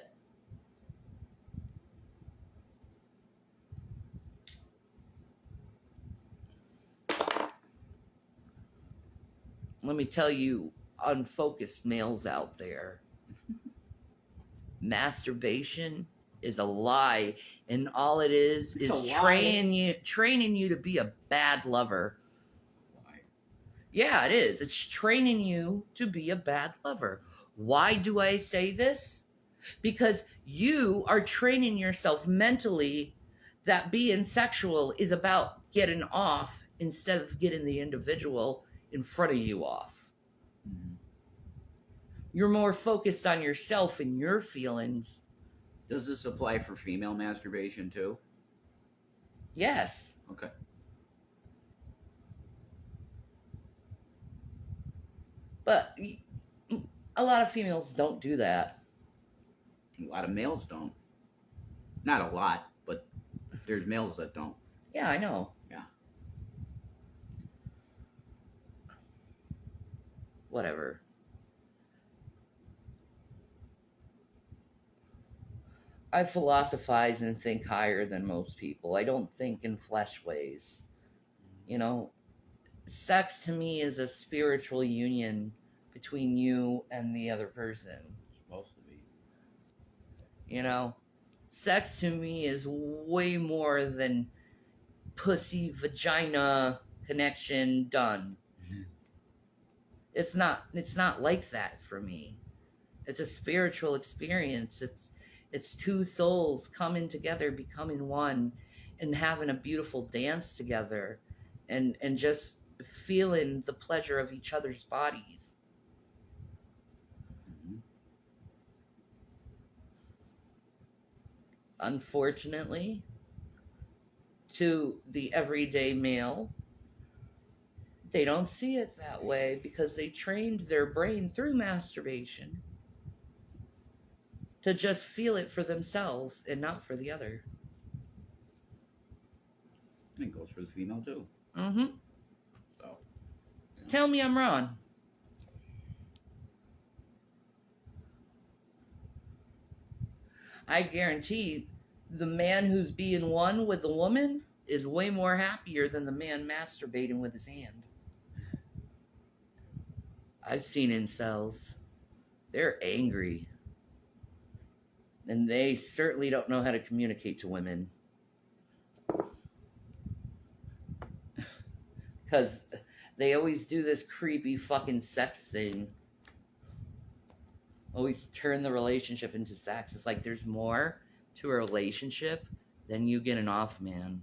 let me tell you, unfocused males out there, masturbation is a lie, and all it is It's a lie. training you to be a bad lover. Why? Yeah, it is. It's training you to be a bad lover. Why do I say this? Because you are training yourself mentally that being sexual is about getting off instead of getting the individual in front of you off. Mm-hmm. You're more focused on yourself and your feelings. Does this apply for female masturbation too? Yes. Okay. But a lot of females don't do that. A lot of males don't. Not a lot, but there's males that don't. Yeah, I know. Yeah. Whatever. I philosophize and think higher than most people. I don't think in flesh ways. You know, sex to me is a spiritual union between you and the other person. It's supposed to be. You know, sex to me is way more than pussy vagina connection done. It's not like that for me. It's a spiritual experience. It's two souls coming together, becoming one, and having a beautiful dance together, and just feeling the pleasure of each other's bodies. Mm-hmm. Unfortunately, to the everyday male, they don't see it that way because they trained their brain through masturbation to just feel it for themselves and not for the other. It goes for the female too. Mm-hmm. So. Yeah. Tell me I'm wrong. I guarantee the man who's being one with the woman is way more happier than the man masturbating with his hand. I've seen incels. They're angry. And they certainly don't know how to communicate to women. Because they always do this creepy fucking sex thing. Always turn the relationship into sex. It's like there's more to a relationship than you getting off, man.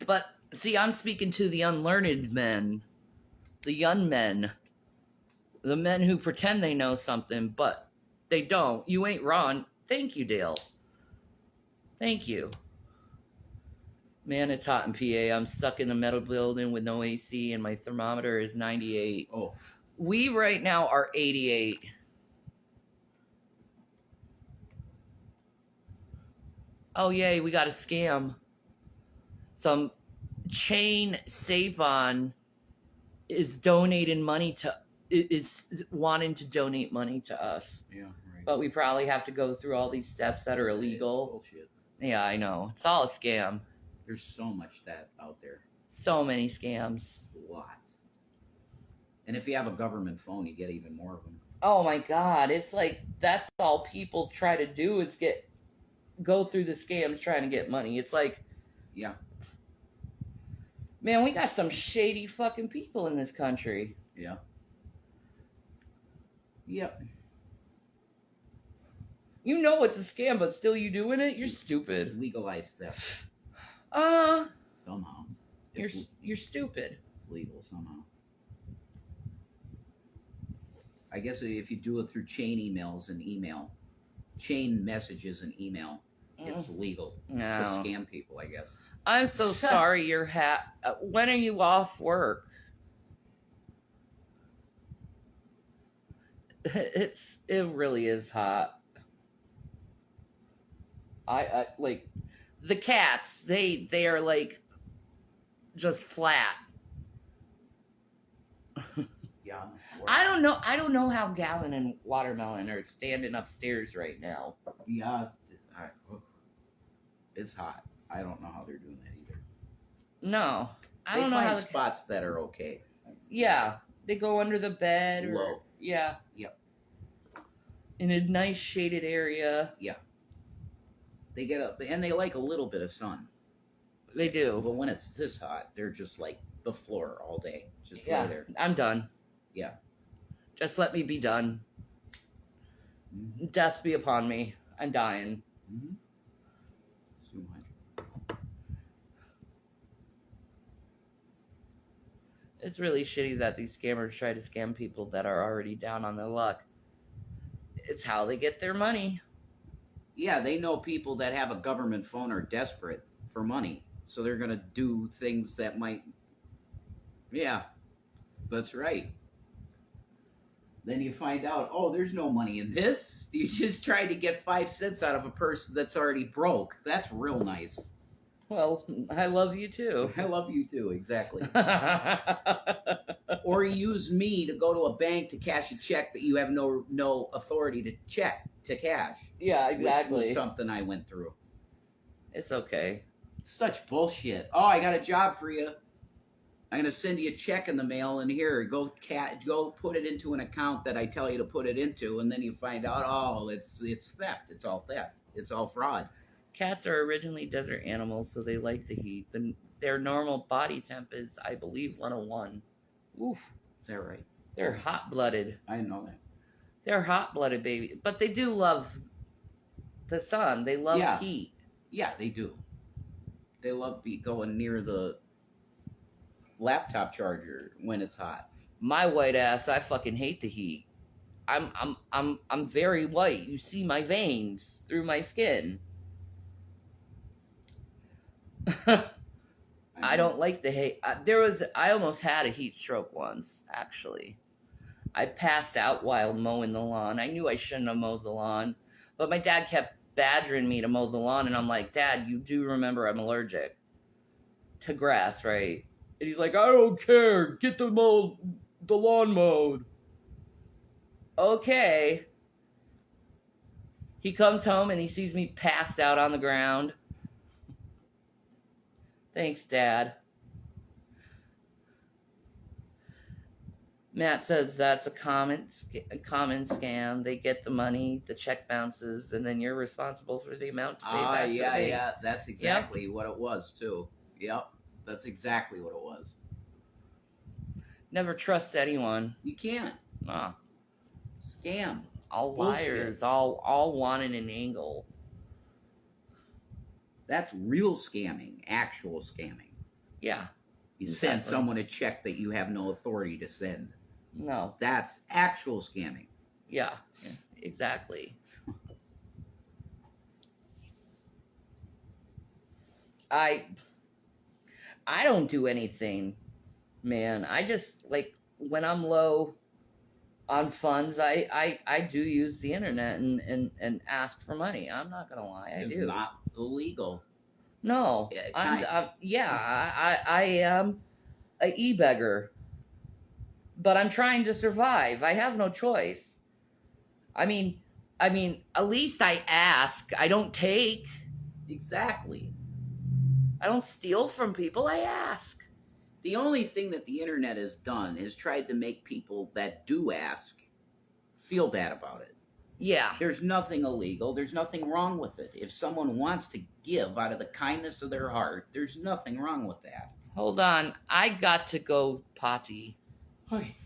But see, I'm speaking to the unlearned men, the young men, the men who pretend they know something, but they don't. You ain't wrong. Thank you, Dale. Thank you. Man, it's hot in PA. I'm stuck in a metal building with no AC, and my thermometer is 98. Oh. We right now are 88. Oh, yay, we got a scam. Some chain Savon is donating money to, is wanting to donate money to us. Yeah, right. But we probably have to go through all these steps that are illegal. Bullshit. Yeah, I know. It's all a scam. There's so much that out there. So many scams. Lots. And if you have a government phone, you get even more of them. Oh my God. It's like that's all people try to do is go through the scams trying to get money. It's like, yeah. Man, we got some shady fucking people in this country. Yeah. Yep. You know it's a scam, but still you doing it? You're stupid. Legalize theft. Somehow. You're stupid. Legal somehow. I guess if you do it through chain messages and email, it's legal to scam people, I guess. I'm so sorry you're when are you off work? It really is hot. I like the cats, they are like just flat. Yeah. I don't know how Gavin and Watermelon are standing upstairs right now. Yeah. It's hot. I don't know how they're doing that either. No. I They don't know find how. spots that are okay. Yeah, they go under the bed or Low. yeah. Yep. In a nice shaded area. Yeah. They get up and they like a little bit of sun. They do. But when it's this hot, they're just like the floor all day. Just lay Yeah, there. I'm done. Yeah. Just let me be done. Mm-hmm. Death be upon me. I'm dying. Mm-hmm. So much. It's really shitty that these scammers try to scam people that are already down on their luck. It's how they get their money. Yeah, they know people that have a government phone are desperate for money. So they're going to do things that might. Yeah, that's right. Then you find out, oh, there's no money in this. You just tried to get 5 cents out of a person that's already broke. That's real nice. Well, I love you too. I love you too, exactly. Or use me to go to a bank to cash a check that you have no authority to cash. Yeah, Which exactly. was something I went through. It's okay. Such bullshit. Oh, I got a job for you. I'm gonna send you a check in the mail, and here, go put it into an account that I tell you to put it into, and then you find out, oh, it's theft. It's all theft. It's all fraud. Cats are originally desert animals, so they like the heat. Their normal body temp is, I believe, 101. Oof. Is that right? They're hot-blooded. I didn't know that. They're hot-blooded, baby. But they do love the sun. They love heat. Yeah, they do. They love going near the laptop charger when it's hot. My white ass, I fucking hate the heat. I'm very white. You see my veins through my skin. I don't like the heat. I almost had a heat stroke once, actually. I passed out while mowing the lawn. I knew I shouldn't have mowed the lawn, but my dad kept badgering me to mow the lawn, and I'm like, Dad, you do remember I'm allergic to grass, right? And he's like, I don't care. Get the lawn mowed. Okay. He comes home and he sees me passed out on the ground. Thanks, Dad. Matt says that's a common scam. They get the money, the check bounces, and then you're responsible for the amount to pay back. Yeah. That's exactly what it was, too. Yep. That's exactly what it was. Never trust anyone. You can't. Nah. Scam. All Bullshit. liars. All wanting an angle. That's real scamming. Actual scamming. Yeah. You Exactly. send someone a check that you have no authority to send. No. That's actual scamming. Yeah. Exactly. I don't do anything, man. I just, like, when I'm low on funds, I do use the internet and ask for money. I'm not gonna lie, I It's do. not illegal. No, I am a e-beggar, but I'm trying to survive. I have no choice. I mean, at least I ask. I don't take. Exactly. I don't steal from people. I ask. The only thing that the internet has done is tried to make people that do ask feel bad about it. Yeah. There's nothing illegal. There's nothing wrong with it. If someone wants to give out of the kindness of their heart, there's nothing wrong with that. Hold on. I got to go potty. Okay.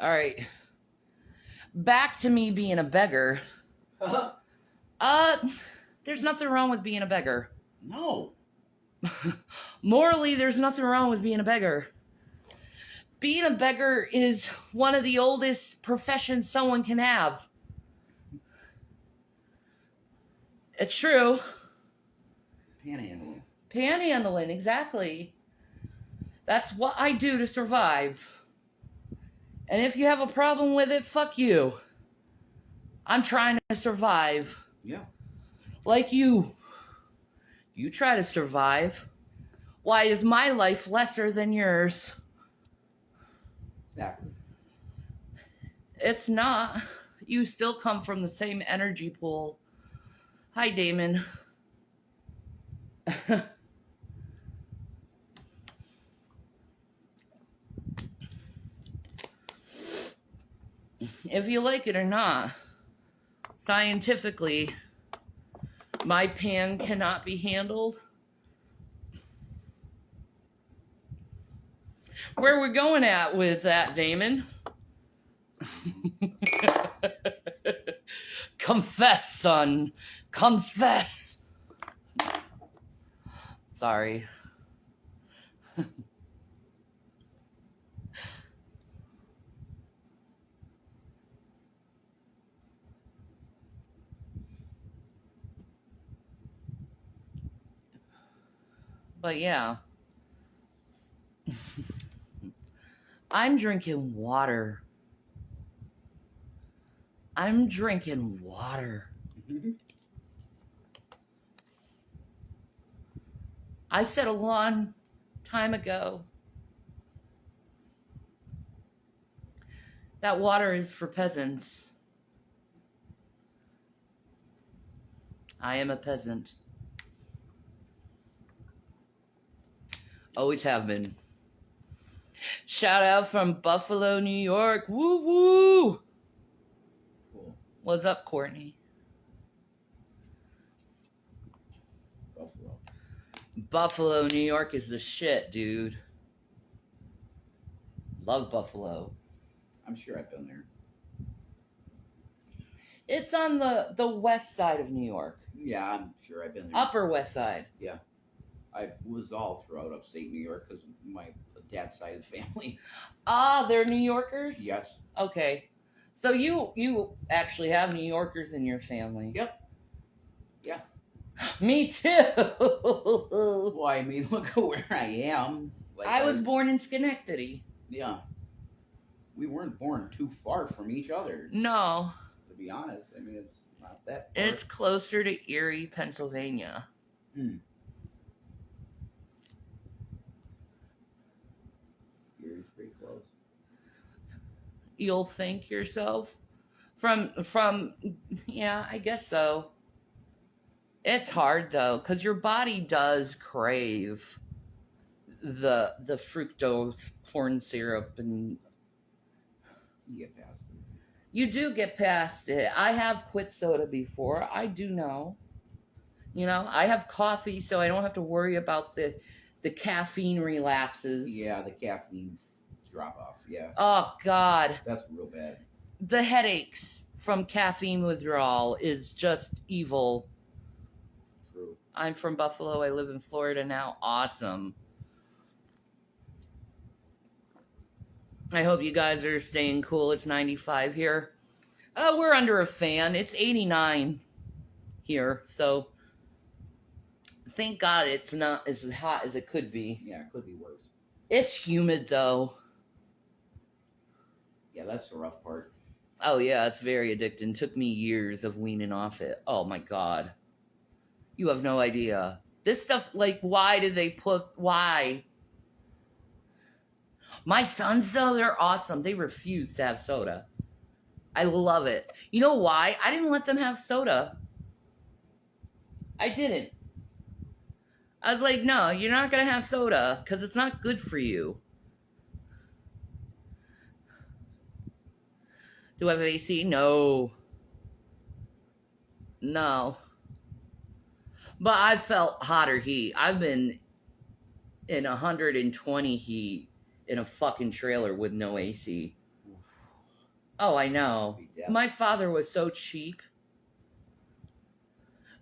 All right. Back to me being a beggar. There's nothing wrong with being a beggar. No. Morally, there's nothing wrong with being a beggar. Being a beggar is one of the oldest professions someone can have. It's true. Panhandling. Panhandling, exactly. That's what I do to survive. And if you have a problem with it, fuck you. I'm trying to survive. Yeah. Like you. You try to survive. Why is my life lesser than yours? Exactly. It's not. You still come from the same energy pool. Hi, Damon. If you like it or not, scientifically, my pan cannot be handled. Where are we going at with that, Damon? Confess, son. Confess. Sorry. But yeah. I'm drinking water. I'm drinking water. I said a long time ago that water is for peasants. I am a peasant. Always have been. Shout out from Buffalo, New York. Woo woo! Cool. What's up, Courtney? Buffalo. Buffalo, New York is the shit, dude. Love Buffalo. I'm sure I've been there. It's on the west side of New York. Yeah, I'm sure I've been there. Upper west side. Yeah. I was all throughout upstate New York because my dad's side of the family. Ah, they're New Yorkers? Yes. Okay. So you actually have New Yorkers in your family. Yep. Yeah. Me too. Well, I mean, look at where I am. Like, I was born in Schenectady. Yeah. We weren't born too far from each other, No, to be honest. I mean, it's not that far. it's closer to Erie, Pennsylvania. Erie's pretty close. You'll think yourself from yeah, I guess so. It's hard though, because your body does crave the fructose corn syrup, and You get past it. you do get past it. I have quit soda before. I do know. You know, I have coffee, so I don't have to worry about the caffeine relapses. Yeah, the caffeine drop off. Yeah. Oh God, That's real bad. the headaches from caffeine withdrawal is just evil. True. I'm from Buffalo. I live in Florida now. Awesome. I hope you guys are staying cool. It's 95 here. We're under a fan. It's 89 here, so thank God it's not as hot as it could be. Yeah, it could be worse. It's humid though. Yeah, that's the rough part. Oh yeah, it's very addicting. Took me years of weaning off it. Oh my God. You have no idea. This stuff, like, why? My sons, though, they're awesome. They refuse to have soda. I love it. You know why? I didn't let them have soda. I didn't. I was like, no, you're not going to have soda because it's not good for you. Do I have AC? No. No. But I've felt hotter heat. I've been in 120 heat in a fucking trailer with no AC. Oh, I know. Be death. My father was so cheap.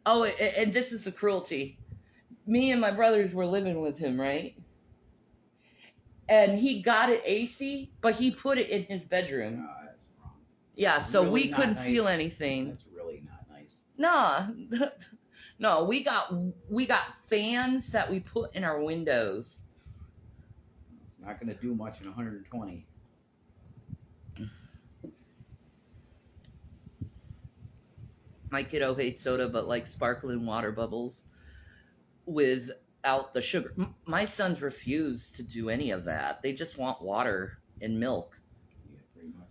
Oh, and this is the cruelty. Me and my brothers were living with him, right? And he got it AC, but he put it in his bedroom. No, that's wrong. Yeah, That's so really we not couldn't nice. feel anything. That's really not nice. Nah. No, we got fans that we put in our windows. It's not going to do much in 120. My kiddo hates soda but likes sparkling water bubbles without the sugar. My sons refuse to do any of that. They just want water and milk. Yeah, pretty much.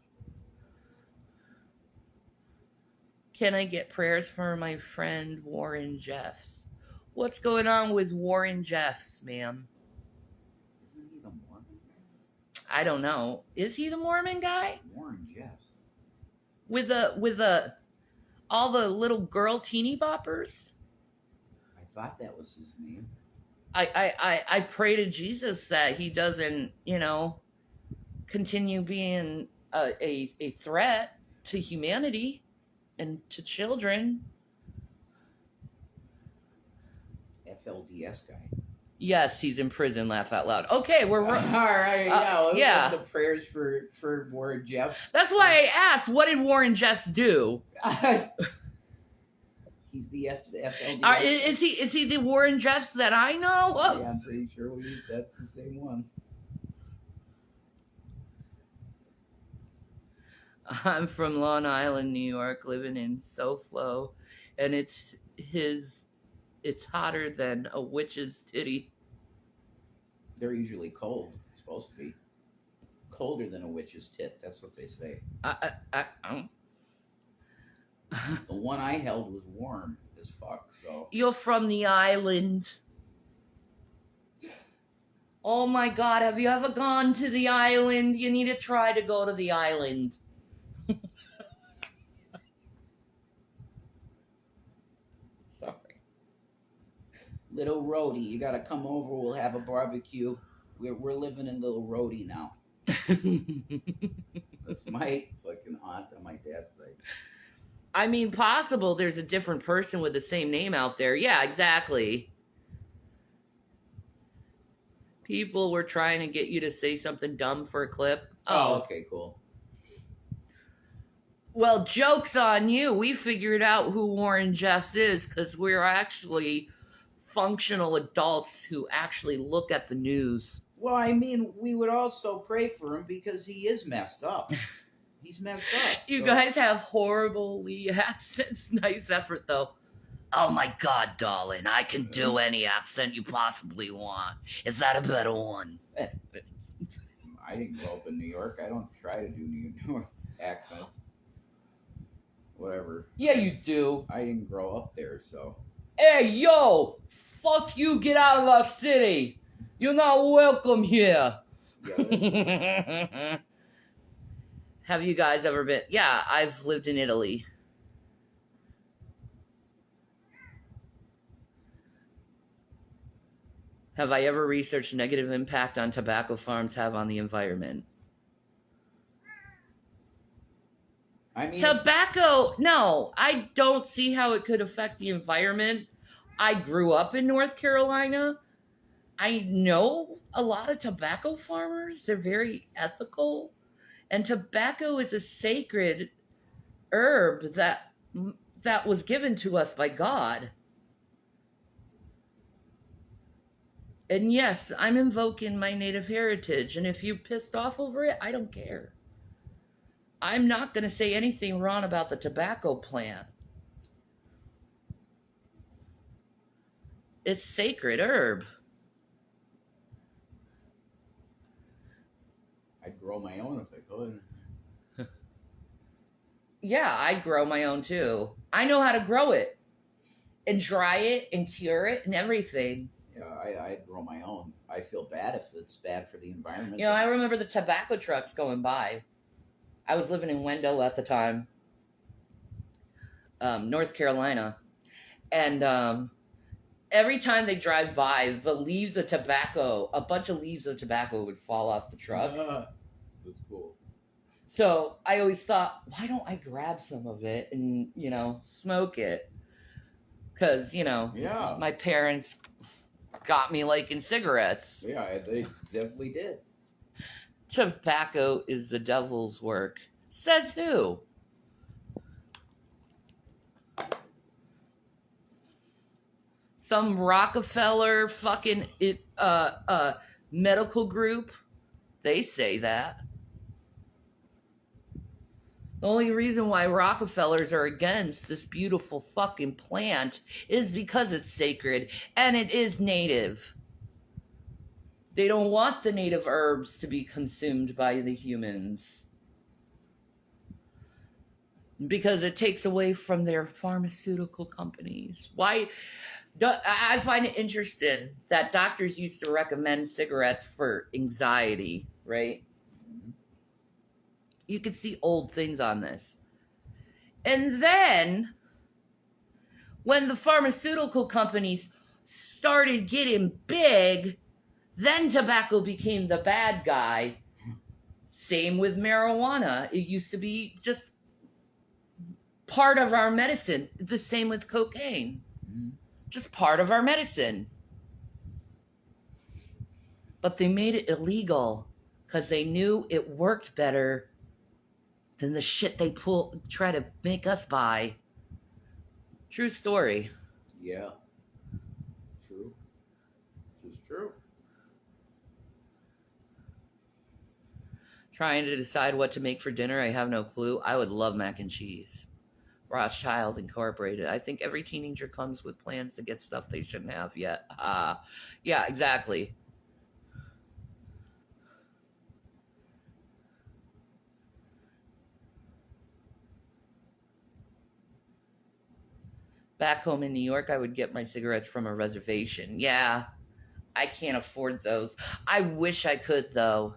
Can I get prayers for my friend Warren Jeffs? What's going on with Warren Jeffs, ma'am? Isn't he the Mormon guy? I don't know. Is he the Mormon guy? Warren Jeffs. With the all the little girl teeny boppers? I thought that was his name. I pray to Jesus that he doesn't, continue being a threat to humanity and to children. FLDS guy. Yes, he's in prison. Laugh out loud. Okay, we're All right, yeah. yeah. The prayers for Warren Jeffs. That's why I asked, what did Warren Jeffs do? He's the FLDS. Is he the Warren Jeffs that I know? Oh. Yeah, I'm pretty sure that's the same one. I'm from Long Island, New York, living in SoFlo, and it's hotter than a witch's titty. They're usually cold. It's supposed to be colder than a witch's tit. That's what they say. The one I held was warm as fuck. So You're from the island. Oh my God, have you ever gone to the island? You need to try to go to the island. Sorry. Little Rhodey, you gotta come over. We'll have a barbecue. We're living in Little Rhodey now. That's my fucking aunt on my dad's side. I mean, possible there's a different person with the same name out there. Yeah, exactly. People were trying to get you to say something dumb for a clip. Oh, okay, cool. Well, joke's on you. We figured out who Warren Jeffs is because we're actually functional adults who actually look at the news. Well, I mean, we would also pray for him because he is messed up. He's messed up. You guys have horrible Lee accents. Nice effort, though. Oh my God, darling, I can do any accent you possibly want. Is that a better one? I didn't grow up in New York. I don't try to do New York accents. Whatever. Yeah, you do. I didn't grow up there, so. Hey, yo! Fuck you, get out of our city! You're not welcome here! Yeah, Have you guys ever been? Yeah, I've lived in Italy. Have I ever researched negative impact on tobacco farms have on the environment? I mean, Tobacco, no, I don't see how it could affect the environment. I grew up in North Carolina. I know a lot of tobacco farmers. They're very ethical. And tobacco is a sacred herb that was given to us by God. And yes, I'm invoking my native heritage. And if you pissed off over it, I don't care. I'm not going to say anything wrong about the tobacco plant. It's sacred herb. I'd grow my own if I could. Yeah, I grow my own too. I know how to grow it and dry it and cure it and everything. Yeah, I'd grow my own. I feel bad if it's bad for the environment. You know, I remember the tobacco trucks going by. I was living in Wendell at the time, North Carolina. And every time they drive by, the leaves of tobacco, a bunch of leaves of tobacco would fall off the truck. That's cool. So I always thought, why don't I grab some of it and, smoke it? Because, Yeah. my parents got me liking cigarettes. Yeah, they definitely did. Tobacco is the devil's work. Says who? Some Rockefeller fucking medical group. They say that. The only reason why Rockefellers are against this beautiful fucking plant is because it's sacred and it is native. They don't want the native herbs to be consumed by the humans because it takes away from their pharmaceutical companies. Why? I find it interesting that doctors used to recommend cigarettes for anxiety, right? You can see old things on this. And then, when the pharmaceutical companies started getting big, then tobacco became the bad guy. Same with marijuana. It used to be just part of our medicine. The same with cocaine. Just part of our medicine. But they made it illegal because they knew it worked better than the shit they try to make us buy. True story. Yeah. True. This is true. Trying to decide what to make for dinner, I have no clue. I would love mac and cheese. Rothschild Incorporated. I think every teenager comes with plans to get stuff they shouldn't have yet. Yeah, exactly. Back home in New York, I would get my cigarettes from a reservation. Yeah, I can't afford those. I wish I could, though.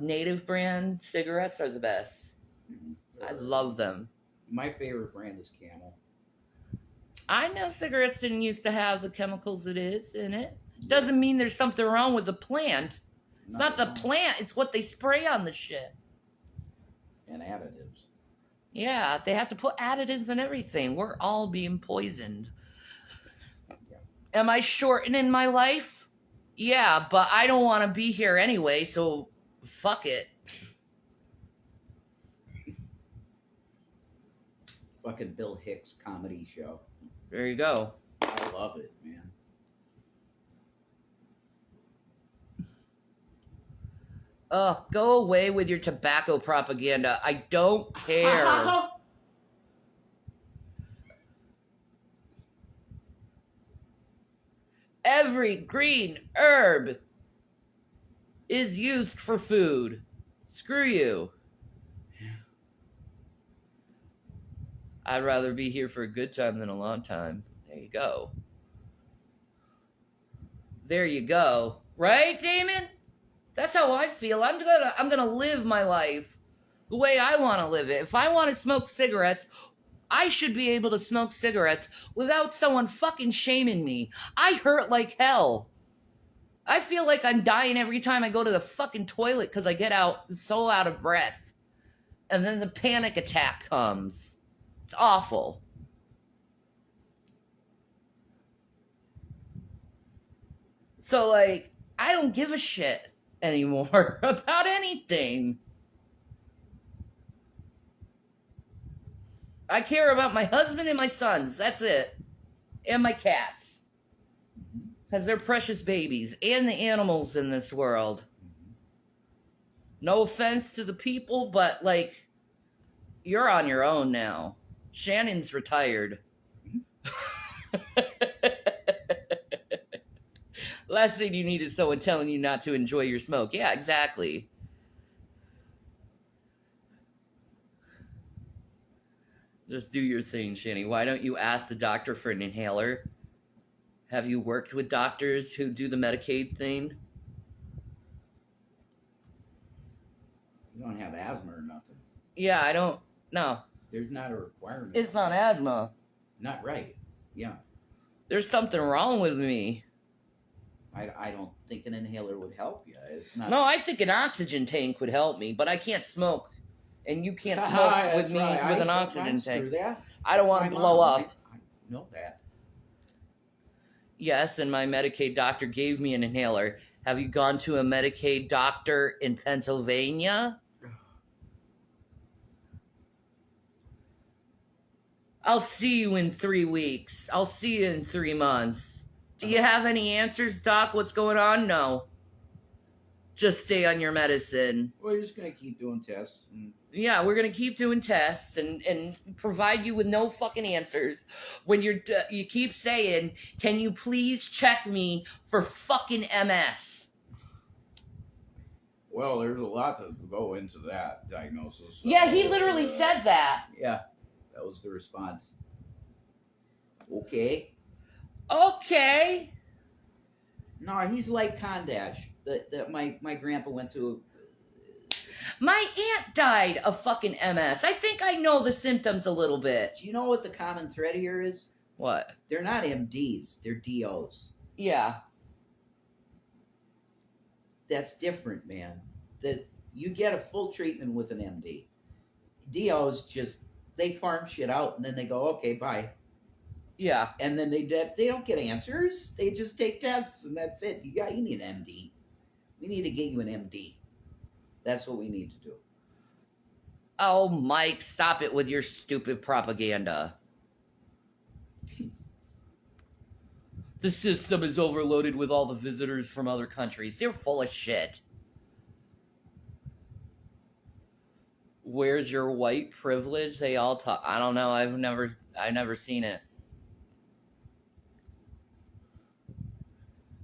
Native brand cigarettes are the best. I love them. My favorite brand is Camel. I know cigarettes didn't used to have the chemicals it is in it. Doesn't mean there's something wrong with the plant. It's not the plant, it's what they spray on the shit. And additives. Yeah, they have to put additives in everything. We're all being poisoned. Yeah. Am I shortening my life? Yeah, but I don't want to be here anyway, so fuck it. Fucking Bill Hicks comedy show. There you go. I love it, man. Ugh, go away with your tobacco propaganda. I don't care. Every green herb is used for food. Screw you. I'd rather be here for a good time than a long time. There you go. There you go. Right, Damon? That's how I feel. I'm gonna live my life the way I want to live it. If I want to smoke cigarettes, I should be able to smoke cigarettes without someone fucking shaming me. I hurt like hell. I feel like I'm dying every time I go to the fucking toilet because I get so out of breath. And then the panic attack comes. It's awful. So, like, I don't give a shit anymore about anything. I care about my husband and my sons. That's it. And my cats. Because they're precious babies. And the animals in this world. No offense to the people, but, like, you're on your own now. Shannon's retired. Last thing you need is someone telling you not to enjoy your smoke. Yeah, exactly. Just do your thing, Shanny. Why don't you ask the doctor for an inhaler? Have you worked with doctors who do the Medicaid thing? You don't have asthma or nothing. Yeah, I don't. No. There's not a requirement. It's not asthma. Not right. Yeah. There's something wrong with me. I don't think an inhaler would help you. It's not. No, I think an oxygen tank would help me, but I can't smoke. And you can't smoke That's with me right. with an I've oxygen gone tank. through that. I don't want My to blow mom, up. I know that. Yes, and my Medicaid doctor gave me an inhaler. Have you gone to a Medicaid doctor in Pennsylvania? I'll see you in 3 weeks. I'll see you in 3 months. Do you have any answers, Doc? What's going on? No. Just stay on your medicine. We're just gonna keep doing tests. And Yeah, we're gonna keep doing tests and provide you with no fucking answers. When you keep saying, "Can you please check me for fucking MS?" well, there's a lot to go into that diagnosis. So, Yeah, he literally said that. Yeah, that was the response. Okay. Okay. No, he's like Condash. That my grandpa went to. My aunt died of fucking MS. I think I know the symptoms a little bit. Do you know what the common thread here is? What? They're not MDs. They're DOs. Yeah. That's different, man. That you get a full treatment with an MD. DOs just they farm shit out and then they go, okay, bye. Yeah. And then they don't get answers. They just take tests and that's it. You need an MD. We need to get you an MD. That's what we need to do. Oh, Mike, stop it with your stupid propaganda. The system is overloaded with all the visitors from other countries. They're full of shit. Where's your white privilege? They all talk. I don't know. I've never seen it.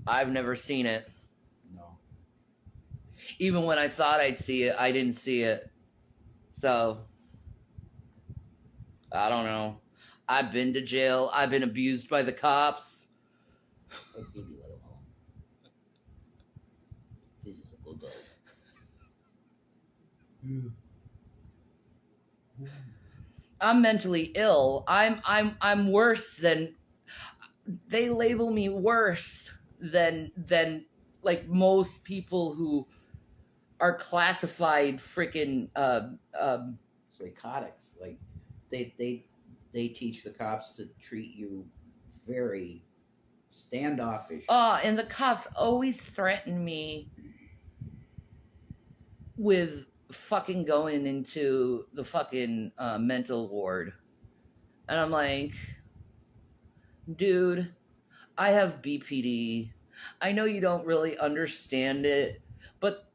I've never seen it. No. Even when I thought I'd see it, I didn't see it. So, I don't know. I've been to jail. I've been abused by the cops. I'll give you a little. This is a good dog. I'm mentally ill. I'm worse than they label me worse than like most people who are classified freaking Psychotics. Like they teach the cops to treat you very standoffish. and the cops always threaten me with fucking going into the fucking mental ward. And I'm like, dude, I have BPD. I know you don't really understand it, but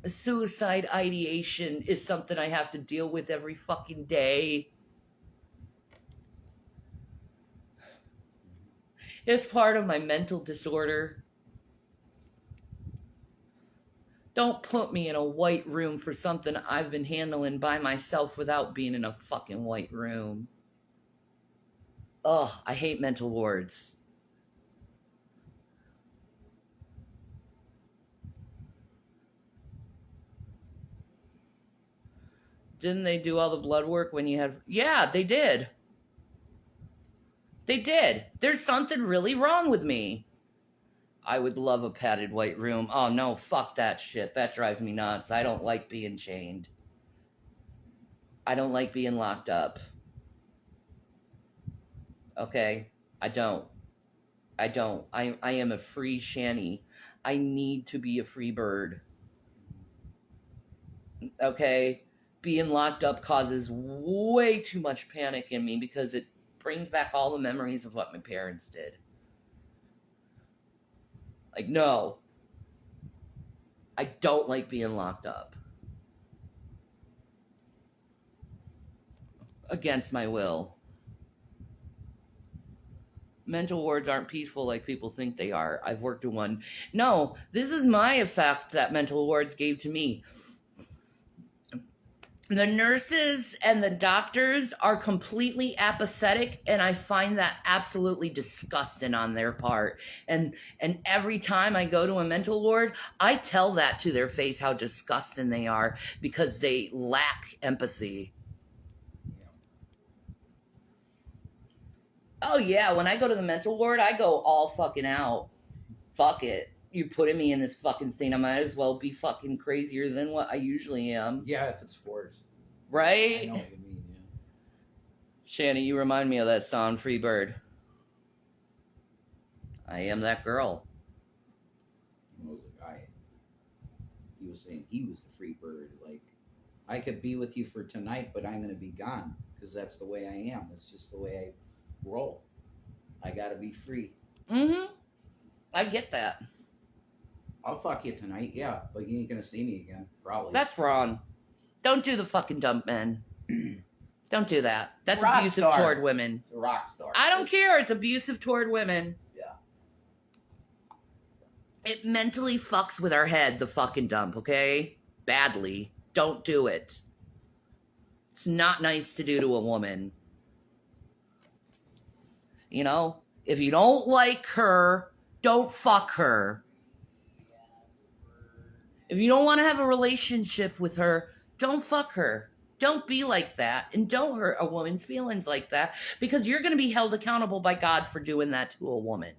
suicide ideation is something I have to deal with every fucking day. It's part of my mental disorder. Don't put me in a white room for something I've been handling by myself without being in a fucking white room. Ugh, I hate mental wards. Didn't they do all the blood work when you had... Yeah, they did. They did. There's something really wrong with me. I would love a padded white room. Oh, no, fuck that shit. That drives me nuts. I don't like being chained. I don't like being locked up. Okay? I don't. I am a free Shanny. I need to be a free bird. Okay? Being locked up causes way too much panic in me because it brings back all the memories of what my parents did. Like, no. I don't like being locked up. Against my will. Mental wards aren't peaceful like people think they are. I've worked in one. No, this is my effect that mental wards gave to me. The nurses and the doctors are completely apathetic, and I find that absolutely disgusting on their part. And every time I go to a mental ward, I tell that to their face how disgusting they are because they lack empathy. Oh yeah, when I go to the mental ward, I go all fucking out. fuck it. You're putting me in this fucking thing. I might as well be fucking crazier than what I usually am. Yeah, if it's forced. I Right? know what you mean, yeah. Shanny, you remind me of that song, Free Bird. I am that girl. What was the guy? He was saying he was the free bird. Like, I could be with you for tonight, but I'm going to be gone because that's the way I am. It's just the way I roll. I got to be free. Mm-hmm. I get that. I'll fuck you tonight, yeah, but you ain't going to see me again, probably. That's wrong. Don't do the fucking dump men. Don't do that. That's Rock abusive star. toward women. a rock star. I don't care. It's abusive toward women. Yeah. It mentally fucks with our head, the fucking dump, okay? Badly. Don't do it. It's not nice to do to a woman. You know? If you don't like her, don't fuck her. If you don't want to have a relationship with her, don't fuck her. Don't be like that, and don't hurt a woman's feelings like that, because you're going to be held accountable by God for doing that to a woman.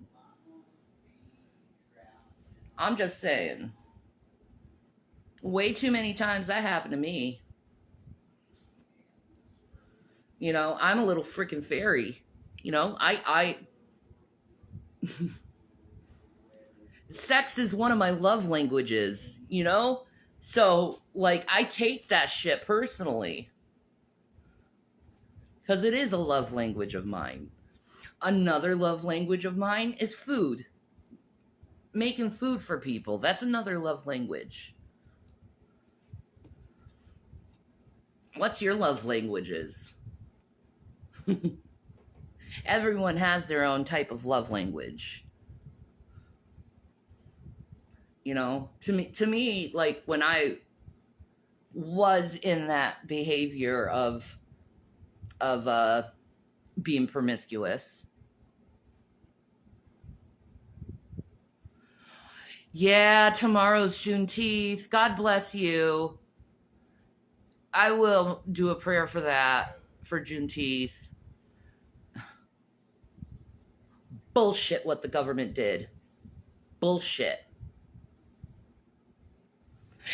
I'm just saying. Way too many times that happened to me. You know, I'm a little freaking fairy. You know, I sex is one of my love languages, you know? So, like, I take that shit personally. Because it is a love language of mine. Another love language of mine is food. Making food for people. That's another love language. What's your love languages? Everyone has their own type of love language. You know, to me, like when I was in that behavior of being promiscuous. Yeah, tomorrow's Juneteenth. God bless you. I will do a prayer for that, for Juneteenth. Bullshit what the government did. Bullshit.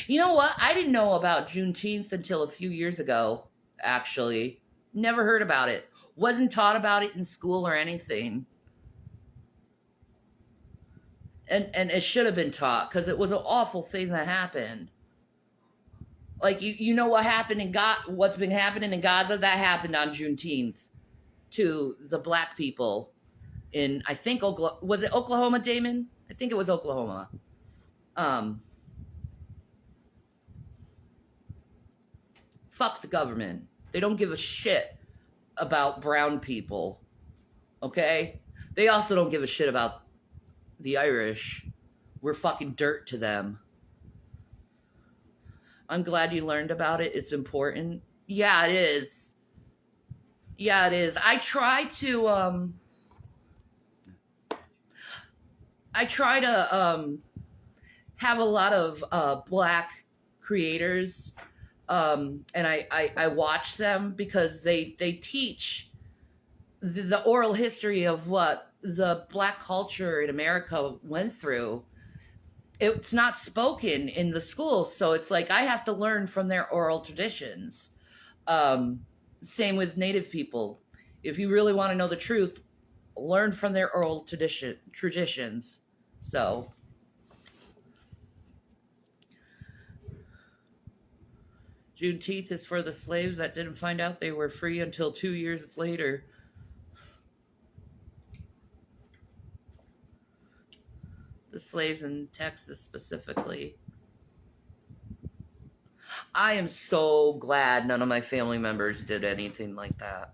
You know what? I didn't know about Juneteenth until a few years ago, actually. Never heard about it. Wasn't taught about it in school or anything. And it should have been taught, because it was an awful thing that happened. Like, you know what happened in what's been happening in Gaza? That happened on Juneteenth to the black people in, I think, was it Oklahoma, Damon? I think it was Oklahoma. Fuck the government. They don't give a shit about brown people. Okay? They also don't give a shit about the Irish. We're fucking dirt to them. I'm glad you learned about it. It's important. Yeah, it is. Yeah, it is. I try to have a lot of black creators, and I watch them because they teach the oral history of what the black culture in America went through. It's not spoken in the schools, so it's like I have to learn from their oral traditions. Same with Native people. If you really want to know the truth, learn from their oral traditions. So, Juneteenth is for the slaves that didn't find out they were free until 2 years later. The slaves in Texas specifically. I am so glad none of my family members did anything like that.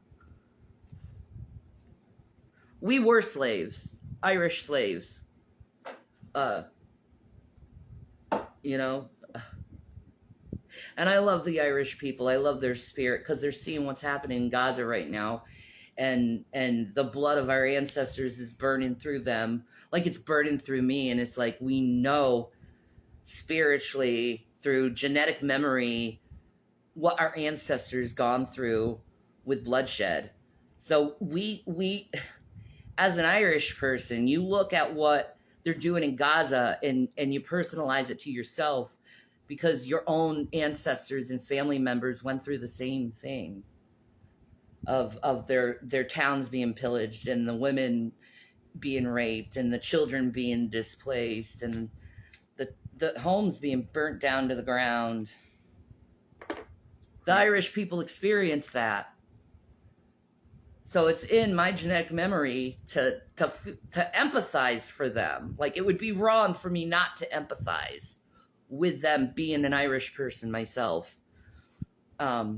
We were slaves. Irish slaves. You know? And I love the Irish people. I love their spirit because they're seeing what's happening in Gaza right now. And the blood of our ancestors is burning through them like it's burning through me. And it's like we know spiritually through genetic memory what our ancestors gone through with bloodshed. So we as an Irish person, you look at what they're doing in Gaza, and you personalize it to yourself because your own ancestors and family members went through the same thing of their towns being pillaged and the women being raped and the children being displaced and the homes being burnt down to the ground. The Irish people experienced that. So it's in my genetic memory to empathize for them. Like, it would be wrong for me not to empathize with them, being an Irish person myself. I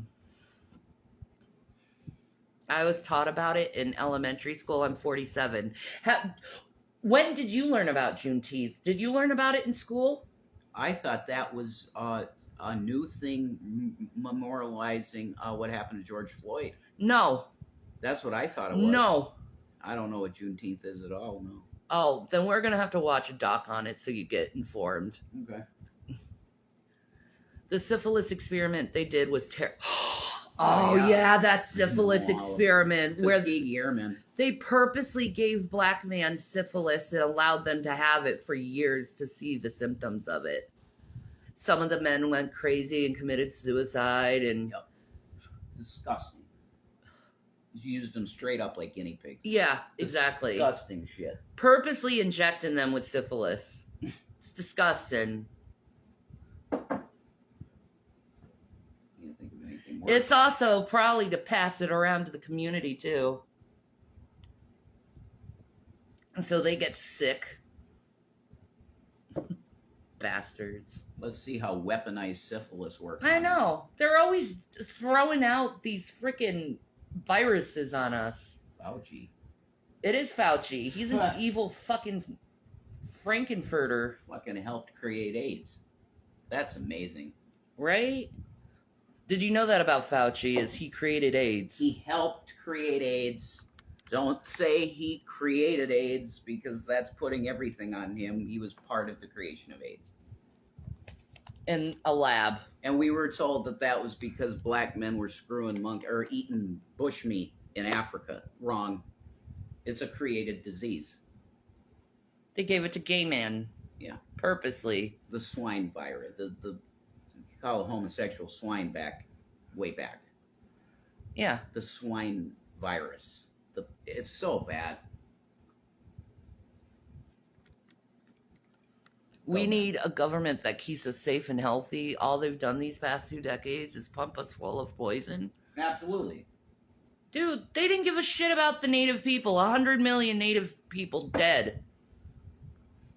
was taught about it in elementary school. I'm 47. When did you learn about Juneteenth? Did you learn about it in school? I thought that was a new thing memorializing what happened to George Floyd. No. That's what I thought it was. No. I don't know what Juneteenth is at all, no. Oh, then we're going to have to watch a doc on it so you get informed. Okay. The syphilis experiment they did was terrible. Oh, yeah, that syphilis experiment where they purposely gave black men syphilis and allowed them to have it for years to see the symptoms of it. Some of the men went crazy and committed suicide. And yep. Disgusting. You used them straight up like guinea pigs. Yeah, exactly. Disgusting shit. Purposely injecting them with syphilis. It's disgusting. It's also probably to pass it around to the community, too. And so they get sick. Bastards. Let's see how weaponized syphilis works. I know. They're always throwing out these freaking viruses on us. Fauci. It is Fauci. He's an evil fucking Frankenfurter. Fucking helped create AIDS. That's amazing. Right? Did you know that about Fauci, is he created AIDS? He helped create AIDS. Don't say he created AIDS, because that's putting everything on him. He was part of the creation of AIDS. In a lab. And we were told that that was because black men were eating bushmeat in Africa. Wrong. It's a created disease. They gave it to gay men. Yeah. Purposely. The swine virus. The call it homosexual swine way back. Yeah. The swine virus. It's so bad. We need a government that keeps us safe and healthy. All they've done these past 2 decades is pump us full of poison. Absolutely. Dude, they didn't give a shit about the native people. 100 million native people dead.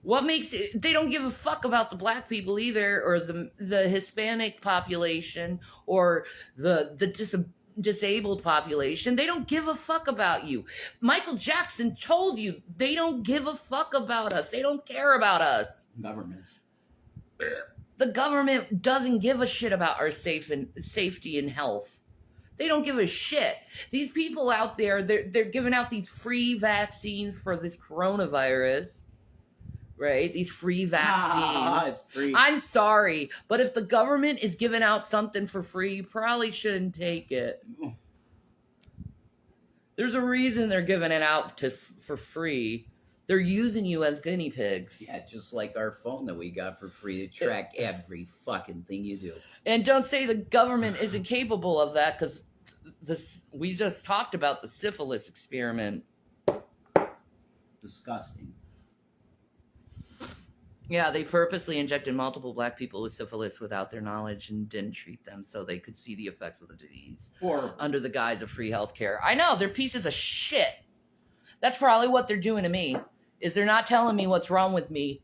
What makes it? They don't give a fuck about the black people either, or the Hispanic population, or the disabled population. They don't give a fuck about you. Michael Jackson told you they don't give a fuck about us. They don't care about us. Government. The government doesn't give a shit about our safety and health. They don't give a shit. These people out there, they're giving out these free vaccines for this coronavirus. Right? These free vaccines. It's free. I'm sorry, but if the government is giving out something for free, you probably shouldn't take it. There's a reason they're giving it out for free. They're using you as guinea pigs. Yeah, just like our phone that we got for free to track every fucking thing you do. And don't say the government isn't capable of that, because we just talked about the syphilis experiment. Disgusting. Yeah, they purposely injected multiple black people with syphilis without their knowledge and didn't treat them so they could see the effects of the disease. Horrible. Under the guise of free health care. I know, they're pieces of shit. That's probably what they're doing to me, is they're not telling me what's wrong with me,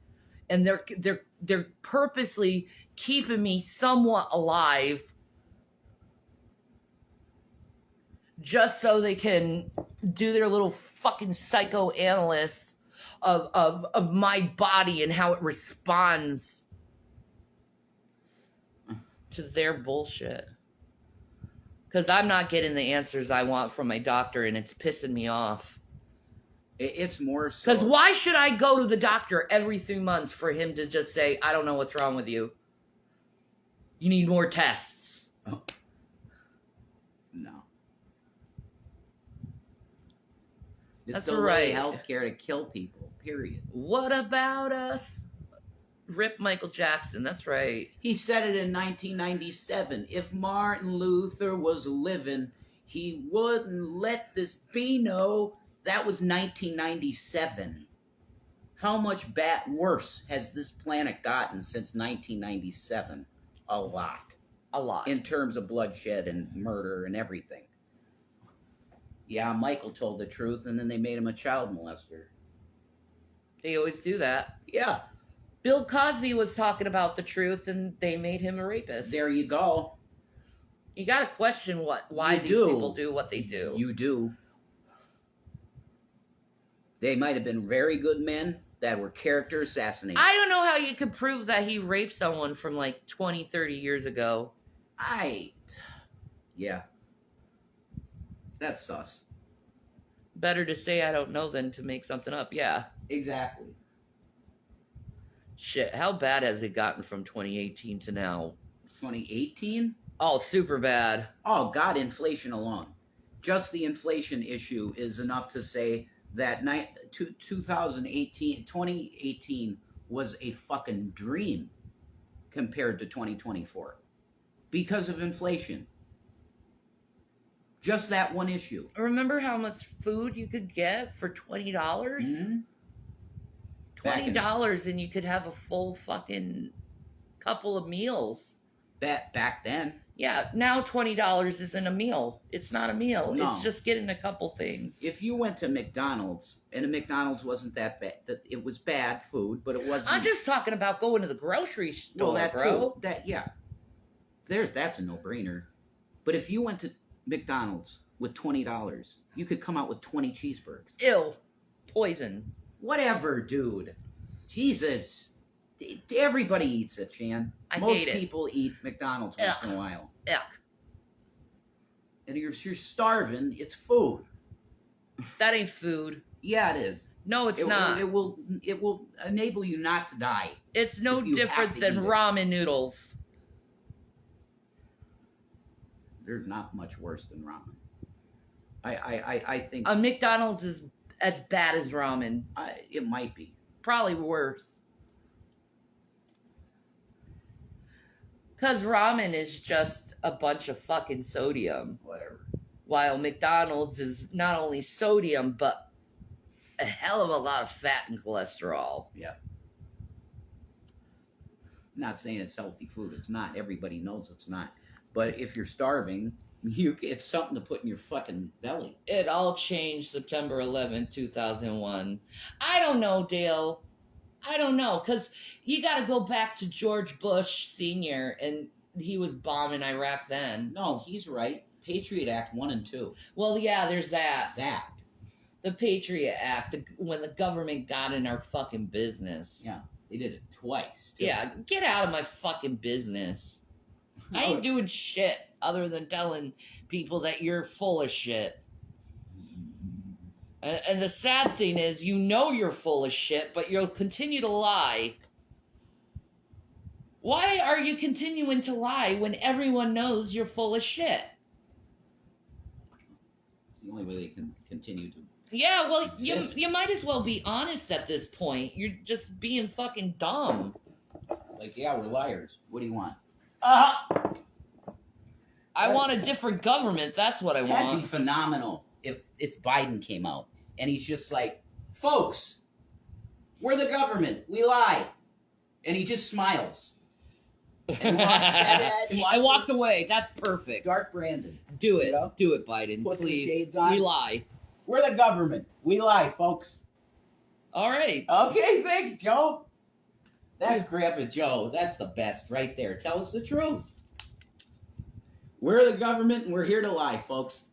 and they're purposely keeping me somewhat alive just so they can do their little fucking psychoanalysis of my body and how it responds to their bullshit. Because I'm not getting the answers I want from my doctor, and it's pissing me off. It's more so... Because why should I go to the doctor every 3 months for him to just say, I don't know what's wrong with you. You need more tests. Oh. No. It's That's delay right. healthcare to kill people. period. What about us? Rip Michael Jackson. That's right. He said it in 1997. If Martin Luther was living, he wouldn't let this be no. That was 1997. How much worse has this planet gotten since 1997? A lot. A lot. In terms of bloodshed and murder and everything. Yeah, Michael told the truth, and then they made him a child molester. They always do that. Yeah. Bill Cosby was talking about the truth, and they made him a rapist. There you go. You got to question why You these do. people do what they do. You do. They might have been very good men that were character assassinated. I don't know how you could prove that he raped someone from like 20, 30 years ago. Yeah. That's sus. Better to say I don't know than to make something up. Yeah. Exactly. Shit, how bad has it gotten from 2018 to now? 2018? Oh, super bad. Oh, God, inflation alone. Just the inflation issue is enough to say that 2018 was a fucking dream compared to 2024 because of inflation. Just that one issue. Remember how much food you could get for $20? Mm-hmm. $20 and you could have a full fucking couple of meals. Back then. Yeah, now $20 isn't a meal. It's not a meal. No. It's just getting a couple things. If you went to McDonald's, and a McDonald's wasn't that bad, that it was bad food, but it wasn't. I'm just talking about going to the grocery store, that bro. too. That's a no-brainer. But if you went to McDonald's with $20, you could come out with 20 cheeseburgers. Ew. Poison. Whatever, dude. Jesus. Everybody eats it, Shan. I Most hate it. people eat McDonald's once in a while. Yuck. And if you're starving, it's food. That ain't food. Yeah, it is. No, it's not. It will enable you not to die. It's no if you have different to than eat it. ramen noodles. There's not much worse than ramen. I think A McDonald's is as bad as ramen. it might be. Probably worse. Because ramen is just a bunch of fucking sodium. Whatever. While McDonald's is not only sodium, but a hell of a lot of fat and cholesterol. Not saying it's healthy food. It's not. Everybody knows it's not. But if you're starving, it's something to put in your fucking belly. It all changed September 11th, 2001. I don't know, Dale. I don't know, because you got to go back to George Bush Sr., and he was bombing Iraq then. No, he's right. Patriot Act 1 and 2. Well, yeah, there's that. That. The Patriot Act, when the government got in our fucking business. Yeah, they did it twice. Too. Yeah, get out of my fucking business. I ain't doing shit other than telling people that you're full of shit. And the sad thing is, you know you're full of shit, but you'll continue to lie. Why are you continuing to lie when everyone knows you're full of shit? It's the only way they can continue to. Yeah, well, exist. you might as well be honest at this point. You're just being fucking dumb. Like, yeah, we're liars. What do you want? I want a different government. That's what I That'd want. be phenomenal if Biden came out and he's just like, folks, we're the government. We lie. And he just smiles. And walks away. That's perfect. Dark Brandon. Do it. You know? Do it, Biden. Puts the Please. shades on. We lie. We're the government. We lie, folks. All right. Okay, thanks, Joe. That's Grandpa Joe. That's the best right there. Tell us the truth. We're the government and we're here to lie, folks.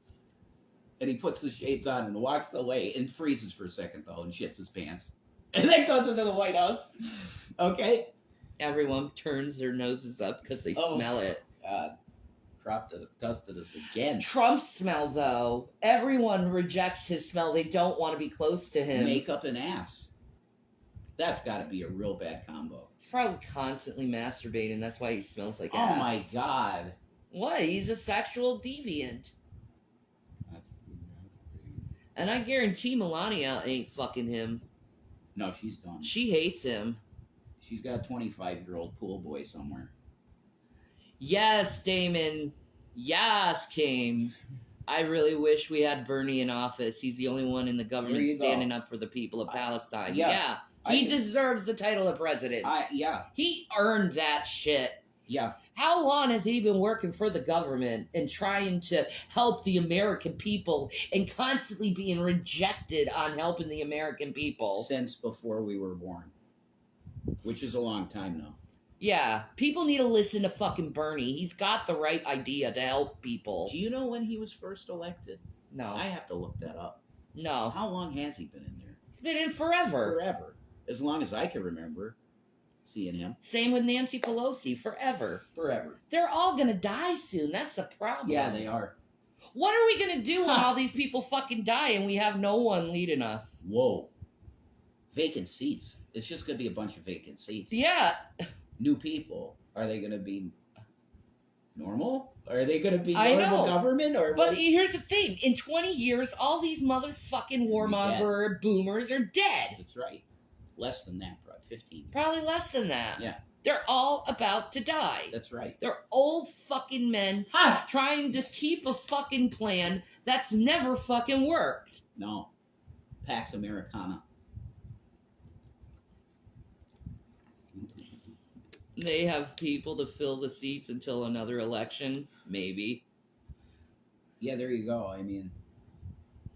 And he puts the shades on and walks away and freezes for a second, though, and shits his pants. And then goes into the White House. Okay? Everyone turns their noses up because they smell it. God. Crop dusted us again. Trump's smell, though. Everyone rejects his smell. They don't want to be close to him. Makeup and ass. That's got to be a real bad combo. He's probably constantly masturbating. That's why he smells like Oh, ass. my God. What? He's a sexual deviant. And I guarantee Melania ain't fucking him. No, she's done. She hates him. She's got a 25-year-old pool boy somewhere. Yes, Damon. Yes, King. I really wish we had Bernie in office. He's the only one in the government standing up for the people of Palestine. Yeah. He deserves the title of president. He earned that shit. Yeah. How long has he been working for the government and trying to help the American people and constantly being rejected on helping the American people? Since before we were born. Which is a long time now. Yeah, people need to listen to fucking Bernie. He's got the right idea to help people. Do you know when he was first elected? No. I have to look that up. No. How long has he been in there? He's been in forever. Forever. As long as I can remember seeing him. Same with Nancy Pelosi. Forever. Forever. They're all gonna die soon. That's the problem. Yeah, they are. What are we gonna do when all these people fucking die and we have no one leading us? Whoa. Vacant seats. It's just gonna be a bunch of vacant seats. Yeah. New people. Are they going to be normal? Are they going to be normal government? Or but here's the thing. In 20 years, all these motherfucking warmonger boomers are dead. That's right. Less than that, probably 15 years. Probably less than that. Yeah. They're all about to die. That's right. They're old fucking men trying to keep a fucking plan that's never fucking worked. No. Pax Americana. They have people to fill the seats until another election, maybe. Yeah, there you go. I mean,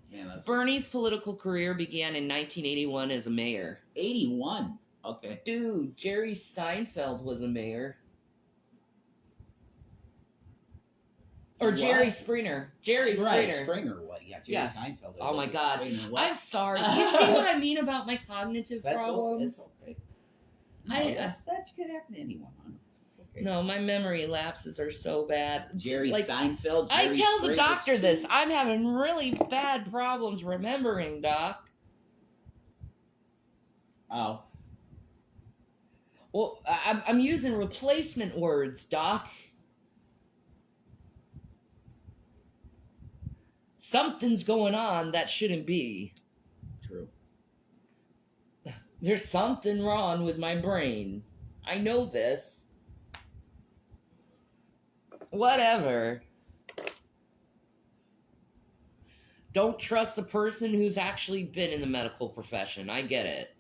man, Bernie's political career began in 1981 as a mayor. 81? Okay. Dude, Jerry Seinfeld was a mayor. Or Jerry Springer. Jerry Springer. Springer, what? Yeah, Jerry Seinfeld. Oh my God. I'm sorry. You see what I mean about my cognitive problems? That's okay. That could happen to anyone. Okay. No, my memory lapses are so bad. Jerry Seinfeld. I tell the doctor this. I'm having really bad problems remembering, Doc. Oh. Well, I'm using replacement words, Doc. Something's going on that shouldn't be. True. There's something wrong with my brain. I know this. Whatever. Don't trust the person who's actually been in the medical profession. I get it.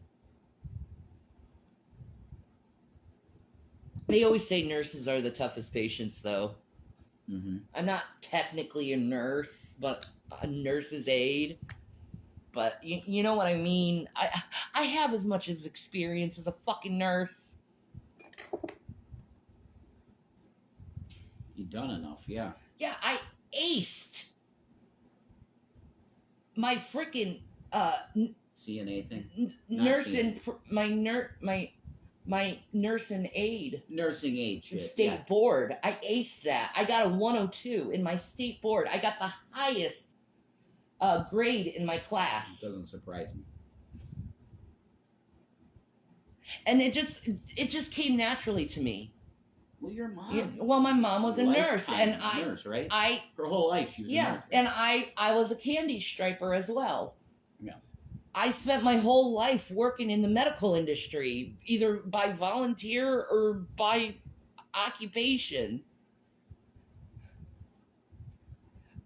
They always say nurses are the toughest patients, though. Mm-hmm. I'm not technically a nurse, but a nurse's aide. But you know what I mean? I have as much as experience as a fucking nurse. You've done enough, yeah. Yeah, I aced my freaking CNA thing? nursing my nursing aid. Nursing aid shit. State board. I aced that. I got a 102 in my state board. I got the highest grade in my class. Doesn't surprise me. And it just came naturally to me. Well, your mom. Yeah, well, my mom was a nurse, and nurse, right? I her whole life she was a nurse. Right? And I was a candy striper as well. Yeah. I spent my whole life working in the medical industry, either by volunteer or by occupation.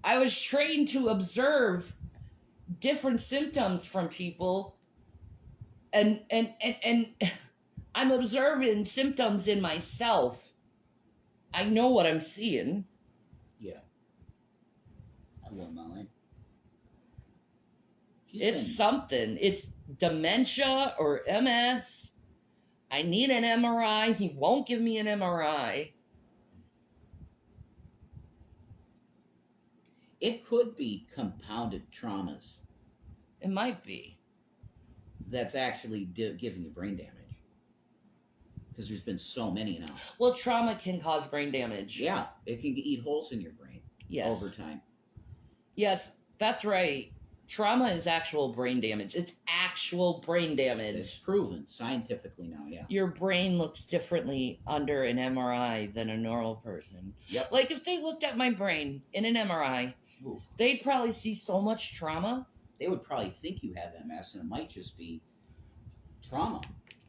I was trained to observe different symptoms from people, and I'm observing symptoms in myself. I know what I'm seeing. Yeah. Hello, Mullen. It's something. It's dementia or MS. I need an MRI. He won't give me an MRI. It could be compounded traumas. It might be. That's actually giving you brain damage. Because there's been so many now. Well, trauma can cause brain damage. Yeah, it can eat holes in your brain. Yes. Over time. Yes, that's right. Trauma is actual brain damage. It's actual brain damage. It's proven scientifically now, yeah. Your brain looks differently under an MRI than a normal person. Yep. Like if they looked at my brain in an MRI, Ooh. they'd probably see so much trauma. They would probably think you have MS, and it might just be trauma.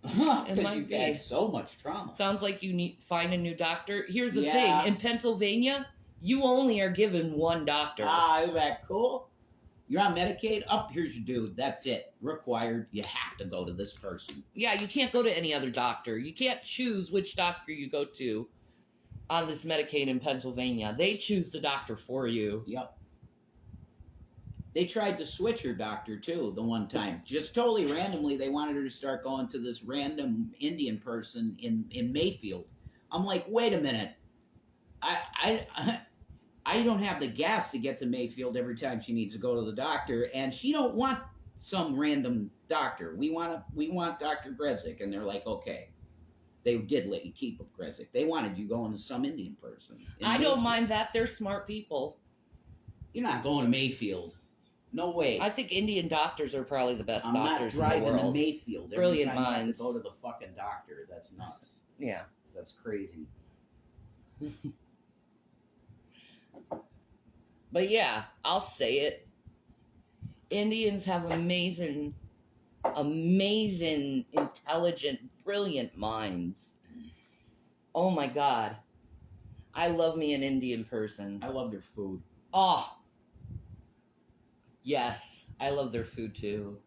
It Because might you've be. had so much trauma. Sounds like you need find a new doctor. Here's the Yeah. thing: in Pennsylvania, you only are given one doctor. Isn't that cool? You're on Medicaid? Up, here's your dude. That's it. Required. You have to go to this person. Yeah, you can't go to any other doctor. You can't choose which doctor you go to on this Medicaid in Pennsylvania. They choose the doctor for you. Yep. They tried to switch her doctor too the one time. Just totally randomly, they wanted her to start going to this random Indian person in Mayfield. I'm like, wait a minute. I don't have the gas to get to Mayfield every time she needs to go to the doctor, and she don't want some random doctor. We want Dr. Grezik, and they're like, okay. They did let you keep Grezik. They wanted you going to some Indian person. I don't mind that. They're smart people. You're not going to Mayfield. No way. I think Indian doctors are probably the best I'm not doctors in the driving to world. Mayfield every Brilliant time I have minds. to go to the fucking doctor. That's nuts. Yeah. That's crazy. But yeah, I'll say it. Indians have amazing, intelligent, brilliant minds. Oh my God. I love me an Indian person. I love their food. Oh. Yes. I love their food too.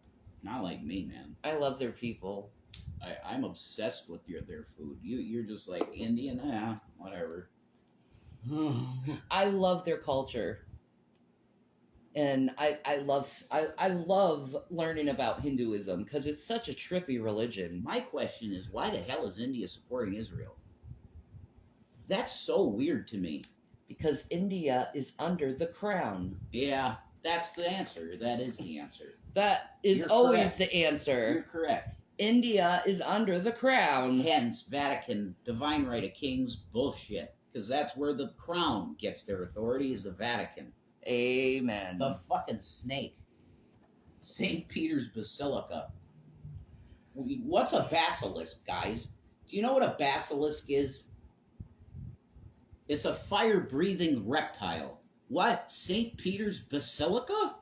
Not like me, man. I love their people. I'm obsessed with their food. You're just like Indian, whatever. I love their culture. And I love learning about Hinduism because it's such a trippy religion. My question is, why the hell is India supporting Israel? That's so weird to me. Because India is under the crown. Yeah, that's the answer. That is the answer. That is You're always correct. the answer. You're correct. India is under the crown. Hence, Vatican, divine right of kings, bullshit. Because that's where the crown gets their authority, is the Vatican. Amen. The fucking snake. St. Peter's Basilica. What's a basilisk, guys? Do you know what a basilisk is? It's a fire-breathing reptile. What? St. Peter's Basilica?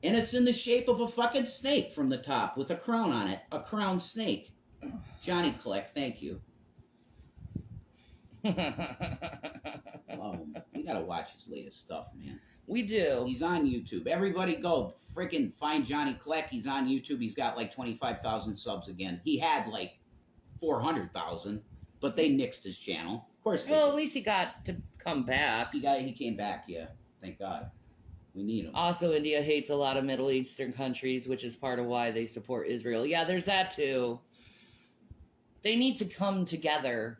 And it's in the shape of a fucking snake from the top with a crown on it. A crown snake. Johnny Kleck, thank you. Love him. We gotta watch his latest stuff, man. We do. He's on YouTube. Everybody go freaking find Johnny Kleck. He's on YouTube. He's got like 25,000 subs again. He had like 400,000, but they nixed his channel. Of course they Well, did. at least he got to come back. He came back, yeah. Thank God. We need him. Also, India hates a lot of Middle Eastern countries, which is part of why they support Israel. Yeah, there's that too. They need to come together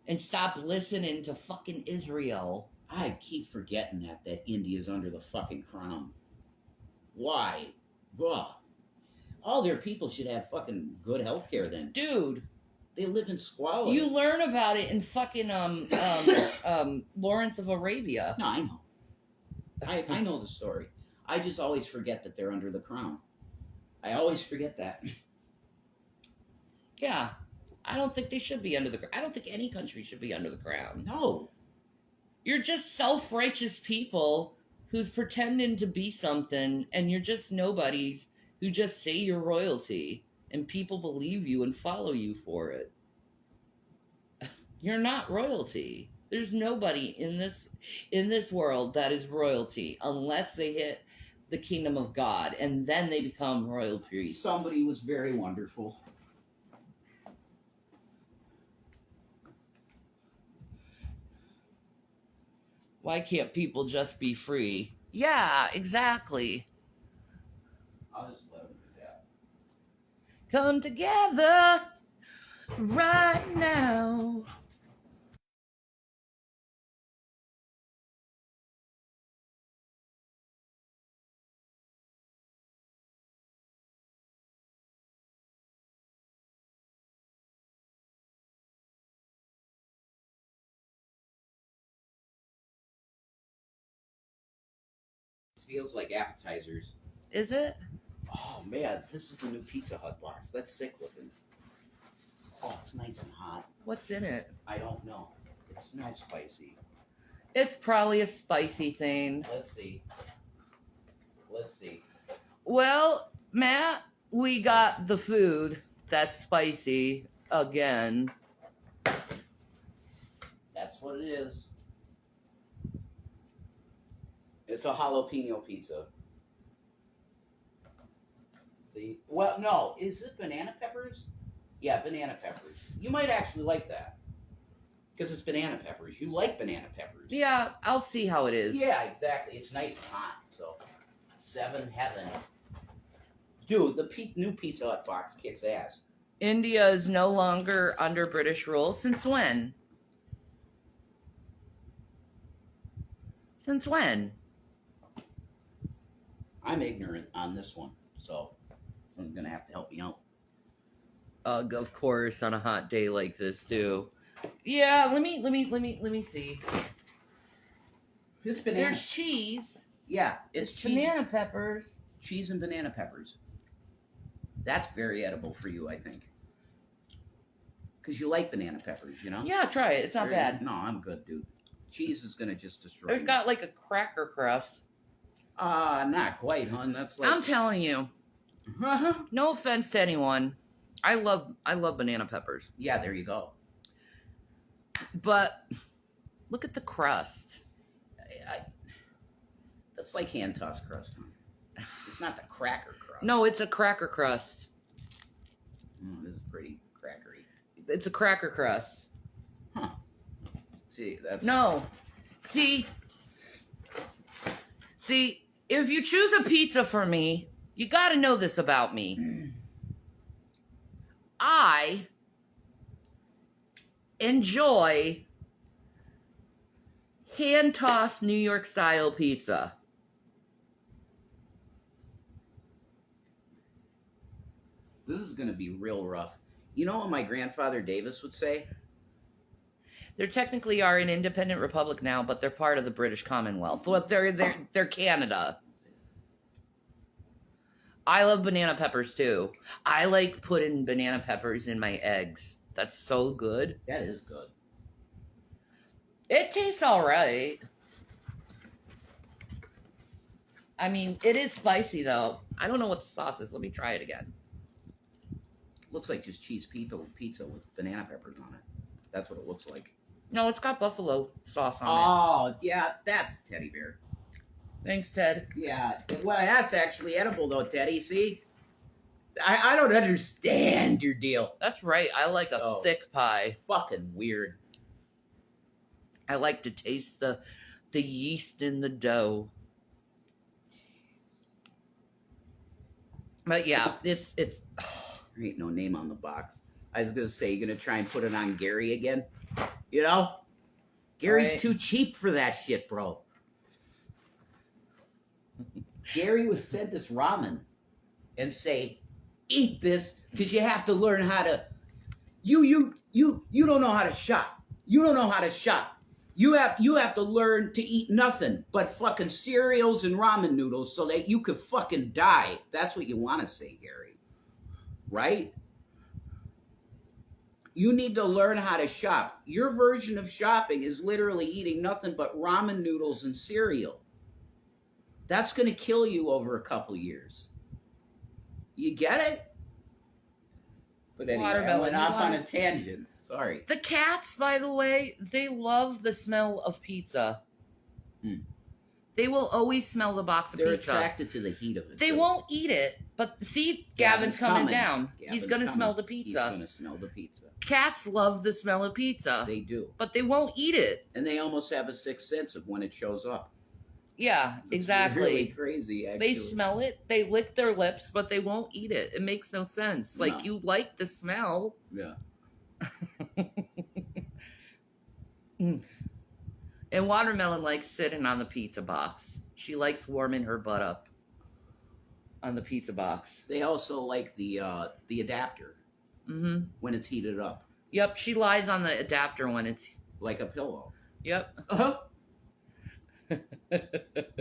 and stop listening to fucking Israel. I keep forgetting that India's under the fucking crown. Why? Ugh. All their people should have fucking good health care then. Dude, They live in squalor. you learn about it in fucking Lawrence of Arabia. No, I know. I know the story. I just always forget that they're under the crown. I always forget that. Yeah. I don't think they should be under the crown. I don't think any country should be under the crown. No. You're just self-righteous people who's pretending to be something, and you're just nobodies who just say you're royalty, and people believe you and follow you for it. You're not royalty. There's nobody in this world that is royalty unless they hit the kingdom of God, and then they become royal priests. Somebody was very wonderful. Why can't people just be free? Yeah, exactly. I'll just let him do that. Come together right now. Feels like appetizers. Is it? Oh man, this is the new Pizza Hut box. That's sick looking. Oh, it's nice and hot. What's in it? I don't know. It smells spicy. It's probably a spicy thing. Let's see. Let's see. Well, Matt, we got the food that's spicy again. That's what it is. It's a jalapeno pizza. See? Well, no. Is it banana peppers? Yeah, banana peppers. You might actually like that. Because it's banana peppers. You like banana peppers. Yeah, I'll see how it is. Yeah, exactly. It's nice and hot. So, 7 heaven. Dude, the new Pizza Hut box kicks ass. India is no longer under British rule. Since when? Since when? I'm ignorant on this one, so I'm gonna have to help you out. Ugh, of course, on a hot day like this too. Yeah, let me see. It's banana. There's cheese. Yeah, it's cheese. Banana peppers. Cheese and banana peppers. That's very edible for you, I think. Because you like banana peppers, you know? Yeah, try it. It's not bad. No, I'm good, dude. Cheese is gonna just destroy There's me. got like a cracker crust. Not quite, hon. That's like. I'm telling you. No offense to anyone. I love banana peppers. Yeah, there you go. But look at the crust. That's like hand tossed crust, huh? It's not the cracker crust. No, it's a cracker crust. This is pretty crackery. It's a cracker crust. Huh. See, that's. No. See, if you choose a pizza for me, you got to know this about me. I enjoy hand-tossed New York style pizza. This is going to be real rough. You know what my grandfather Davis would say? They technically are an independent republic now, but they're part of the British Commonwealth. Well, they're Canada. I love banana peppers too. I like putting banana peppers in my eggs. That's so good. That is good. It tastes all right. I mean, it is spicy though. I don't know what the sauce is. Let me try it again. Looks like just cheese pizza with banana peppers on it. That's what it looks like. No, it's got buffalo sauce on Oh, yeah, that's teddy bear. it. Thanks, Ted. Yeah, well, that's actually edible though, Teddy. See, I don't understand your deal. That's right. I like So- a thick pie. Fucking weird. I like to taste the yeast in the dough. But yeah, it's There ain't no name on the box. I was gonna say you're gonna try and put it on Gary again. You know, Gary's Right. too cheap for that shit, bro. Gary would send us ramen and say, "Eat this, because you have to learn how to. You don't know how to shop. You don't know how to shop. You have to learn to eat nothing but fucking cereals and ramen noodles so that you could fucking die." That's what you want to say, Gary. Right? You need to learn how to shop. Your version of shopping is literally eating nothing but ramen noodles and cereal. That's going to kill you over a couple years. You get it? But anyway, I Watermelon, went you off on want- a tangent. Sorry. the cats, by the way, they love the smell of pizza. Hmm. They will always smell the box of They're pizza. attracted to the heat of it. They too. won't eat it, but see, Gavin's coming down. He's Gavin's gonna coming. smell the He's pizza. going to smell the pizza. Cats love the smell of pizza, They do. but they won't eat it. And they almost have a sixth sense of when it shows up. Yeah, It's exactly. really crazy, actually. They smell it, they lick their lips, but they won't eat it. It makes no sense. Like, No. you like the smell. Yeah. And Watermelon likes sitting on the pizza box. She likes warming her butt up on the pizza box. They also like the adapter Mm-hmm. when it's heated up, Yep, she lies on the adapter when it's... like a pillow. Yep. Uh-huh.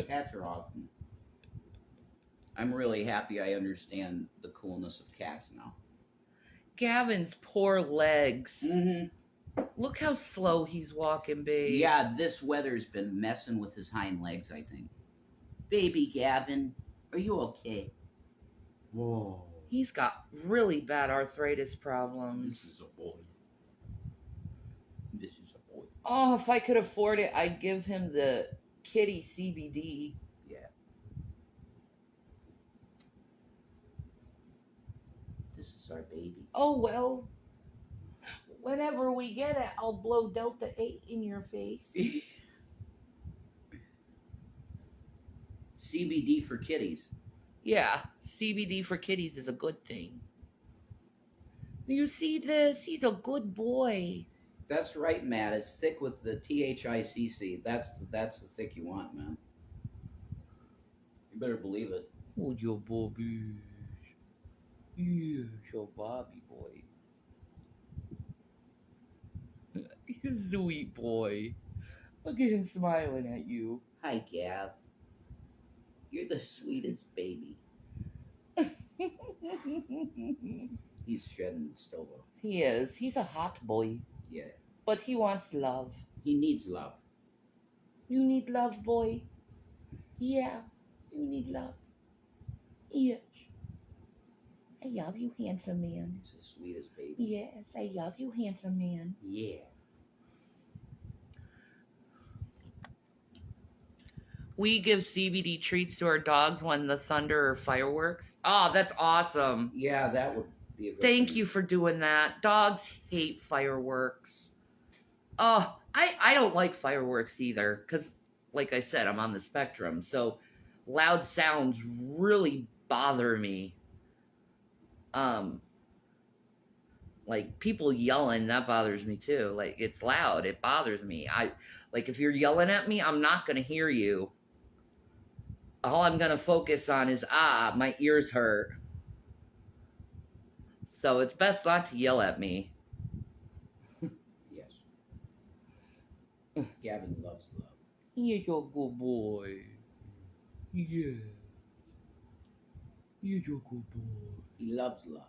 Cats are awesome. I'm really happy I understand the coolness of cats now. Gavin's poor legs. Mm-hmm. Look how slow he's walking, babe. Yeah, this weather's been messing with his hind legs, I think. Baby Gavin, are you okay? Whoa. He's got really bad arthritis This problems. is a boy. This is a boy. Oh, if I could afford it, I'd give him the kitty CBD. Yeah. This is our baby. Oh, well. Whenever we get it, I'll blow Delta 8 in your face. CBD for kitties. Yeah, CBD for kitties is a good thing. You see this? He's a good boy. That's right, Matt. It's thick with the THICC. That's the thick you want, man. You better believe it. Oh, your Bobby. Yeah, your Bobby boy. He's a sweet boy. Look at him smiling at you. Hi, Gav. You're the sweetest baby. He's shedding still, though. He is. He's a hot boy. Yeah. But he wants love. He needs love. You need love, boy. Yeah, you need love. Yes. I love you, handsome man. He's the sweetest baby. Yes, I love you, handsome man. Yeah. We give CBD treats to our dogs when the thunder or fireworks. Oh, that's awesome. Yeah, that would be a good Thank thing. you for doing that. Dogs hate fireworks. Oh, I don't like fireworks either because, like I said, I'm on the spectrum. So loud sounds really bother me. Like people yelling, that bothers me too. Like it's loud, it bothers me. Like if you're yelling at me, I'm not gonna hear you. All I'm gonna focus on is my ears hurt. So it's best not to yell at me. Yes. Gavin loves love. You're a good boy. Yeah. You're a good boy. He loves love.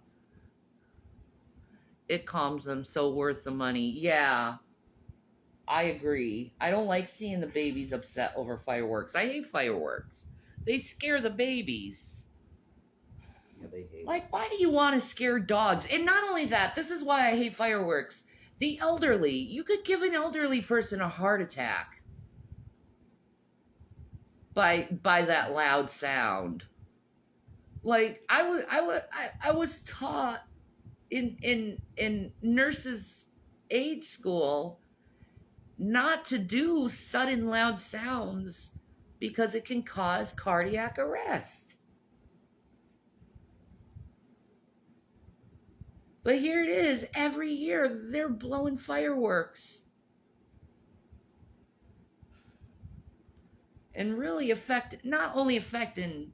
It calms them, so worth the money. Yeah, I agree. I don't like seeing the babies upset over fireworks. I hate fireworks. They scare the babies. Yeah, they hate Like, why do you want to scare dogs? And not only that, this is why I hate fireworks. The elderly. You could give an elderly person a heart attack by that loud sound. Like, I was taught in nurses' aid school not to do sudden loud sounds because it can cause cardiac arrest. But here it is, every year they're blowing fireworks. And really not only affecting,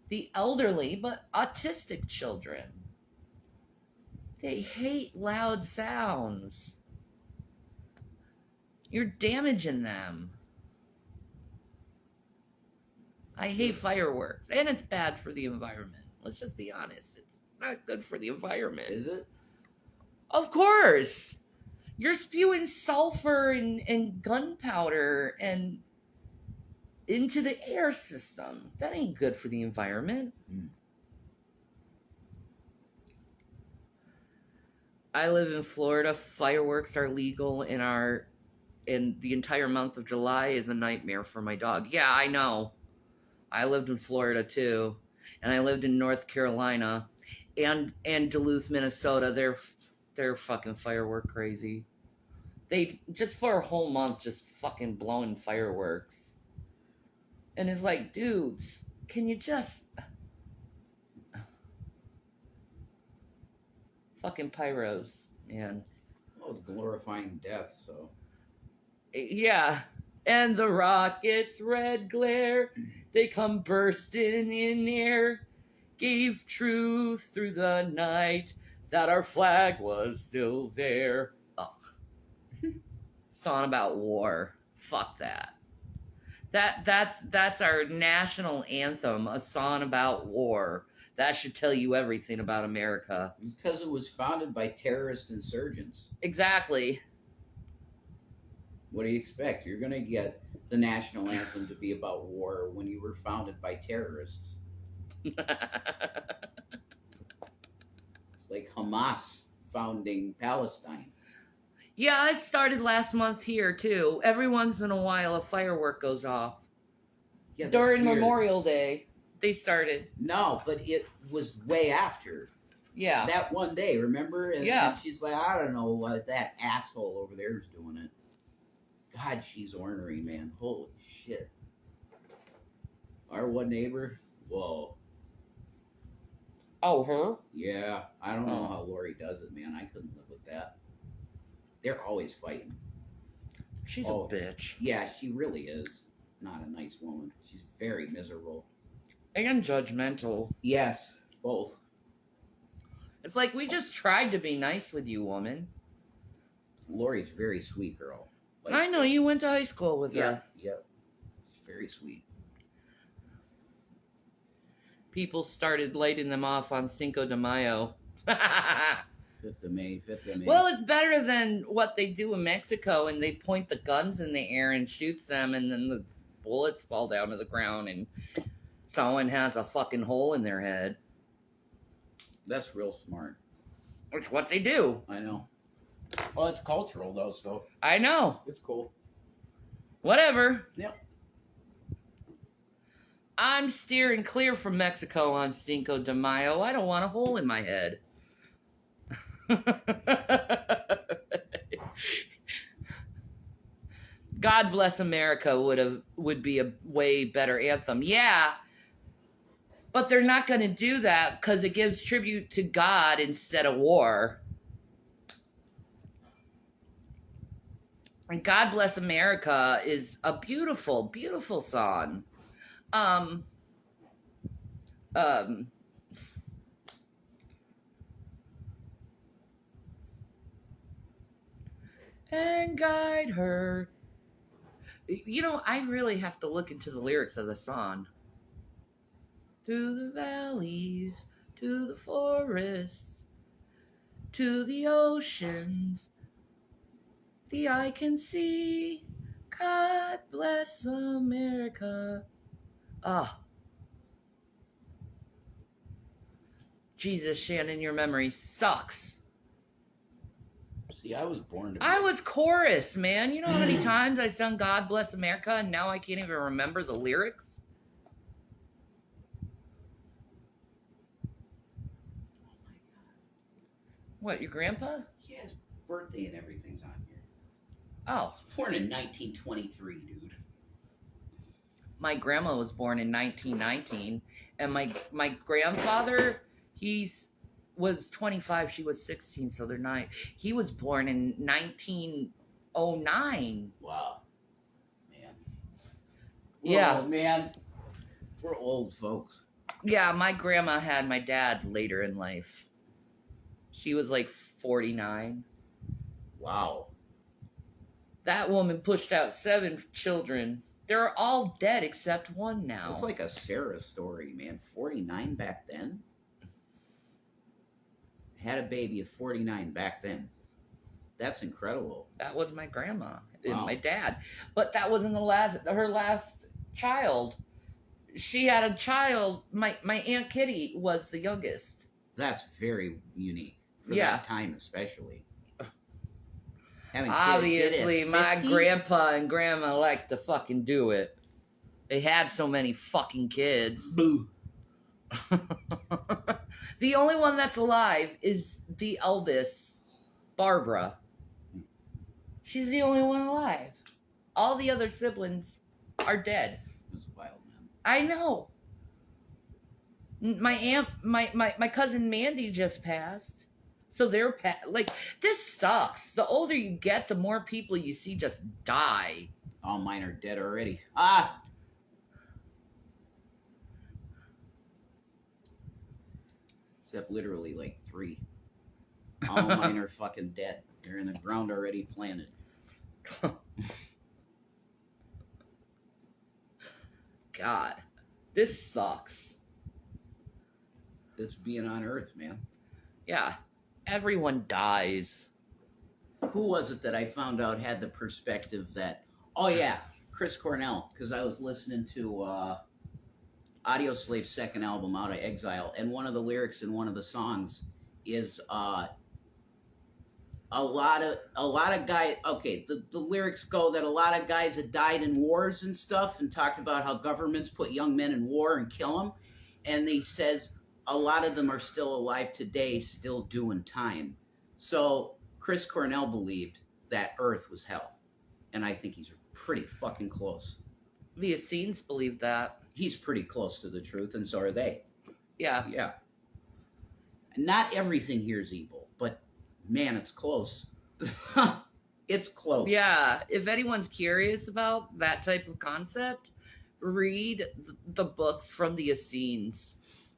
the elderly, but autistic children. They hate loud sounds. You're damaging them. I hate fireworks, and it's bad for the environment. Let's just be honest. It's not good for the environment. Is it? Of course. You're spewing sulfur and gunpowder and into the air system. That ain't good for the environment. Mm. I live in Florida. Fireworks are legal and the entire month of July is a nightmare for my dog. Yeah, I know. I lived in Florida too. And I lived in North Carolina and Duluth, Minnesota. They're fucking firework crazy. They just for a whole month just fucking blowing fireworks. And it's like, dudes, can you just fucking pyros, man. Well, it's glorifying death, so. Yeah. And the rockets' red glare, they come bursting in air, gave truth through the night that our flag was still there. Ugh. Song about war. Fuck that. That's our national anthem, a song about war. That should tell you everything about America. Because it was founded by terrorist insurgents. Exactly. What do you expect? You're going to get the national anthem to be about war when you were founded by terrorists. like Hamas founding Palestine. Yeah, it started last month here too. Every once in a while, a firework goes off. Yeah, that's During weird. Memorial Day, they started. No, but it was way after. Yeah. That one day, remember? Yeah. And she's like, I don't know what that asshole over there is doing it. God, she's ornery, man. Holy shit. Our one neighbor, whoa. Oh, her? Yeah, I don't know Oh. how Lori does it, man. I couldn't live with that. They're always fighting. She's Oh. a bitch. Yeah, she really is not a nice woman. She's very miserable. And judgmental. Yes, both. It's like, we just tried to be nice with you, woman. Lori's a very sweet girl. Like, I know, you went to high school with Yeah, her. yeah. She's very sweet. People started lighting them off on Cinco de Mayo. 5th of May, 5th of May. Well, it's better than what they do in Mexico, and they point the guns in the air and shoots them, and then the bullets fall down to the ground, and someone has a fucking hole in their head. That's real smart. It's what they do. I know. Well, it's cultural, though, so I know. it's cool. Whatever. Yep. I'm steering clear from Mexico on Cinco de Mayo. I don't want a hole in my head. God Bless America would be a way better anthem. Yeah. But they're not going to do that because it gives tribute to God instead of war. And God Bless America is a beautiful, beautiful song. And guide her. You know, I really have to look into the lyrics of the song. Through the valleys, to the forests, to the oceans, the eye can see. God bless America. Ah. Jesus, Shannon, your memory sucks. See, I was born to be. I was chorus, man. You know how many times I sung God Bless America and now I can't even remember the lyrics? Oh my god. What, your grandpa? Yeah, his birthday and everything's on here. Oh, Born in 1923, dude. my grandma was born in 1919, and my grandfather, was 25, she was 16, so they're 9. He was born in 1909. Wow. Man. Yeah. Whoa, man. We're old folks. Yeah, my grandma had my dad later in life. She was like 49. Wow. That woman pushed out 7 children. They're all dead except one now. It's like a Sarah story, man. 49 back then? Had a baby at 49 back then. That's incredible. That was my grandma and Wow. my dad. But that wasn't her last child. She had a child. My Aunt Kitty was the youngest. That's very unique. For Yeah. that time especially. Having Obviously, kid at my 50? grandpa and grandma liked to fucking do it. They had so many fucking kids. Boo. The only one that's alive is the eldest, Barbara. She's the only one alive. All the other siblings are dead. That's wild, man. I know. My cousin Mandy just passed. So they're like, this sucks. The older you get, the more people you see just die. All mine are dead already. Ah! Except literally like 3. All mine are fucking dead. They're in the ground already planted. God, this sucks. It's being on Earth, man. Yeah, everyone dies. Who was it that I found out had the perspective that, oh yeah, Chris Cornell, because I was listening to Audio Slave's second album, Out of Exile, and one of the lyrics in one of the songs is a lot of guys. Okay, the lyrics go that a lot of guys had died in wars and stuff, and talked about how governments put young men in war and kill them, and he says a lot of them are still alive today, still doing time. So Chris Cornell believed that Earth was hell, and I think he's pretty fucking close. The Essenes believe that. He's pretty close to the truth, and so are they. Yeah. Yeah. Not everything here is evil, but man, it's close. It's close. Yeah. If anyone's curious about that type of concept, read the books from the Essenes.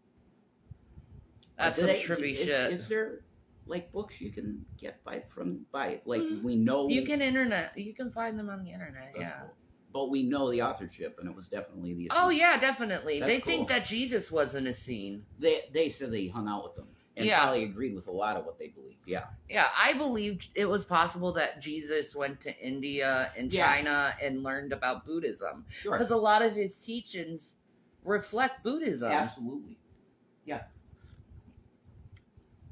That's some trippy shit. Is there like books you can get we know you can find them on the internet, yeah. Cool. But we know the authorship, and it was definitely the Essenes. Oh yeah, definitely. That's they cool. think that Jesus was an Essene. They said they hung out with them and Yeah. probably agreed with a lot of what they believed. Yeah. Yeah, I believed it was possible that Jesus went to India and China and learned about Buddhism. Sure. Because a lot of his teachings reflect Buddhism. Absolutely. Yeah.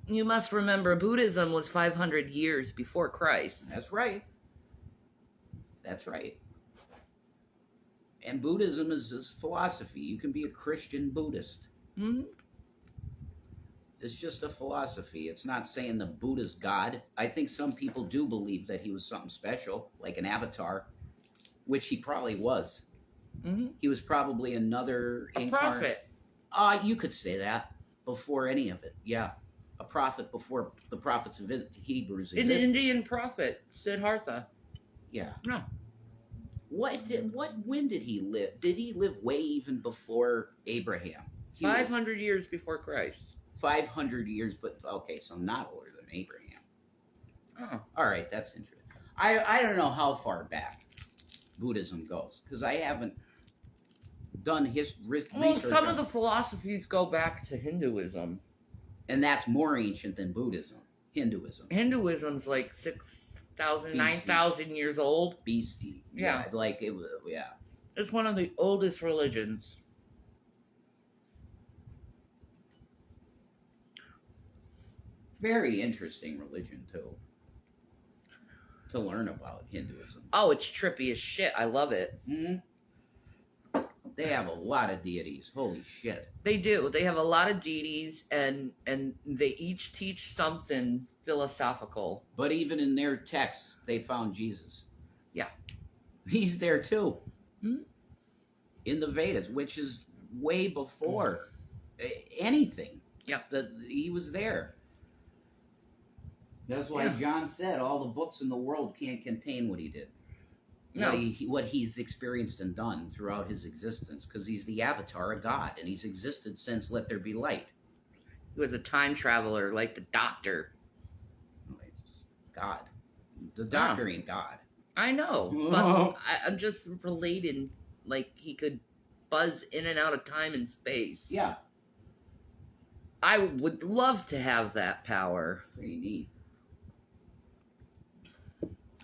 You must remember, Buddhism was 500 years before Christ. That's right. That's right. And Buddhism is philosophy. You can be a Christian Buddhist. Hmm? It's just a philosophy. It's not saying the Buddha's God. I think some people do believe that he was something special, like an avatar, which he probably was. Mm-hmm. He was probably another A prophet. You could say that before any of it. Yeah. A prophet before the prophets of Hebrews An existed. Indian prophet, Siddhartha. Yeah. No. When did he live? Did he live way even before Abraham? 500 years before Christ. 500 years, but okay, so not older than Abraham. Oh. All right, that's interesting. I don't know how far back Buddhism goes, because I haven't done research. Well, some of the philosophies go back to Hinduism. And that's more ancient than Buddhism. Hinduism. Hinduism's like 6,000, 9,000 years old. BC. Yeah. Like it was, yeah. It's one of the oldest religions. Very interesting religion, too. To learn about Hinduism. Oh, it's trippy as shit. I love it. Mm-hmm. They have a lot of deities. Holy shit. They do. They have a lot of deities, and they each teach something philosophical. But even in their texts, they found Jesus. Yeah. He's there, too. Hmm? In the Vedas, which is way before anything. Yeah. He was there. That's why Yeah. John said all the books in the world can't contain what he did. No. What he's experienced and done throughout his existence, because he's the avatar of God, and he's existed since Let There Be Light. He was a time traveler, like the Doctor. It's God. The Doctor ain't God. I know, but I'm just relating. Like, he could buzz in and out of time and space. Yeah. I would love to have that power. Pretty neat.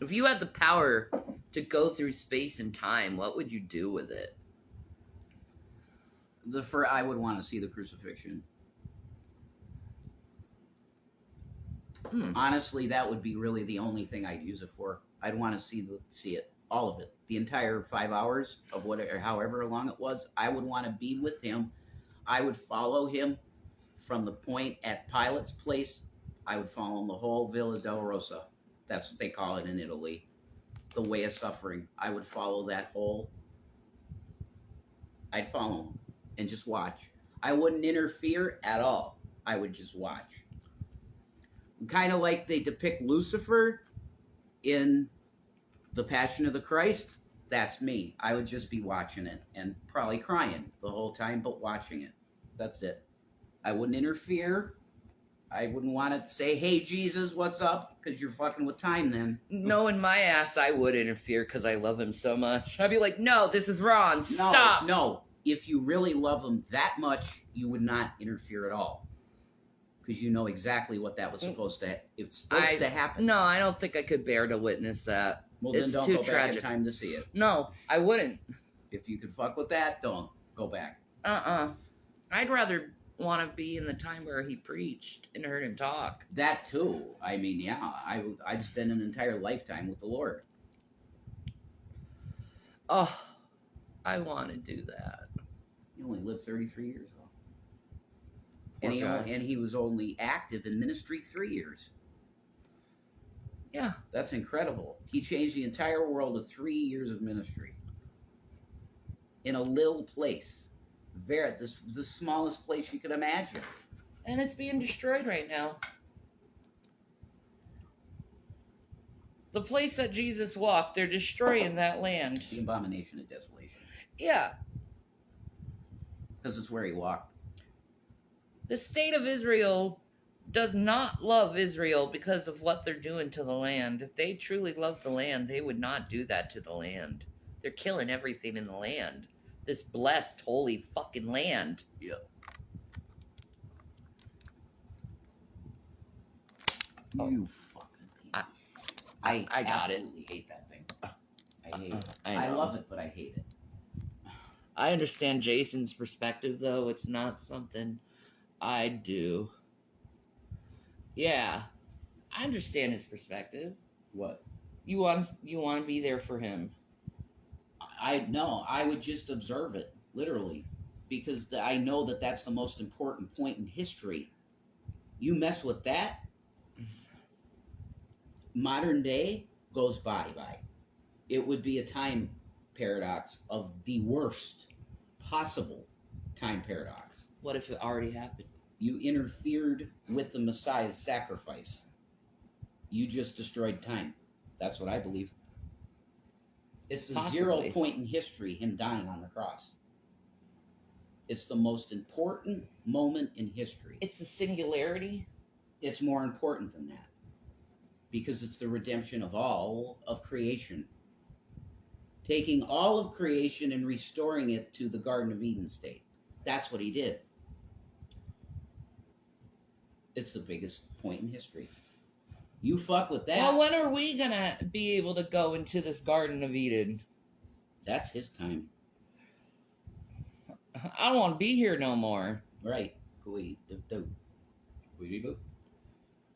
If you had the power to go through space and time, what would you do with it? I would want to see the crucifixion. Honestly, that would be really the only thing I'd use it for. I'd want to see it, all of it, the entire 5 hours of whatever, however long it was. I would want to be with him. I would follow him from the point at Pilate's place. I would follow him the whole Villa Dolorosa. That's what they call it in Italy. The way of suffering. I would follow that whole. I'd follow him and just watch. I wouldn't interfere at all. I would just watch. Kind of like they depict Lucifer in The Passion of the Christ. That's me. I would just be watching it and probably crying the whole time, but watching it. That's it. I wouldn't interfere. I wouldn't want to say, hey, Jesus, what's up? Because you're fucking with time then. Knowing my ass, I would interfere because I love him so much. I'd be like, no, this is wrong. Stop. No. If you really love him that much, you would not interfere at all. Because you know exactly what that was supposed to happen. No, I don't think I could bear to witness that. Well, It's then don't too go back tragic. in time to see it. No, I wouldn't. If you could fuck with that, don't go back. I'd rather want to be in the time where he preached and heard him talk. That too. I mean, yeah, I'd spend an entire lifetime with the Lord. Oh, I want to do that. He only lived 33 years though, Poor guy. and he was only active in ministry 3 years. Yeah. That's incredible. He changed the entire world with 3 years of ministry in a little place, the smallest place you could imagine. And it's being destroyed right now. The place that Jesus walked, they're destroying that land. The abomination of desolation, Yeah. because it's where he walked. The state of Israel does not love Israel because of what they're doing to the land. If they truly loved the land, they would not do that to the land. They're killing everything in the land. This blessed, holy fucking land. Yep. Oh. You fucking piece. I got it. absolutely hate that thing. I hate it. I I know. love it, but I hate it. I understand Jason's perspective, though. It's not something I do. Yeah, I understand his perspective. What? You want to be there for him. I would just observe it, literally, because I know that that's the most important point in history. You mess with that, modern day goes bye. It would be a time paradox of the worst possible time paradox. What if it already happened? You interfered with the Messiah's sacrifice. You just destroyed time. That's what I believe. It's the Possibly. 0 point in history, him dying on the cross. It's the most important moment in history. It's the singularity. It's more important than that, because it's the redemption of all of creation. Taking all of creation and restoring it to the Garden of Eden state. That's what he did. It's the biggest point in history. You fuck with that. Well, when are we going to be able to go into this Garden of Eden? That's his time. I don't want to be here no more. Right.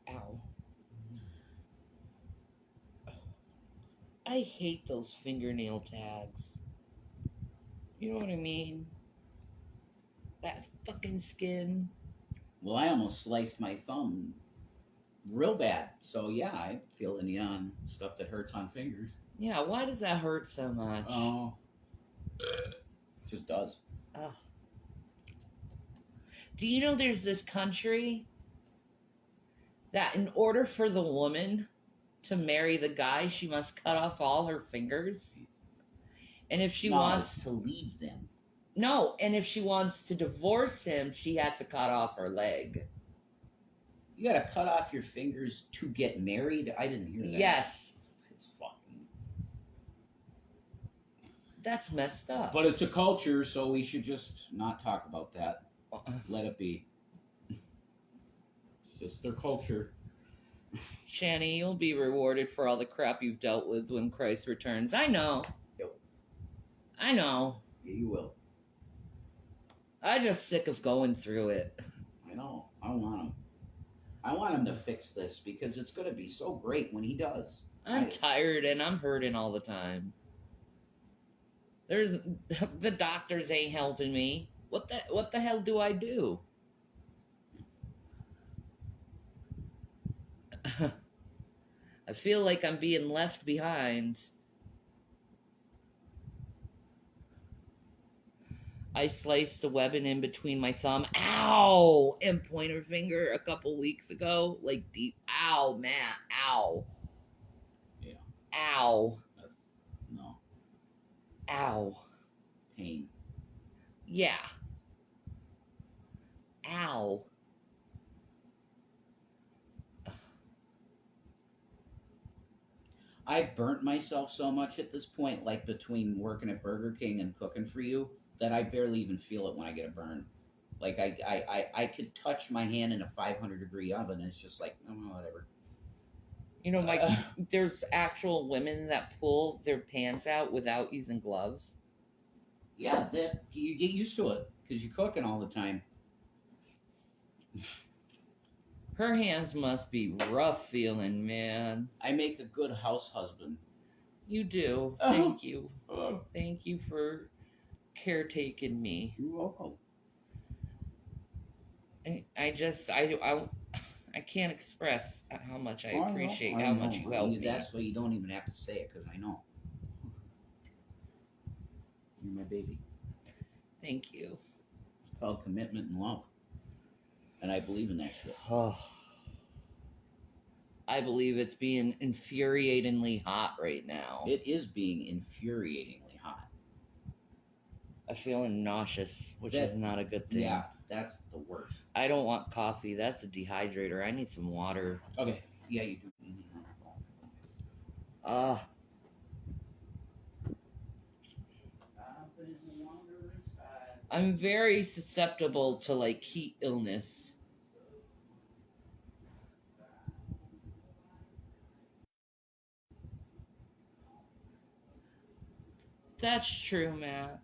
Ow. I hate those fingernail tags. You know what I mean? That fucking skin. Well, I almost sliced my thumb real bad. So, yeah, I feel any stuff that hurts on fingers. Yeah, why does that hurt so much? Oh. Just does. Ugh. Do you know there's this country that in order for the woman to marry the guy, she must cut off all her fingers? And if she wants to leave them. No, and if she wants to divorce him, she has to cut off her leg. You gotta cut off your fingers to get married? I didn't hear that. Yes. It's fucking... That's messed up. But it's a culture, so we should just not talk about that. Let it be. It's just their culture. Shanny, you'll be rewarded for all the crap you've dealt with when Christ returns. I know. Yep. I know. Yeah, you will. I'm just sick of going through it. I know. I want him. I want him to fix this because it's going to be so great when he does. I'm tired and I'm hurting all the time. The doctors ain't helping me. What the hell do I do? I feel like I'm being left behind. I sliced the webbing in between my thumb, ow, and pointer finger a couple weeks ago. Like deep, ow, man, ow. Yeah. Ow. No. Ow. Pain. Yeah. Ow. I've burnt myself so much at this point, like between working at Burger King and cooking for you, that I barely even feel it when I get a burn. Like I could touch my hand in a 500-degree oven, and it's just like, oh, whatever. You know, Mike, there's actual women that pull their pants out without using gloves. Yeah, that you get used to it because you're cooking all the time. Her hands must be rough feeling, man. I make a good house husband. You do. Thank you. Thank you for caretaking me. You're welcome. I can't express how much I appreciate how much you help me. That's why you don't even have to say it, because I know. You're my baby. Thank you. It's called commitment and love. And I believe in that shit. Oh, I believe it's being infuriatingly hot right now. It is being infuriatingly hot. I'm feeling nauseous, which is not a good thing. Yeah, that's the worst. I don't want coffee. That's a dehydrator. I need some water. Okay. Yeah, you do. I'm very susceptible to like heat illness. That's true, Matt.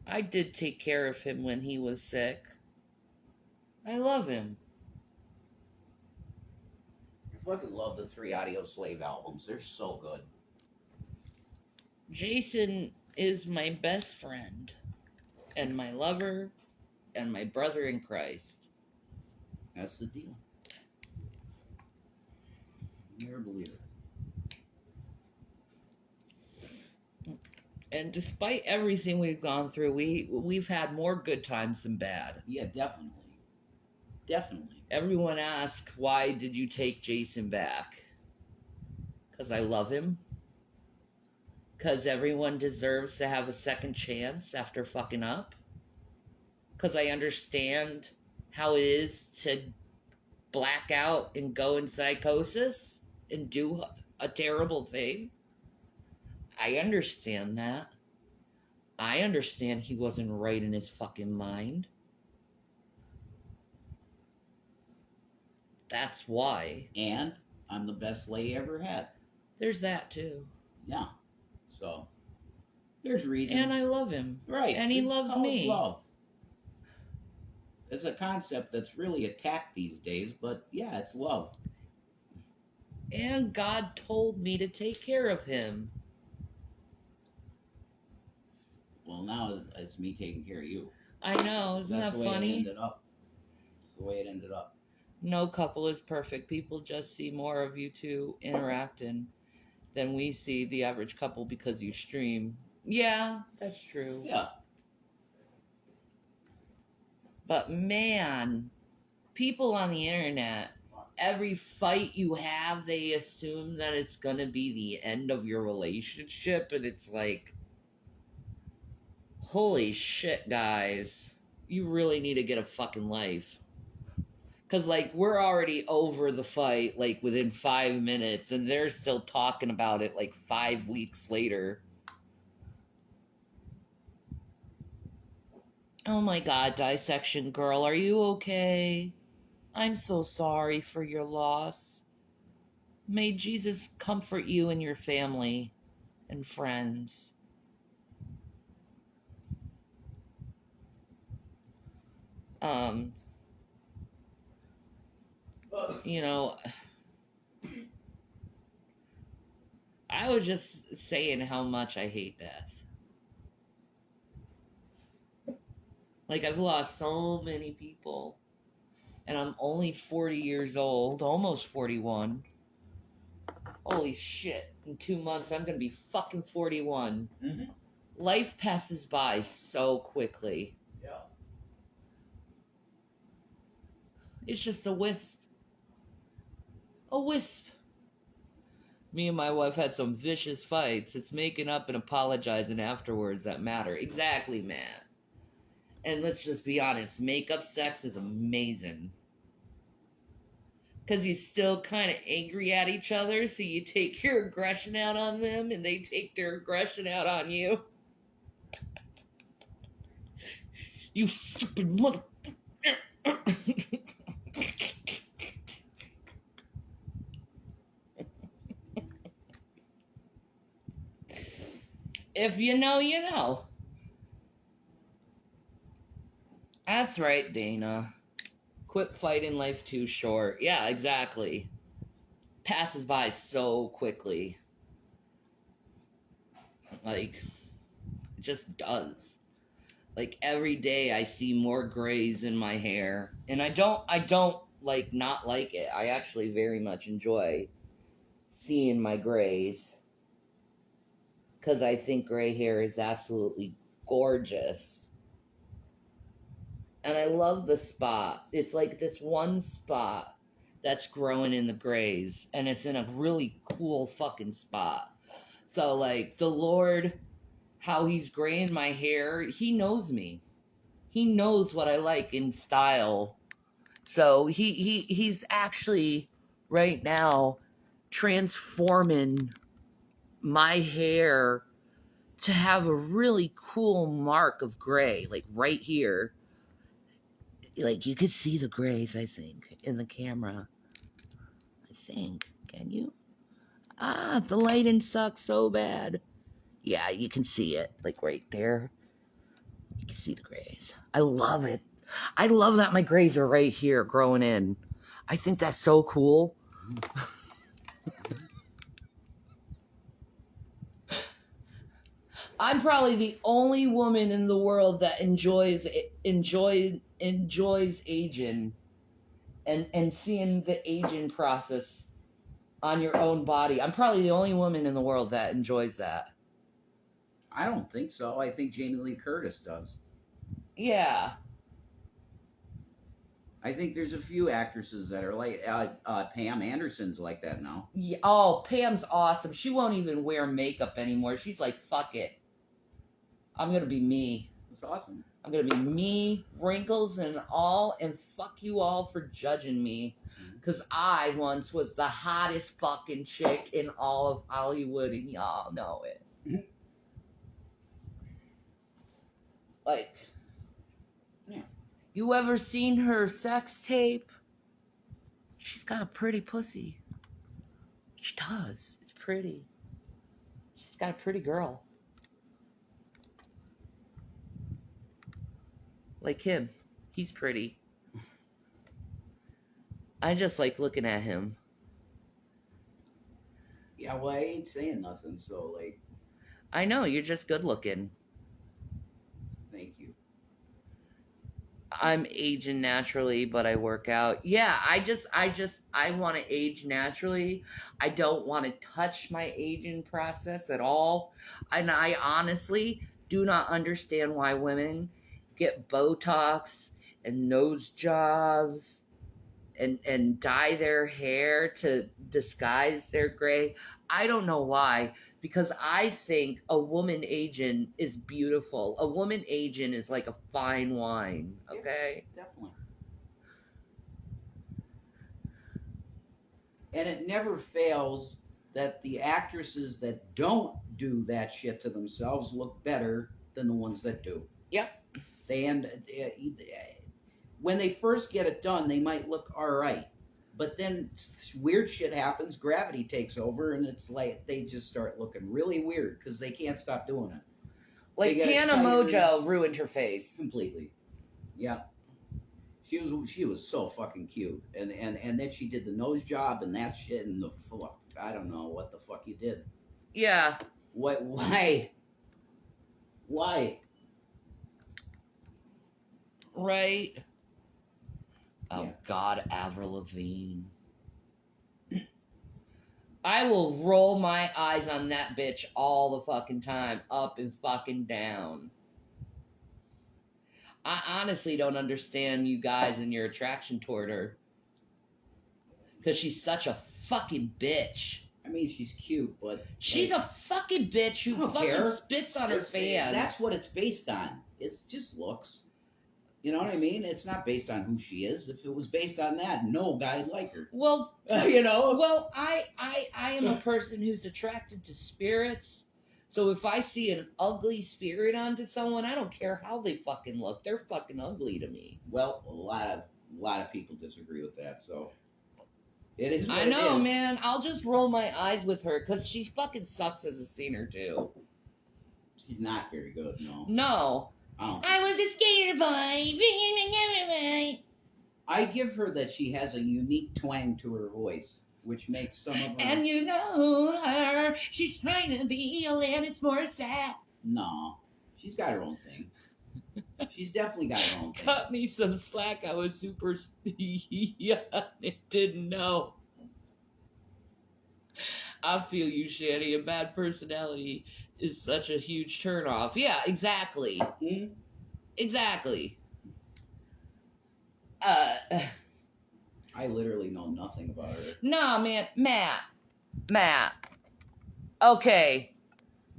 I did take care of him when he was sick. I love him. I fucking love the 3 Audio Slave albums. They're so good. Jason is my best friend, and my lover, and my brother in Christ. That's the deal. You're a believer. And despite everything we've gone through, we've had more good times than bad. Yeah, definitely. Definitely. Everyone asks, why did you take Jason back? Because I love him. Because everyone deserves to have a second chance after fucking up. Because I understand how it is to black out and go in psychosis and do a terrible thing. I understand that. I understand he wasn't right in his fucking mind. That's why. And I'm the best lay ever had. There's that too. Yeah. So there's reasons. And I love him. Right. And he It's loves called me. Love. It's a concept that's really attacked these days, but yeah, it's love. And God told me to take care of him. Well, now it's me taking care of you. I know, isn't That's that the way funny? It ended up. That's the way it ended up. No couple is perfect. People just see more of you two interacting than we see the average couple because you stream. Yeah, that's true. Yeah. But man, people on the internet, every fight you have, they assume that it's gonna be the end of your relationship, and it's like, holy shit, guys. You really need to get a fucking life. Because, like, we're already over the fight, like, within 5 minutes, and they're still talking about it, like, 5 weeks later. Oh my God, Dissection Girl, are you okay? I'm so sorry for your loss. May Jesus comfort you and your family and friends. You know, I was just saying how much I hate death. Like, I've lost so many people, and I'm only 40 years old, almost 41. Holy shit, in 2 months I'm gonna be fucking 41. Mm-hmm. Life passes by so quickly. Yeah. It's just a wisp. A wisp. Me and my wife had some vicious fights. It's making up and apologizing afterwards that matter. Exactly, Matt. And let's just be honest, makeup sex is amazing. Because you're still kind of angry at each other, so you take your aggression out on them, and they take their aggression out on you. You stupid mother... If you know, you know. That's right, Dana. Quit fighting life too short. Yeah, exactly. Passes by so quickly. Like, it just does. Like, every day I see more grays in my hair. And I don't like not like it. I actually very much enjoy seeing my grays. Because I think gray hair is absolutely gorgeous. And I love the spot. It's like this one spot that's growing in the grays. And it's in a really cool fucking spot. So, like, the Lord, how he's graying my hair, he knows me. He knows what I like in style. So he's actually right now transforming my hair to have a really cool mark of gray, like right here. Like you could see the grays, I think, in the camera. I think. Can you? Ah, the lighting sucks so bad. Yeah, you can see it, like right there. You can see the grays. I love it. I love that my grays are right here growing in. I think that's so cool. I'm probably the only woman in the world that enjoys aging and seeing the aging process on your own body. I'm probably the only woman in the world that enjoys that. I don't think so. I think Jamie Lee Curtis does. Yeah. I think there's a few actresses that are like Pam Anderson's like that now. Yeah. Oh, Pam's awesome. She won't even wear makeup anymore. She's like, fuck it. I'm gonna be me. That's awesome. I'm gonna be me, wrinkles and all, and fuck you all for judging me. Because I once was the hottest fucking chick in all of Hollywood, and y'all know it. Mhm. Like, Yeah. you ever seen her sex tape? She's got a pretty pussy. She does. It's pretty. She's got a pretty girl. Like him. He's pretty. I just like looking at him. Yeah, well, I ain't saying nothing, so, like, I know, you're just good looking. thank you. I'm aging naturally, but I work out. Yeah, I want to age naturally. I don't want to touch my aging process at all. And I honestly do not understand why women get Botox and nose jobs and dye their hair to disguise their gray. I don't know why, because I think a woman aging is beautiful. A woman aging is like a fine wine, okay? Yeah, definitely. And it never fails that the actresses that don't do that shit to themselves look better than the ones that do. Yep. They end when they first get it done, they might look all right, but then weird shit happens. Gravity takes over, and it's like they just start looking really weird because they can't stop doing it. Like Tana Mojo ruined her face completely. Yeah, she was so fucking cute, and then she did the nose job and that shit and the fuck. I don't know what the fuck you did. Yeah. What? Why? Why? Right. Oh, Yeah. God, Avril Lavigne. I will roll my eyes on that bitch all the fucking time, up and fucking down. I honestly don't understand you guys and your attraction toward her. Because she's such a fucking bitch. I mean, she's cute, but She's a fucking bitch who fucking care. spits on her fans. That's what it's based on. It's just looks. You know what I mean? It's not based on who she is. If it was based on that, no guy'd like her. Well, you know. Well, I am a person who's attracted to spirits. So if I see an ugly spirit onto someone, I don't care how they fucking look. They're fucking ugly to me. Well, a lot of people disagree with that. So it is. I know, man. I'll just roll my eyes with her because she fucking sucks as a singer too. She's not very good. No. No. I was a skater boy. I give her that she has a unique twang to her voice, which makes some of her. And you know her, she's trying to be Alanis Morissette. No, she's got her own thing. She's definitely got her own thing. Cut me some slack. I was super young and didn't know. I feel you, Shanny. A bad personality is such a huge turnoff. Yeah, exactly. Hmm? Exactly. I literally know nothing about her. Nah, man. Matt. Okay.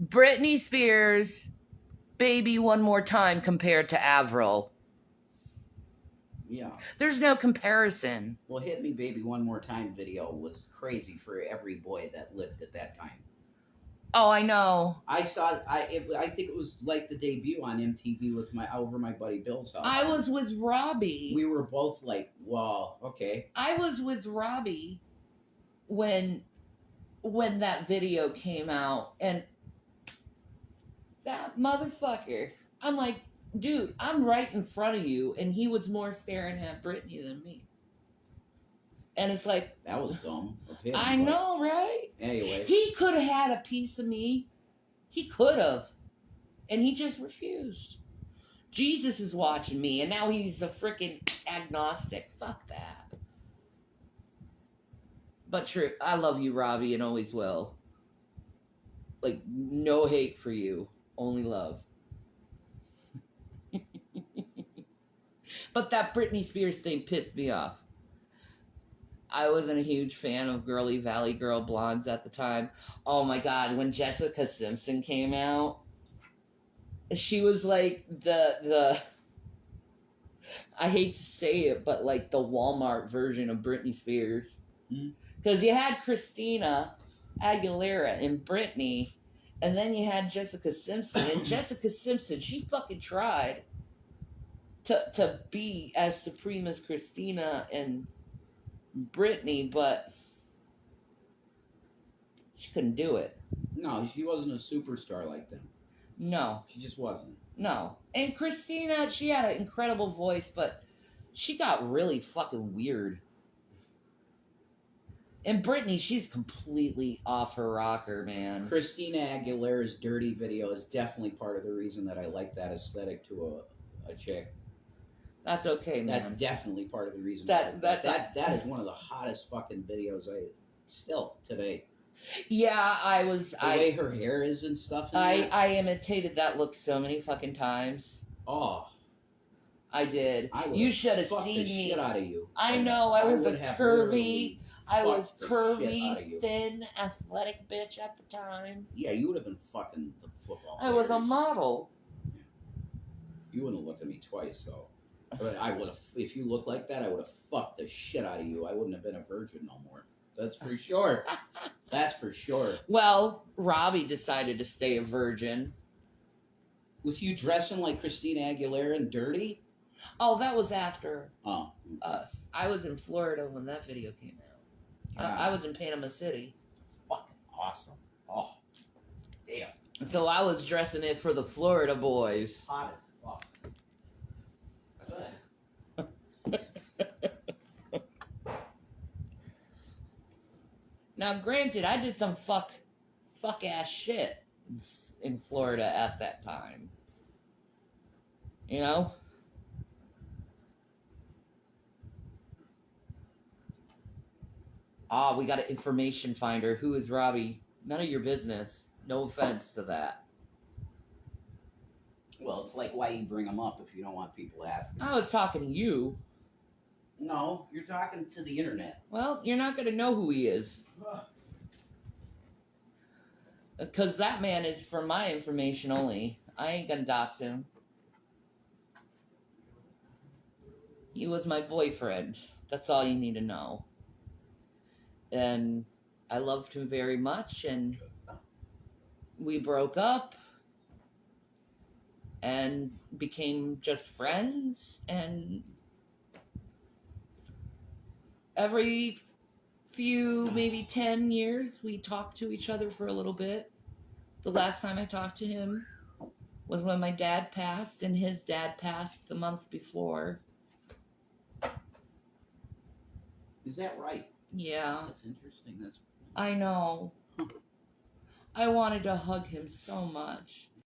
Britney Spears, Baby One More Time compared to Avril. Yeah. There's no comparison. Well, Hit Me Baby One More Time video was crazy for every boy that lived at that time. Oh, I know. I saw. I think it was like the debut on MTV with over my buddy Bill's house. I was with Robbie. We were both like, "Wow, okay." I was with Robbie when that video came out, and that motherfucker. I'm like, dude, I'm right in front of you, and he was more staring at Britney than me. And it's like, That was dumb of him. I but know, right? Anyway, He could have had a piece of me. He could have. And he just refused. Jesus is watching me, and now he's a freaking agnostic. Fuck that. But true, I love you, Robbie, and always will. Like, no hate for you, only love. But that Britney Spears thing pissed me off. I wasn't a huge fan of girly Valley Girl blondes at the time. Oh my god, when Jessica Simpson came out, she was like the I hate to say it, but like the Walmart version of Britney Spears. Because you had Christina Aguilera and Britney, and then you had Jessica Simpson. And Jessica Simpson, she fucking tried to be as supreme as Christina and Britney, but she couldn't do it. no, she wasn't a superstar like them. No. She just wasn't. No. And Christina, she had an incredible voice, but she got really fucking weird. And Britney, she's completely off her rocker, man. Christina Aguilera's Dirty video is definitely part of the reason that I like that aesthetic to a chick. That's okay, man. That's definitely part of the reason. That is one of the hottest fucking videos still today. Yeah, The way her hair is and stuff. I imitated that look so many fucking times. Oh, I did. You should have seen me. Shit out of you. I know. I was a would have curvy. literally I was fucked the shit out of curvy, you. thin, athletic bitch at the time. Yeah, you would have been fucking the football. I was a players. model. You wouldn't have looked at me twice, though. But I would have. If you looked like that, I would have fucked the shit out of you. I wouldn't have been a virgin no more. That's for sure. That's for sure. Well, Robbie decided to stay a virgin. Was you dressing like Christina Aguilera and Dirty? Oh, that was after Oh. us. I was in Florida when that video came out. I was in Panama City. Fucking awesome. Oh, damn. So I was dressing it for the Florida boys. Hot as fuck. Now, granted, I did some fuck ass shit in Florida at that time. You know? Ah, we got an information finder. Who is Robbie? None of your business. No offense to that. Well, it's like why you bring them up if you don't want people asking. I was talking to you. No, you're talking to the internet. Well, you're not going to know who he is. Because that man is for my information only. I ain't going to dox him. He was my boyfriend. That's all you need to know. And I loved him very much, and we broke up and became just friends, and every few, maybe 10 years, we talked to each other for a little bit. The last time I talked to him was when my dad passed, and his dad passed the month before. Is that right? Yeah, That's interesting. That's I know. I wanted to hug him so much.